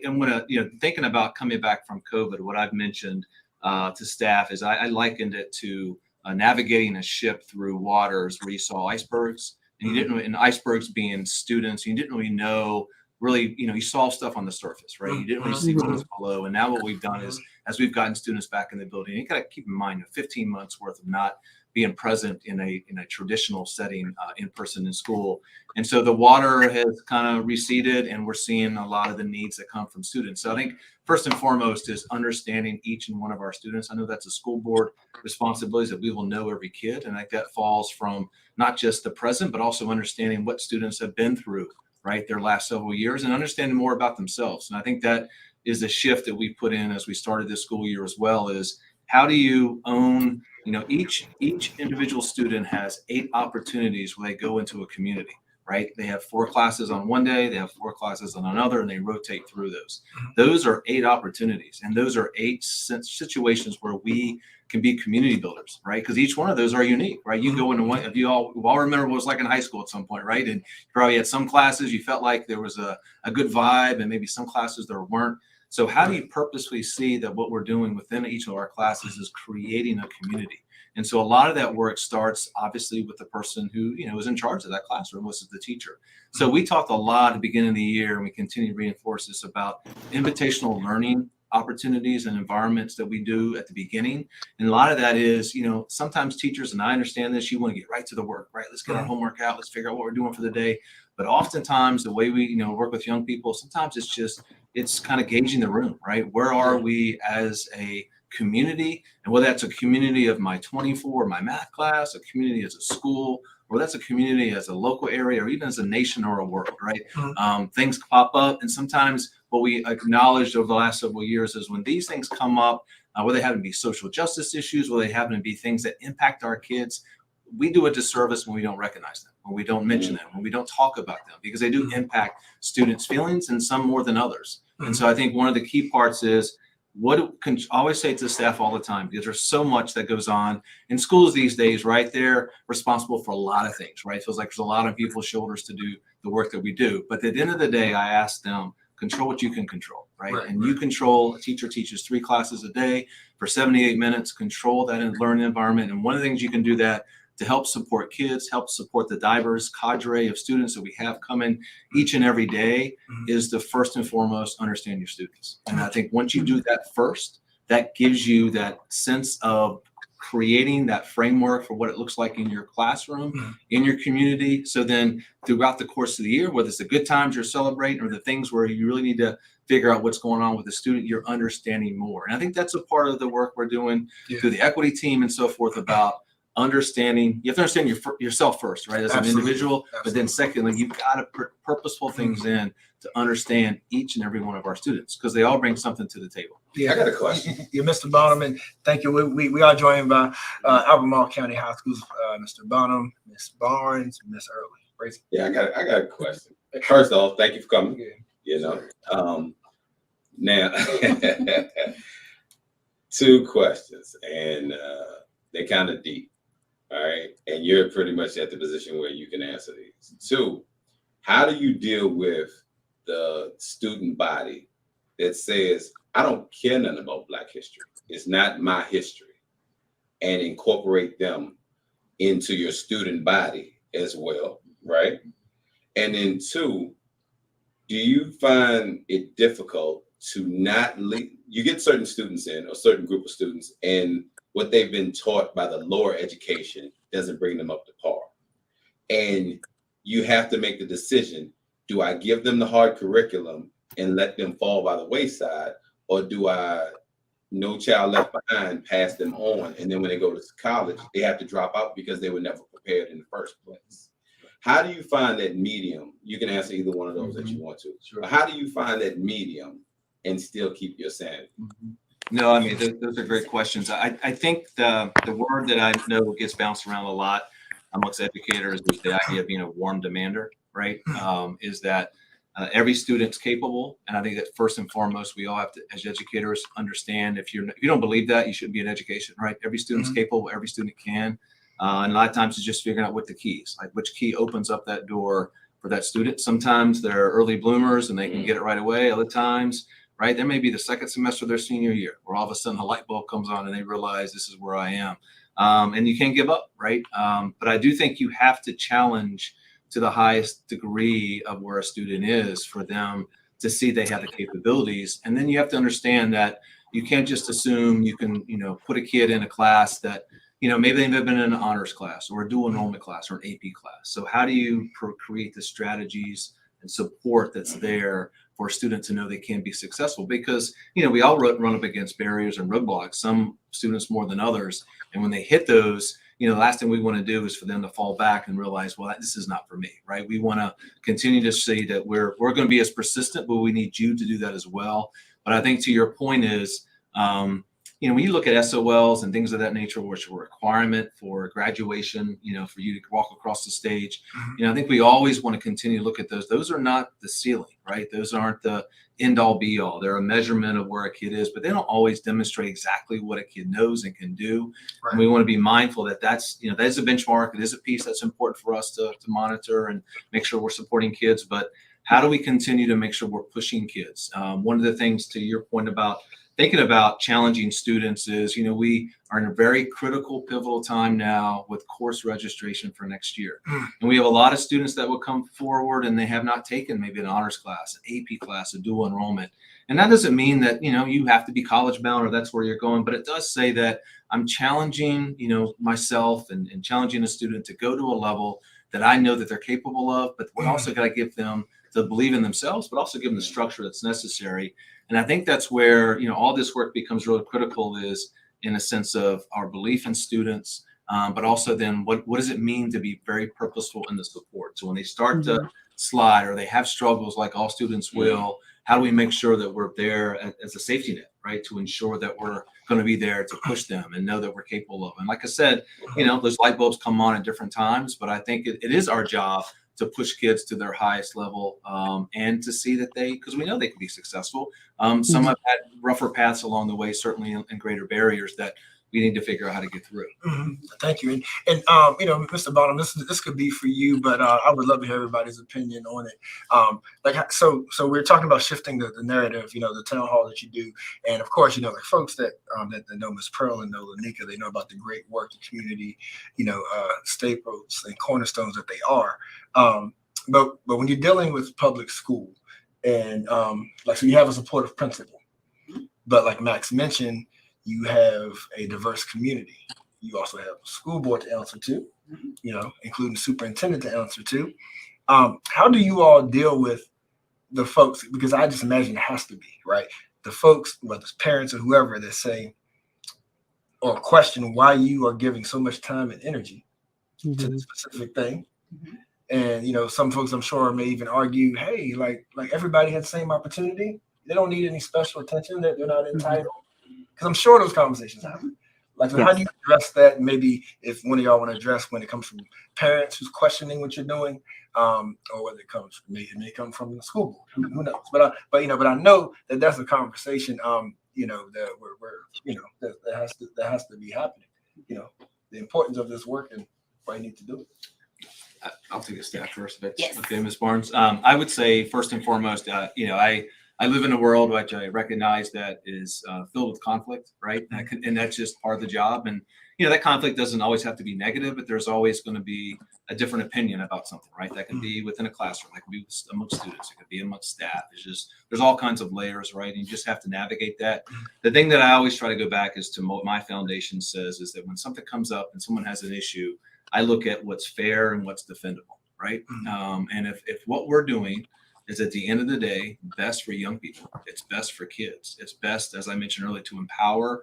I'm gonna, thinking about coming back from COVID, what I've mentioned to staff is I likened it to navigating a ship through waters where you saw icebergs, and you didn't, and icebergs being students, you didn't really know. Really, you saw stuff on the surface, right? You didn't really see what's below. And now what we've done is, as we've gotten students back in the building, you got to keep in mind, 15 months worth of not being present in a traditional setting in person in school. And so the water has kind of receded, and we're seeing a lot of the needs that come from students. So I think first and foremost is understanding each and one of our students. I know that's a school board responsibility, that we will know every kid. And I think that falls from not just the present, but also understanding what students have been through, right, their last several years, and understanding more about themselves. And I think that is a shift that we put in as we started this school year as well, is how do you own, each individual student has 8 opportunities where they go into a community, right? They have 4 classes on one day, they have 4 classes on another, and they rotate through those. Those are 8 opportunities, and those are 8 situations where we can be community builders, right? Because each one of those are unique, right? You go into one, if you all remember what it was like in high school at some point, right? And you probably had some classes you felt like there was a good vibe, and maybe some classes there weren't. So how do you purposely see that what we're doing within each of our classes is creating a community? And so a lot of that work starts obviously with the person who, is in charge of that classroom, which is the teacher. So we talked a lot at the beginning of the year, and we continue to reinforce this about invitational learning opportunities and environments that we do at the beginning. And a lot of that is, sometimes teachers, and I understand this, you want to get right to the work, right? Let's get our homework out. Let's figure out what we're doing for the day. But oftentimes the way we, work with young people, sometimes it's kind of gauging the room, right? Where are we as a community? And whether that's a community of my 24, my math class, a community as a school, or that's a community as a local area, or even as a nation or a world, right? Things pop up. And sometimes what we acknowledged over the last several years is when these things come up, whether they happen to be social justice issues, whether they happen to be things that impact our kids, we do a disservice when we don't recognize them, when we don't mention them, when we don't talk about them, because they do impact students' feelings, and some more than others. And so I think one of the key parts is, I always say to the staff all the time, because there's so much that goes on in schools these days, right? They're responsible for a lot of things, right? It feels like there's a lot of people's shoulders to do the work that we do. But at the end of the day, I ask them, control what you can control, right? You control, a teacher teaches 3 classes a day for 78 minutes, control that learning environment. And one of the things you can do that to help support kids, help support the diverse cadre of students that we have coming each and every day, is to first and foremost understand your students. And I think once you do that first, that gives you that sense of creating that framework for what it looks like in your classroom, in your community. So then throughout the course of the year, whether it's the good times you're celebrating or the things where you really need to figure out what's going on with the student, you're understanding more. And I think that's a part of the work we're doing through the equity team and so forth, about understanding. You have to understand yourself first, right, as an individual. But then secondly, you've got to put purposeful things in to understand each and every one of our students, because they all bring something to the table. I got a question. You, Mr. Bonham, and thank you. We are joined by Albemarle County High School's Mr. Bonham, Ms. Barnes, Ms. Early. Yeah, I got a question. First off, thank you for coming. Now 2 questions, and they're kind of deep. All right. And you're pretty much at the position where you can answer these. 2, how do you deal with the student body that says, I don't care nothing about Black history, it's not my history, and incorporate them into your student body as well, right? And then 2, do you find it difficult to not leave? You get certain students in, a certain group of students, and what they've been taught by the lower education doesn't bring them up to par. And you have to make the decision, do I give them the hard curriculum and let them fall by the wayside, or do I, no child left behind, pass them on, and then when they go to college, they have to drop out because they were never prepared in the first place? How do you find that medium? You can answer either one of those that you want to. But how do you find that medium and still keep your sanity? No, I mean, those are great questions. I think the word that I know gets bounced around a lot amongst educators is the idea of being a warm demander, right? Is that every student's capable. And I think that first and foremost, we all have to, as educators, understand if you don't believe that, you shouldn't be in education, right? Every student's capable, every student can. And a lot of times it's just figuring out what the keys, like which key opens up that door for that student. Sometimes they're early bloomers and they can get it right away. Other times, right, there may be the second semester of their senior year where all of a sudden a light bulb comes on and they realize this is where I am. And you can't give up, right? But I do think you have to challenge to the highest degree of where a student is for them to see they have the capabilities. And then you have to understand that you can't just assume you can, put a kid in a class that, maybe they've been in an honors class or a dual enrollment class or an AP class. So how do you create the strategies and support that's there for a student to know they can be successful? Because, we all run up against barriers and roadblocks, some students more than others. And when they hit those, the last thing we want to do is for them to fall back and realize, well, this is not for me, right? We want to continue to say that we're going to be as persistent, but we need you to do that as well. But I think to your point is, when you look at SOLs and things of that nature, which are a requirement for graduation, for you to walk across the stage, I think we always want to continue to look at those. Those are not the ceiling, right? Those aren't the end all be all. They're a measurement of where a kid is, but they don't always demonstrate exactly what a kid knows and can do. Right. And we want to be mindful that that is a benchmark. It is a piece that's important for us to monitor and make sure we're supporting kids. But how do we continue to make sure we're pushing kids? One of the things, to your point about thinking about challenging students, is, we are in a very critical, pivotal time now with course registration for next year. And we have a lot of students that will come forward and they have not taken maybe an honors class, an AP class, a dual enrollment. And that doesn't mean that, you have to be college bound or that's where you're going, but it does say that I'm challenging, myself and challenging a student to go to a level that I know that they're capable of, but we also got to give them to believe in themselves, but also give them the structure that's necessary. And I think that's where, all this work becomes really critical, is in a sense of our belief in students, but also then what does it mean to be very purposeful in the support? So when they start to slide or they have struggles like all students will, how do we make sure that we're there as a safety net, right? To ensure that we're going to be there to push them and know that we're capable of. And like I said, those light bulbs come on at different times, but I think it is our job to push kids to their highest level, and to see that because we know they can be successful. Some have had rougher paths along the way, certainly, and greater barriers that we need to figure out how to get through. Thank you. And Mr. Bonham, this could be for you, but I would love to hear everybody's opinion on it. So we're talking about shifting the narrative, the town hall that you do. And of course, like folks that know Ms. Pearl and know LaNika, they know about the great work, the community, staples and cornerstones that they are. But when you're dealing with public school and so you have a supportive principal, but like Max mentioned, you have a diverse community. You also have a school board to answer to, including superintendent to answer to. How do you all deal with the folks? Because I just imagine it has to be, right? The folks, whether it's parents or whoever, that say or question why you are giving so much time and energy to this specific thing. And, some folks I'm sure may even argue, hey, like everybody had the same opportunity. They don't need any special attention, that they're not entitled. Because I'm sure those conversations happen. So how do you address that? Maybe if one of y'all want to address when it comes from parents who's questioning what you're doing, or whether it may come from the school board. Who knows? But I know that that's a conversation. That that has to be happening. The importance of this work and why you need to do it. I'll take a stab first. Yes. Okay, Ms. Barnes. I would say first and foremost, I live in a world which I recognize that is filled with conflict, right? And that's just part of the job. And, that conflict doesn't always have to be negative, but there's always going to be a different opinion about something, right? That can be within a classroom, that can be amongst students, it could be amongst staff. There's all kinds of layers, right? And you just have to navigate that. The thing that I always try to go back is to what my foundation says, is that when something comes up and someone has an issue, I look at what's fair and what's defendable, right? And if what we're doing is at the end of the day best for young people, it's best for kids, it's best, as I mentioned earlier, to empower,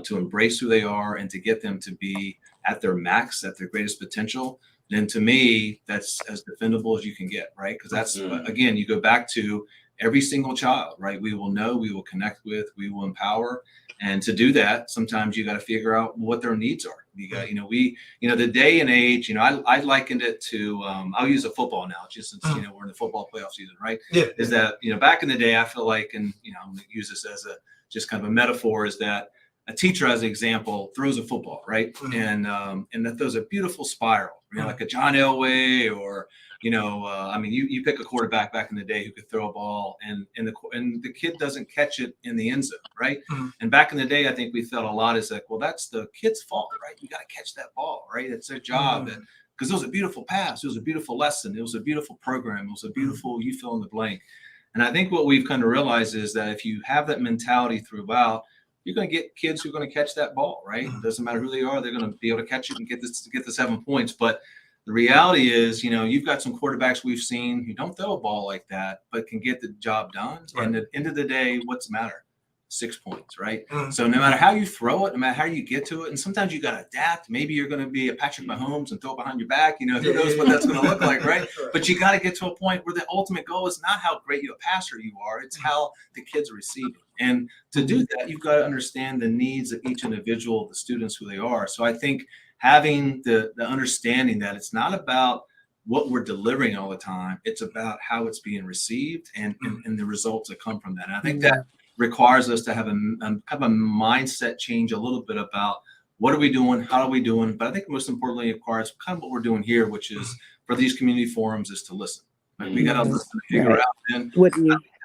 to embrace who they are and to get them to be at their max, at their greatest potential, then to me, that's as defendable as you can get, right? Because that's, again, you go back to every single child, right? We will know, we will connect with, we will empower. And to do that, sometimes you got to figure out what their needs are. You got, the day and age, I likened it to, I'll use a football analogy since, we're in the football playoff season, right? Yeah. Is that, back in the day, I feel like, and, I'm going to use this as just kind of a metaphor, is that a teacher, as an example, throws a football, right? And that throws a beautiful spiral, like a John Elway or, you pick a quarterback back in the day who could throw a ball and the kid doesn't catch it in the end zone, right? And back in the day, I think we felt a lot is like, well, that's the kid's fault, right? You got to catch that ball, right? It's their job. Because it was a beautiful pass. It was a beautiful lesson. It was a beautiful program. It was a beautiful, you fill in the blank. And I think what we've kind of realized is that if you have that mentality throughout, you're going to get kids who are going to catch that ball, right? It doesn't matter who they are; they're going to be able to catch it and get the 7 points. But the reality is, you've got some quarterbacks we've seen who don't throw a ball like that, but can get the job done. Right. And at the end of the day, what's the matter? 6 points, right? So no matter how you throw it, no matter how you get to it, and sometimes you got to adapt. Maybe you're going to be a Patrick Mahomes and throw it behind your back. Who knows what that's going to look like, right? But you got to get to a point where the ultimate goal is not how great a passer you are. It's how the kids are receiving. And to do that, you've got to understand the needs of each individual, the students, who they are. So I think having the understanding that it's not about what we're delivering all the time, it's about how it's being received and the results that come from that. And I think that requires us to have a kind of a mindset change a little bit about what are we doing, how are we doing. But I think most importantly, it requires kind of what we're doing here, which is for these community forums, is to listen. Like, we got to listen to figure out then how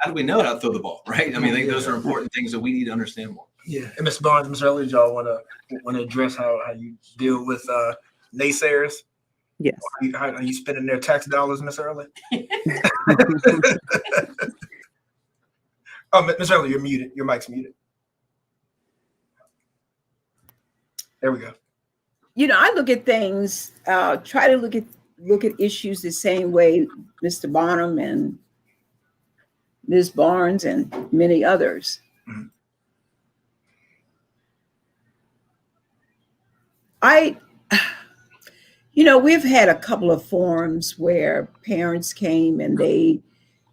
do we know how to throw the ball, right? I mean, I think those are important things that we need to understand more. Yeah, and Ms. Barnes, Ms. Early, y'all want to address how you deal with naysayers? Yes. How are you spending their tax dollars, Ms. Early? Oh, Ms. Early, you're muted. Your mic's muted. There we go. I look at things, try to look at issues the same way Mr. Bonham and Ms. Barnes and many others. We've had a couple of forums where parents came and they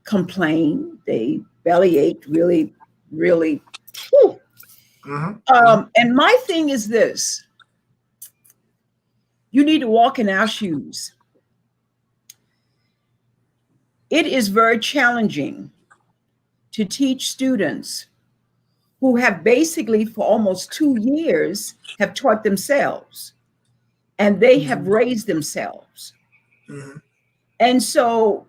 complained, they bellyached really, really. And my thing is this: you need to walk in our shoes. It is very challenging to teach students who have basically for almost 2 years have taught themselves, and they have raised themselves. And so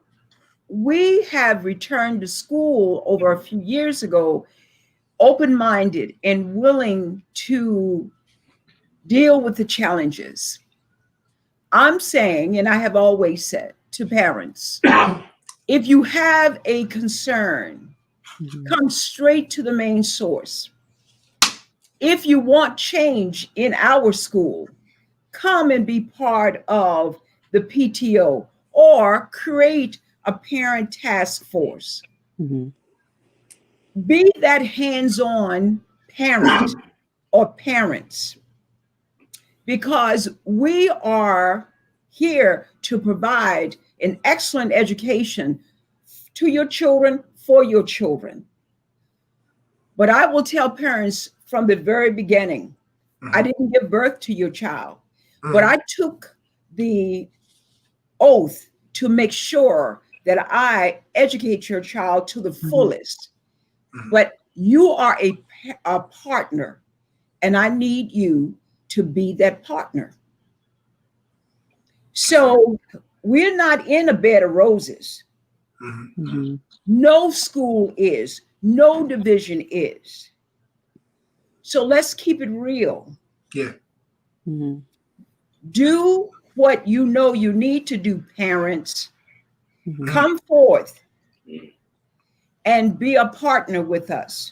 we have returned to school over a few years ago, open-minded and willing to deal with the challenges. I'm saying, and I have always said to parents, if you have a concern, come straight to the main source. If you want change in our school, come and be part of the PTO or create a parent task force. Be that hands-on parent or parents, because we are here to provide an excellent education to your children, for your children. But I will tell parents from the very beginning, I didn't give birth to your child, but I took the oath to make sure that I educate your child to the fullest. But you are a partner, and I need you to be that partner. So we're not in a bed of roses. No school is, no division is. So let's keep it real. Yeah. Do what you know you need to do, parents. Come forth and be a partner with us.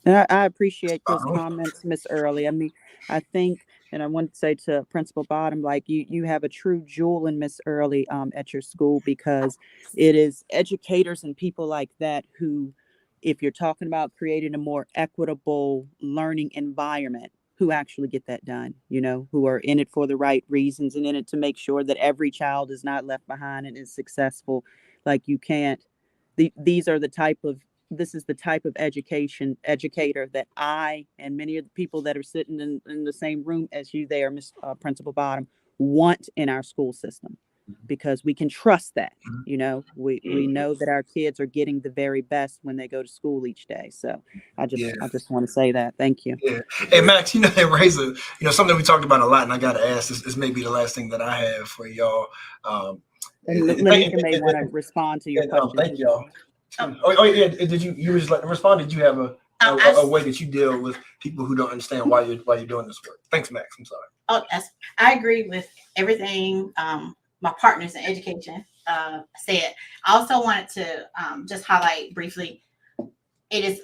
And I appreciate those comments, Miss Early. I mean, I think, and I want to say to Principal Bottom, like you have a true jewel in Miss Early at your school, because it is educators and people like that who, if you're talking about creating a more equitable learning environment, who actually get that done, who are in it for the right reasons and in it to make sure that every child is not left behind and is successful. Like this is the type of educator that I and many of the people that are sitting in the same room as you there, Ms. Principal Bottom, want in our school system, because we can trust that. We know that our kids are getting the very best when they go to school each day. So I just want to say that. Thank you. Yeah. Hey, Max, that raises something we talked about a lot, and I got to ask, this may be the last thing that I have for y'all. And LaNika may want to respond to your question. Thank y'all. Oh yeah. Did you were just like to respond? Did you have a way that you deal with people who don't understand why you're doing this work? Thanks, Max. I'm sorry. Oh, I agree with everything my partners in education said. I also wanted to just highlight briefly, it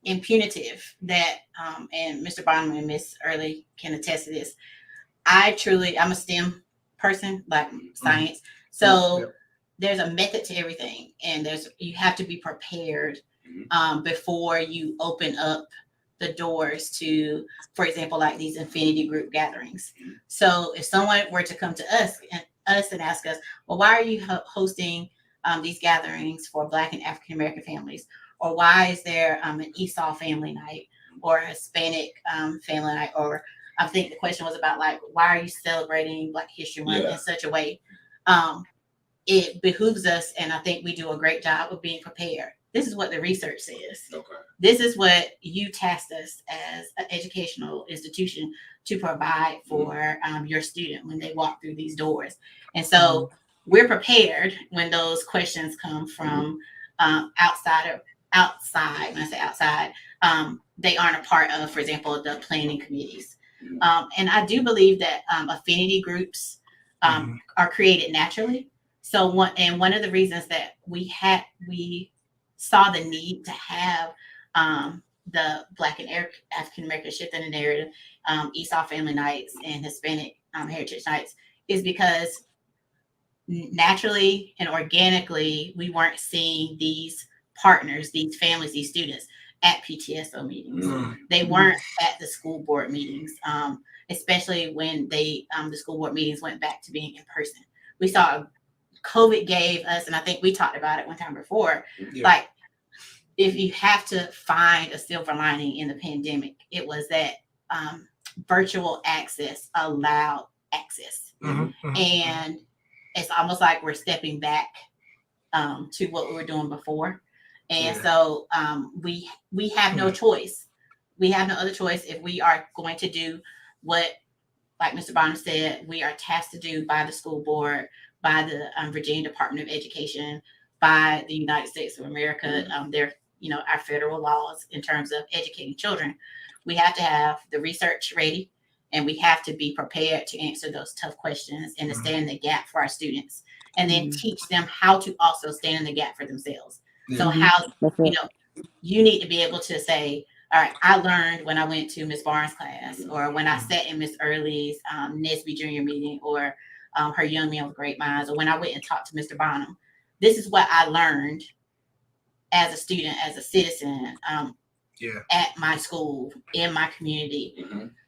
and punitive that, and Mr. Bonham and Miss Early can attest to this. I'm a STEM person, like science. So there's a method to everything, and you have to be prepared before you open up the doors to, for example, like these affinity group gatherings. So if someone were to come to us and ask us, well, why are you hosting these gatherings for Black and African American families? Or why is there an Esau family night or a Hispanic family night? Or I think the question was about like, why are you celebrating Black History Month in such a way? It behooves us, and I think we do a great job of being prepared. This is what the research says. Okay. This is what you tasked us as an educational institution to provide for your student when they walk through these doors. And so we're prepared when those questions come from outside. When I say outside, they aren't a part of, for example, the planning committees. And I do believe that affinity groups are created naturally. So one of the reasons that we saw the need to have the Black and African American Shift in the Narrative, Esau Family Nights, and Hispanic Heritage Nights is because naturally and organically we weren't seeing these partners, these families, these students at PTSO meetings. They weren't at the school board meetings, especially when the school board meetings went back to being in person. We saw COVID gave us, and I think we talked about it one time before, like if you have to find a silver lining in the pandemic, it was that virtual access allowed access. And it's almost like we're stepping back to what we were doing before. And so we have no choice. We have no other choice if we are going to do what, like Mr. Bonham said, we are tasked to do by the school board, by the Virginia Department of Education, by the United States of America, our federal laws in terms of educating children. We have to have the research ready, and we have to be prepared to answer those tough questions and to stand in the gap for our students, and then teach them how to also stand in the gap for themselves. So how, you need to be able to say, all right, I learned when I went to Miss Barnes' class, or when I sat in Miss Early's Nesby Junior meeting, or her Young Men with Great Minds, or when I went and talked to Mr. Bonham. This is what I learned as a student, as a citizen, at my school, in my community,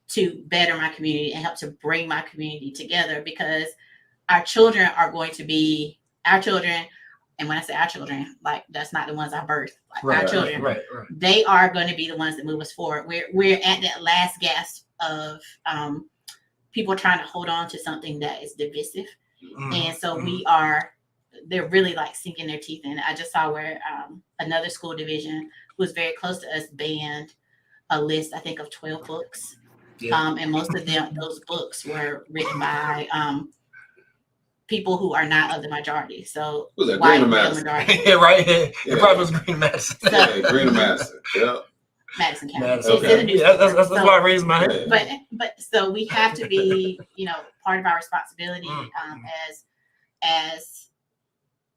to better my community and help to bring my community together, because our children are going to be our children. And when I say our children, like that's not the ones I birthed. Like our children, they are going to be the ones that move us forward. We're at that last gasp of people trying to hold on to something that is divisive. And so they're really like sinking their teeth in it. I just saw where another school division who was very close to us banned a list, I think, of 12 books. And most of those books were written by people who are not of the majority. So white male majority. It probably was Green Madison. Green and Madison. Madison County. Okay. That's why I raised my hand. But so we have to be, part of our responsibility as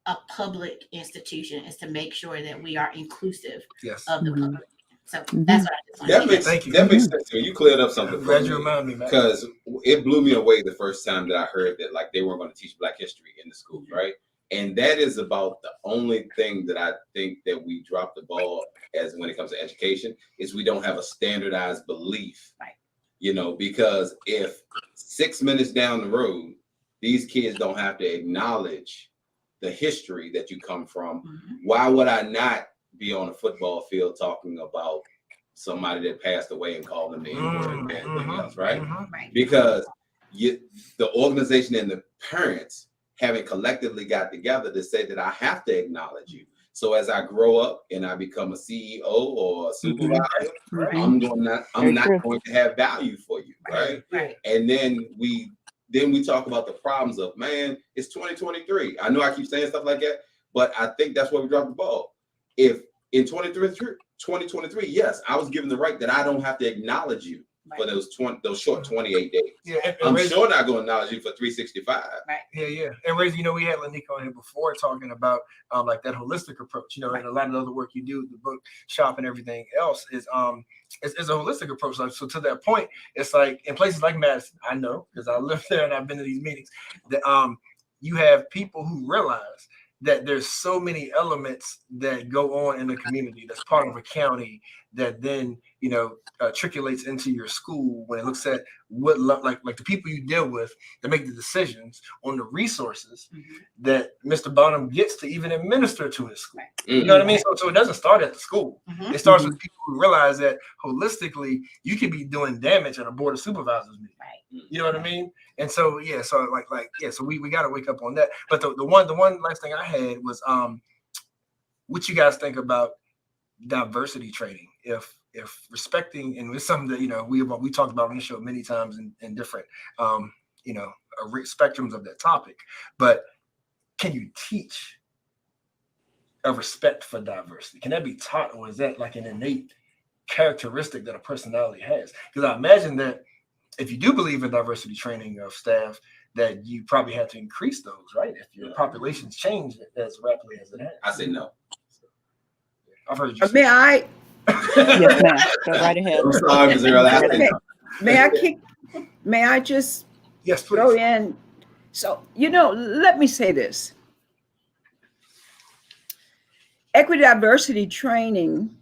a public institution is to make sure that we are inclusive of the public. So that's what I just want to say. That makes sense to me. You cleared up something for me, because it blew me away the first time that I heard that like they weren't going to teach Black history in the schools, right? And that is about the only thing that I think that we drop the ball as when it comes to education is we don't have a standardized belief, because if 6 minutes down the road, these kids don't have to acknowledge the history that you come from, why would I not be on a football field talking about somebody that passed away and call them the N-word and everything else, right? Because the organization and the parents haven't collectively got together to say that I have to acknowledge you. So as I grow up and I become a CEO or a supervisor, I'm not going to have value for you, right? And then we talk about the problems of, man, it's 2023. I know I keep saying stuff like that, but I think that's where we drop the ball. If in 2023, yes, I was given the right that I don't have to acknowledge you for those short 28 days. Yeah, and I'm Reggie, sure not going to acknowledge you for 365. Right. yeah. And Reggie, you know, we had LaNika on here before talking about like that holistic approach, you know, and a lot of the other work you do, the book shop and everything else is it's a holistic approach. Like, so to that point, it's like in places like Madison, I know because I live there and I've been to these meetings, that you have people who realize that there's so many elements that go on in the community that's part of a county that then, you know, trickulates into your school when it looks at what like the people you deal with that make the decisions on the resources that Mr. Bonham gets to even administer to his school. You know what I mean? So it doesn't start at the school. It starts with people who realize that holistically you can be doing damage at a board of supervisors meeting. You know what I mean? And so so so we got to wake up on that. But the one last thing I had was what you guys think about diversity training, if respecting, and it's something that, you know, we talked about on the show many times in different you know, spectrums of that topic, but can you teach a respect for diversity? Can that be taught, or is that like an innate characteristic that a personality has? Because I imagine that if you do believe in diversity training of staff, that you probably have to increase those, right? If your populations change as rapidly as it has. I say no. I've heard you say May I? Yes, ma'am. Go right ahead. I'm sorry, Ms. Earl, I say no. May I just yes, please. throw in? So, you know, let me say this. Equity diversity training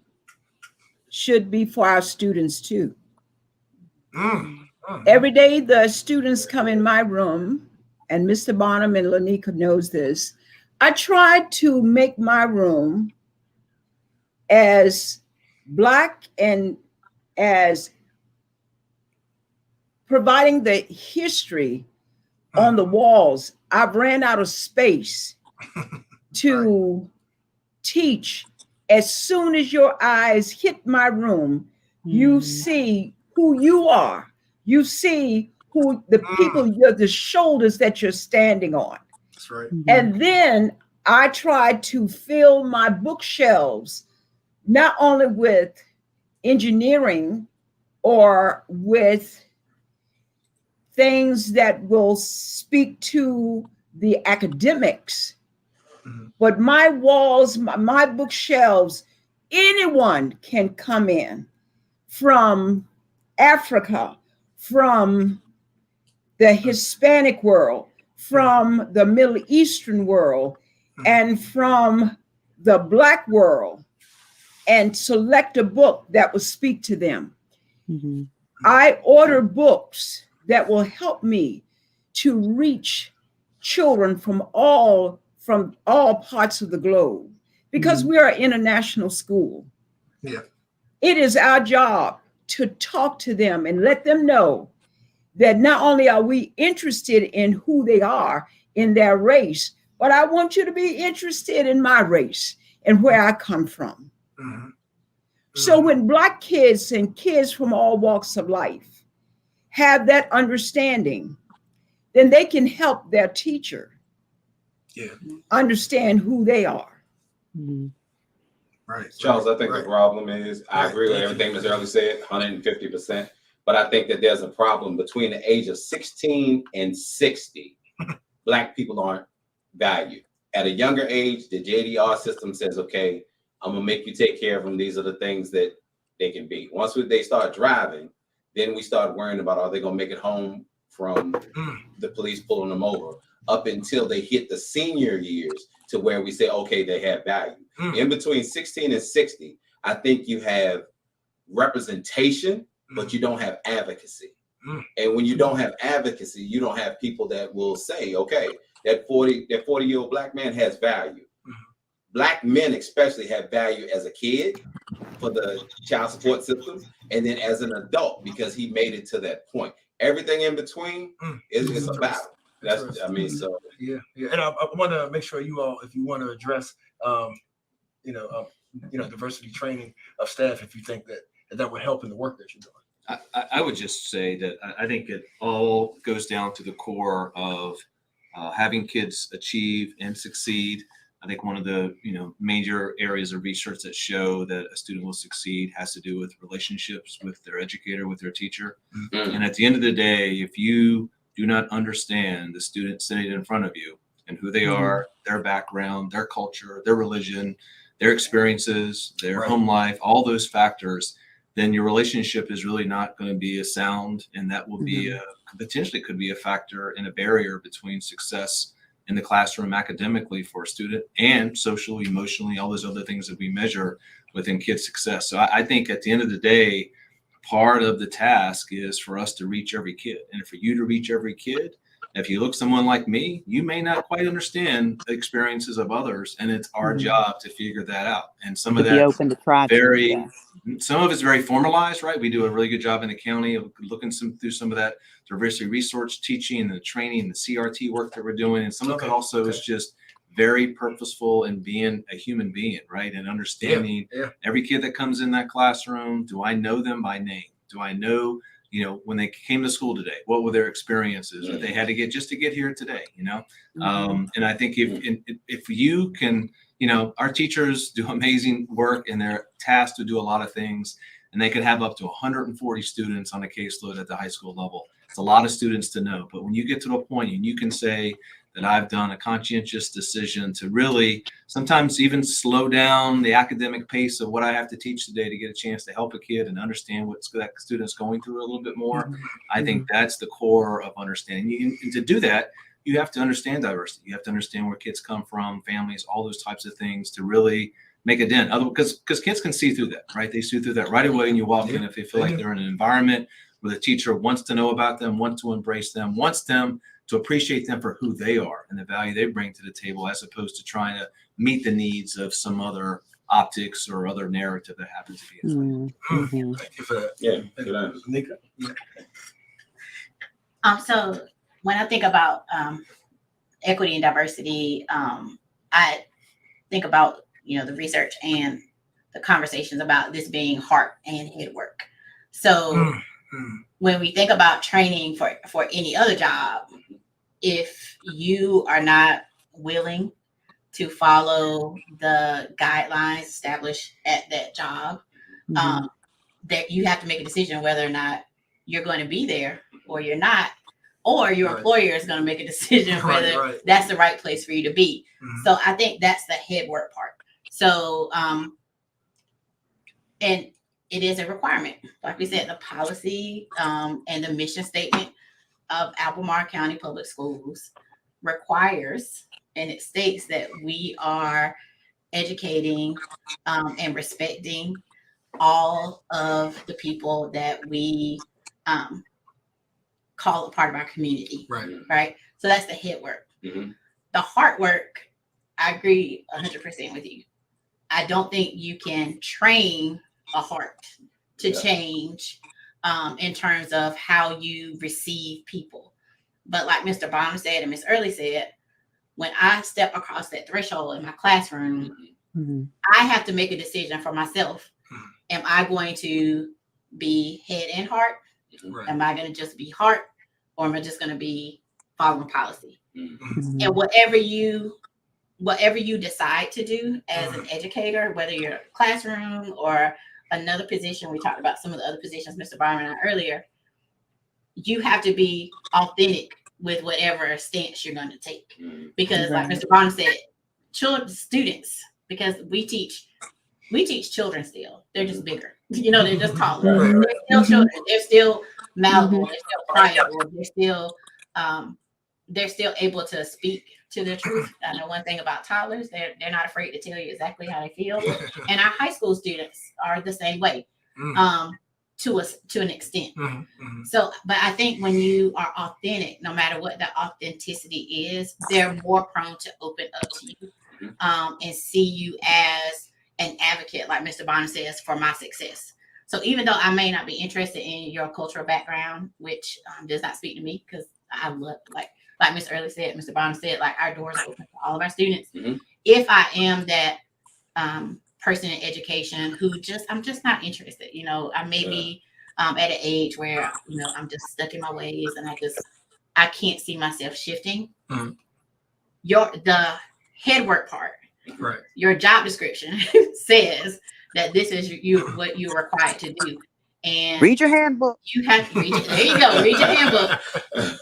should be for our students too. Every day the students come in my room, and Mr. Bonham and LaNika knows this, I try to make my room as Black and as providing the history on the walls. I've ran out of space to teach. As soon as your eyes hit my room, you see who you are. You see who the people, the shoulders that you're standing on. That's right. And then I try to fill my bookshelves not only with engineering or with things that will speak to the academics, but my walls, my bookshelves, anyone can come in from Africa, from the Hispanic world, from the Middle Eastern world, and from the Black world, and select a book that will speak to them. I order books that will help me to reach children from all parts of the globe, because we are an international school. Yeah. It is our job to talk to them and let them know that not only are we interested in who they are in their race, but I want you to be interested in my race and where I come from. So when Black kids and kids from all walks of life have that understanding, then they can help their teacher understand who they are. Right. Charles, I think the problem is, I agree with everything Ms. Early said, 150%, but I think that there's a problem between the age of 16 and 60. Black people aren't valued. At a younger age, the JDR system says, okay, I'm gonna make you take care of them. These are the things that they can be. Once they start driving, then we start worrying about, are they gonna make it home from the police pulling them over, up until they hit the senior years to where we say, okay, they have value. In between 16 and 60, I think you have representation, but you don't have advocacy. And when you don't have advocacy, you don't have people that will say, okay, that 40-year-old Black man has value. Black men especially have value as a kid for the child support system, and then as an adult because he made it to that point. Everything in between is a battle. That's, I mean, so yeah. And I want to make sure you all, if you want to address, diversity training of staff, if you think that would help in the work that you're doing. I would just say that I think it all goes down to the core of having kids achieve and succeed I think one of the major areas of research that show that a student will succeed has to do with relationships with their educator, with their teacher. Mm. And at the end of the day, if you do not understand the student sitting in front of you and who they are, their background, their culture, their religion, their experiences, their home life, all those factors, then your relationship is really not going to be as sound, and that will be potentially could be a factor and a barrier between success in the classroom academically for a student and socially, emotionally, all those other things that we measure within kids' success. So I think at the end of the day, part of the task is for us to reach every kid. And for you to reach every kid, if you look someone like me, you may not quite understand the experiences of others, and it's our job to figure that out. And some of that open to try some of it's very formalized, right? We do a really good job in the county of looking through some of that diversity research teaching and the training and the CRT work that we're doing. And some of it also is just very purposeful in being a human being, right? And understanding every kid that comes in that classroom. Do I know them by name? Do I know, when they came to school today, what were their experiences that they had to get just to get here today, And I think if you can, our teachers do amazing work and they're tasked to do a lot of things, and they could have up to 140 students on a caseload at the high school level. It's a lot of students to know, but when you get to a point and you can say that I've done a conscientious decision to really sometimes even slow down the academic pace of what I have to teach today to get a chance to help a kid and understand what that student's going through a little bit more. I think that's the core of understanding. And to do that, you have to understand diversity. You have to understand where kids come from, families, all those types of things to really make a dent. Because kids can see through that, right? They see through that right away when you walk in. If they feel like they're in an environment where the teacher wants to know about them, wants to embrace them, wants them to appreciate them for who they are and the value they bring to the table, as opposed to trying to meet the needs of some other optics or other narrative that happens to be. Thank you for that. Yeah. LaNika? So when I think about equity and diversity, I think about the research and the conversations about this being heart and head work. So when we think about training for any other job, if you are not willing to follow the guidelines established at that job, that you have to make a decision whether or not you're going to be there or you're not, or your employer is going to make a decision whether that's the right place for you to be. So I think that's the head work part. So, and it is a requirement. Like we said, the policy and the mission statement of Albemarle County Public Schools requires, and it states that we are educating and respecting all of the people that we call a part of our community. Right. So that's the head work. The heart work, I agree 100% with you. I don't think you can train a heart to change in terms of how you receive people. But like Mr. Baum said and Ms. Early said, when I step across that threshold in my classroom, I have to make a decision for myself. Am I going to be head and heart? Am I going to just be heart? Or am I just going to be following policy? And whatever you decide to do as an educator, whether you're a classroom or another position, we talked about some of the other positions, Mr. Byron and I earlier, you have to be authentic with whatever stance you're going to take. Because like Mr. Byron said, students, because we teach children still. They're just bigger. They're just taller. They're still children. They're still malleable. They're still pliable. They're still able to speak to their truth. I know one thing about toddlers, they're not afraid to tell you exactly how they feel. And our high school students are the same way, to an extent. So, but I think when you are authentic, no matter what the authenticity is, they're more prone to open up to you and see you as an advocate, like Mr. Bonner says, for my success. So even though I may not be interested in your cultural background, which does not speak to me, because I love, like Ms. Early said, Mr. Bonner said, like our doors are open for all of our students. If I am that person in education who I'm just not interested, I may be at an age where, I'm just stuck in my ways and I can't see myself shifting. The head work part Right. Your job description says that this is what you're required to do. And Read your handbook. you have to read it. There you go. Read your handbook.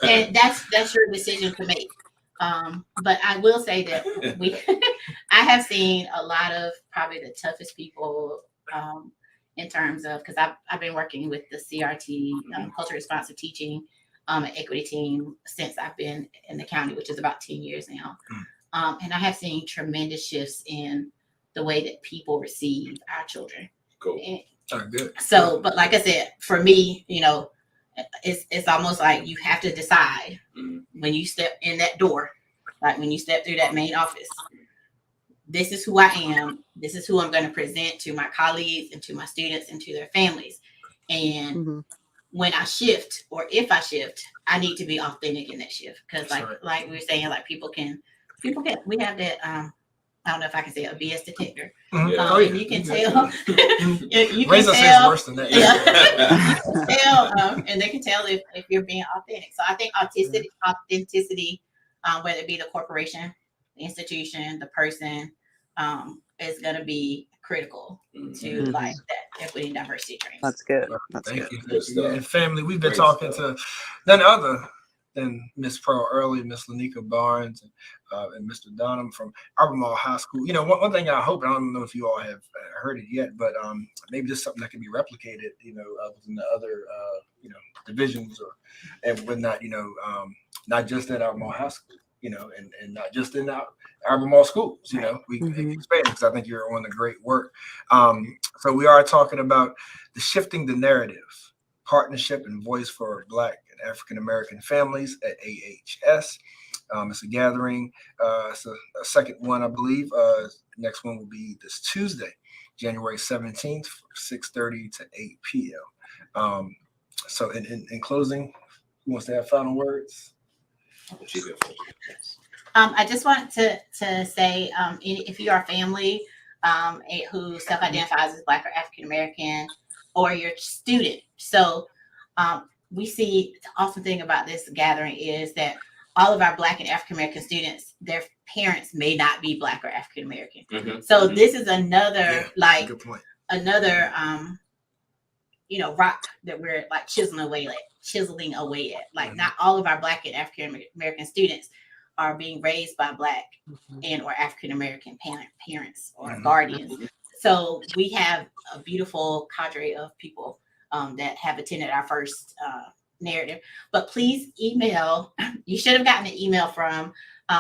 And that's your decision to make. But I will say that I have seen a lot of probably the toughest people in terms of, because I've been working with the CRT, culture responsive teaching, equity team since I've been in the county, which is about 10 years now. And I have seen tremendous shifts in the way that people receive our children. Cool. And good. so, but like I said, for me, it's almost like you have to decide when you step in that door, like when you step through that main office, this is who I am. This is who I'm going to present to my colleagues and to my students and to their families. And when I shift, or if I shift, I need to be authentic in that shift. Because like we were saying, like people can, we have that, I don't know if I can say a BS detector. And you can tell. You can tell. Worse than that. You can tell, and they can tell if you're being authentic. So I think authenticity, whether it be the corporation, the institution, the person, is going to be critical to like that equity and diversity training. That's good. Thank you. And family, we've been talking to none other than Miss Pearl Early, Miss LaNika Barnes, and Mr. Dunham from Albemarle High School. One thing I hope, I don't know if you all have heard it yet, but maybe just something that can be replicated, within the other, divisions and whatnot, not just at Albemarle High School, and not just in our Albemarle schools, we can expand, because I think you're on the great work. So we are talking about the shifting the narrative, partnership and voice for Black and African-American families at AHS. It's a gathering. It's a second one, I believe. Next one will be this Tuesday, January 17th, from 6:30 to 8 p.m. So in closing, who wants to have final words? I just want to say, if you are a family who self-identifies as Black or African-American, or your student. So we see the awesome thing about this gathering is that all of our Black and African-American students, their parents may not be Black or African-American. So this is another, another, rock that we're like chiseling away at. Like not all of our Black and African-American students are being raised by Black and or African-American parents or guardians. So we have a beautiful cadre of people that have attended our first narrative. But please email. You should have gotten an email from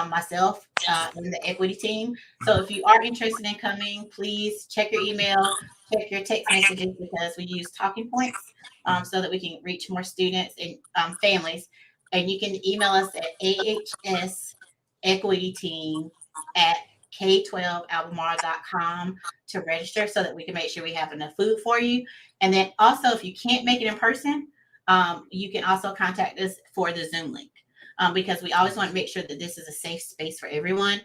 myself and the equity team. So if you are interested in coming, please check your email, check your text messages, because we use talking points so that we can reach more students and families. And you can email us at ahsequityteam@k12albemarle.com to register, so that we can make sure we have enough food for you. And then also, if you can't make it in person, you can also contact us for the Zoom link, because we always want to make sure that this is a safe space for everyone.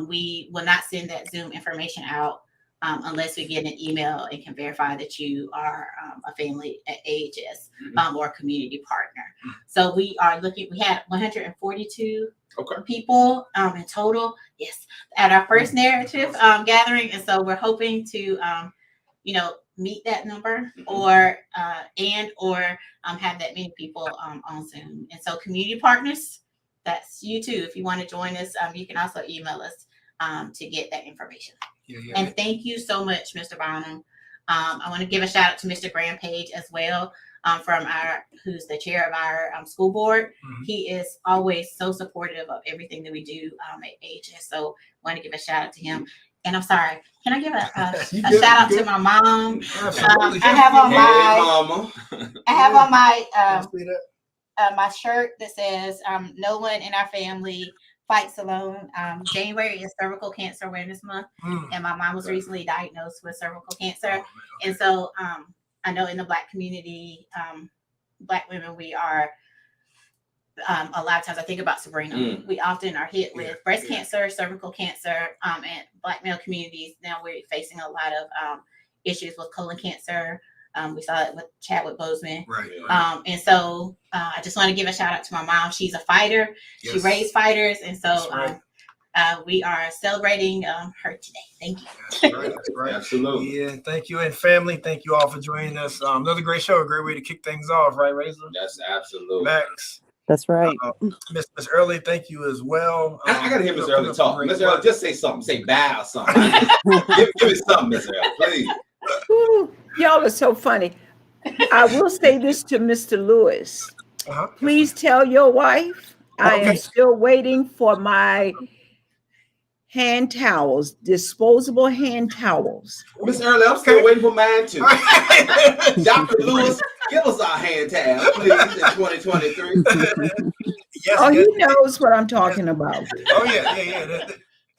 We will not send that Zoom information out unless we get an email and can verify that you are a family at AHS or a community partner. So we had 142 people in total, yes, at our first narrative gathering. And so we're hoping to, meet that number or have that many people on Zoom. And so community partners, that's you too. If you want to join us, you can also email us to get that information. And thank you so much, Mr. Bonham. I want to give a shout out to Mr. Graham Page as well, who's the chair of our school board. He is always so supportive of everything that we do at AHS. So I want to give a shout out to him. And I'm sorry, can I give a shout out to my mom? I have on my shirt that says "No one in our family fights alone." January is Cervical Cancer Awareness Month, and my mom was recently diagnosed with cervical cancer. And so I know in the Black community, Black women, we are a lot of times, I think about Sabrina. We often are hit with breast cancer, cervical cancer, and Black male communities. Now we're facing a lot of issues with colon cancer. We saw it with Chadwick Boseman. And so I just want to give a shout out to my mom. She's a fighter. She raised fighters. And so we are celebrating her today. Thank you. That's right. That's right. Absolutely. Yeah. Thank you, and family. Thank you all for joining us. Another great show. A great way to kick things off, right, Razor? That's absolutely. Max. That's right. Miss Early, thank you as well. I gotta hear Miss Early talk. Miss Early, just say something. Say bye or something. give me something, Miss Early, please. Ooh, y'all are so funny. I will say this to Mr. Lewis. Please tell your wife I am still waiting for my hand towels, disposable hand towels. Miss Early, I'm still waiting for mine too. Dr. Lewis, give us our hand towels, please, in 2023. He knows what I'm talking about. Oh yeah.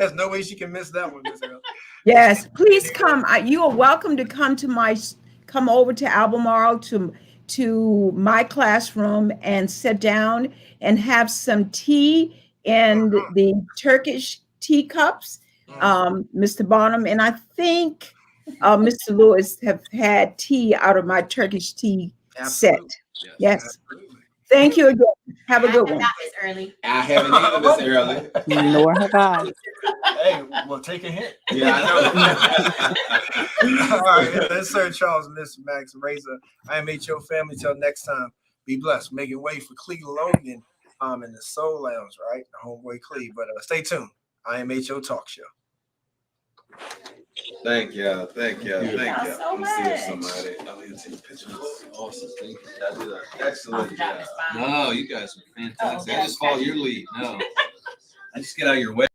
There's no way she can miss that one, Miss Early. Yes, please come. You are welcome to come over to Albemarle to my classroom and sit down and have some tea in the Turkish teacups, Mr. Bonham, and I think Mr. Lewis have had tea out of my Turkish tea set. Yes. Thank you again. Have a good one. Not Miss Early. I haven't either, Miss Early. Nor have I. Hey, well, take a hint. Yeah, I know. All right, that's Sir Charles, Miss Max, Razor. I am HO family. Till next time, be blessed. Making way for Cleveland Logan in the Soul Lounge, right? The homeboy Cleve. But stay tuned. I am HO Talk Show. Thank you. Thank you. Thank you. So much. Somebody. Oh, you take pictures. Awesome. Thank you. That did an excellent job. No, you guys are fantastic. I just follow your lead. No, I just get out of your way.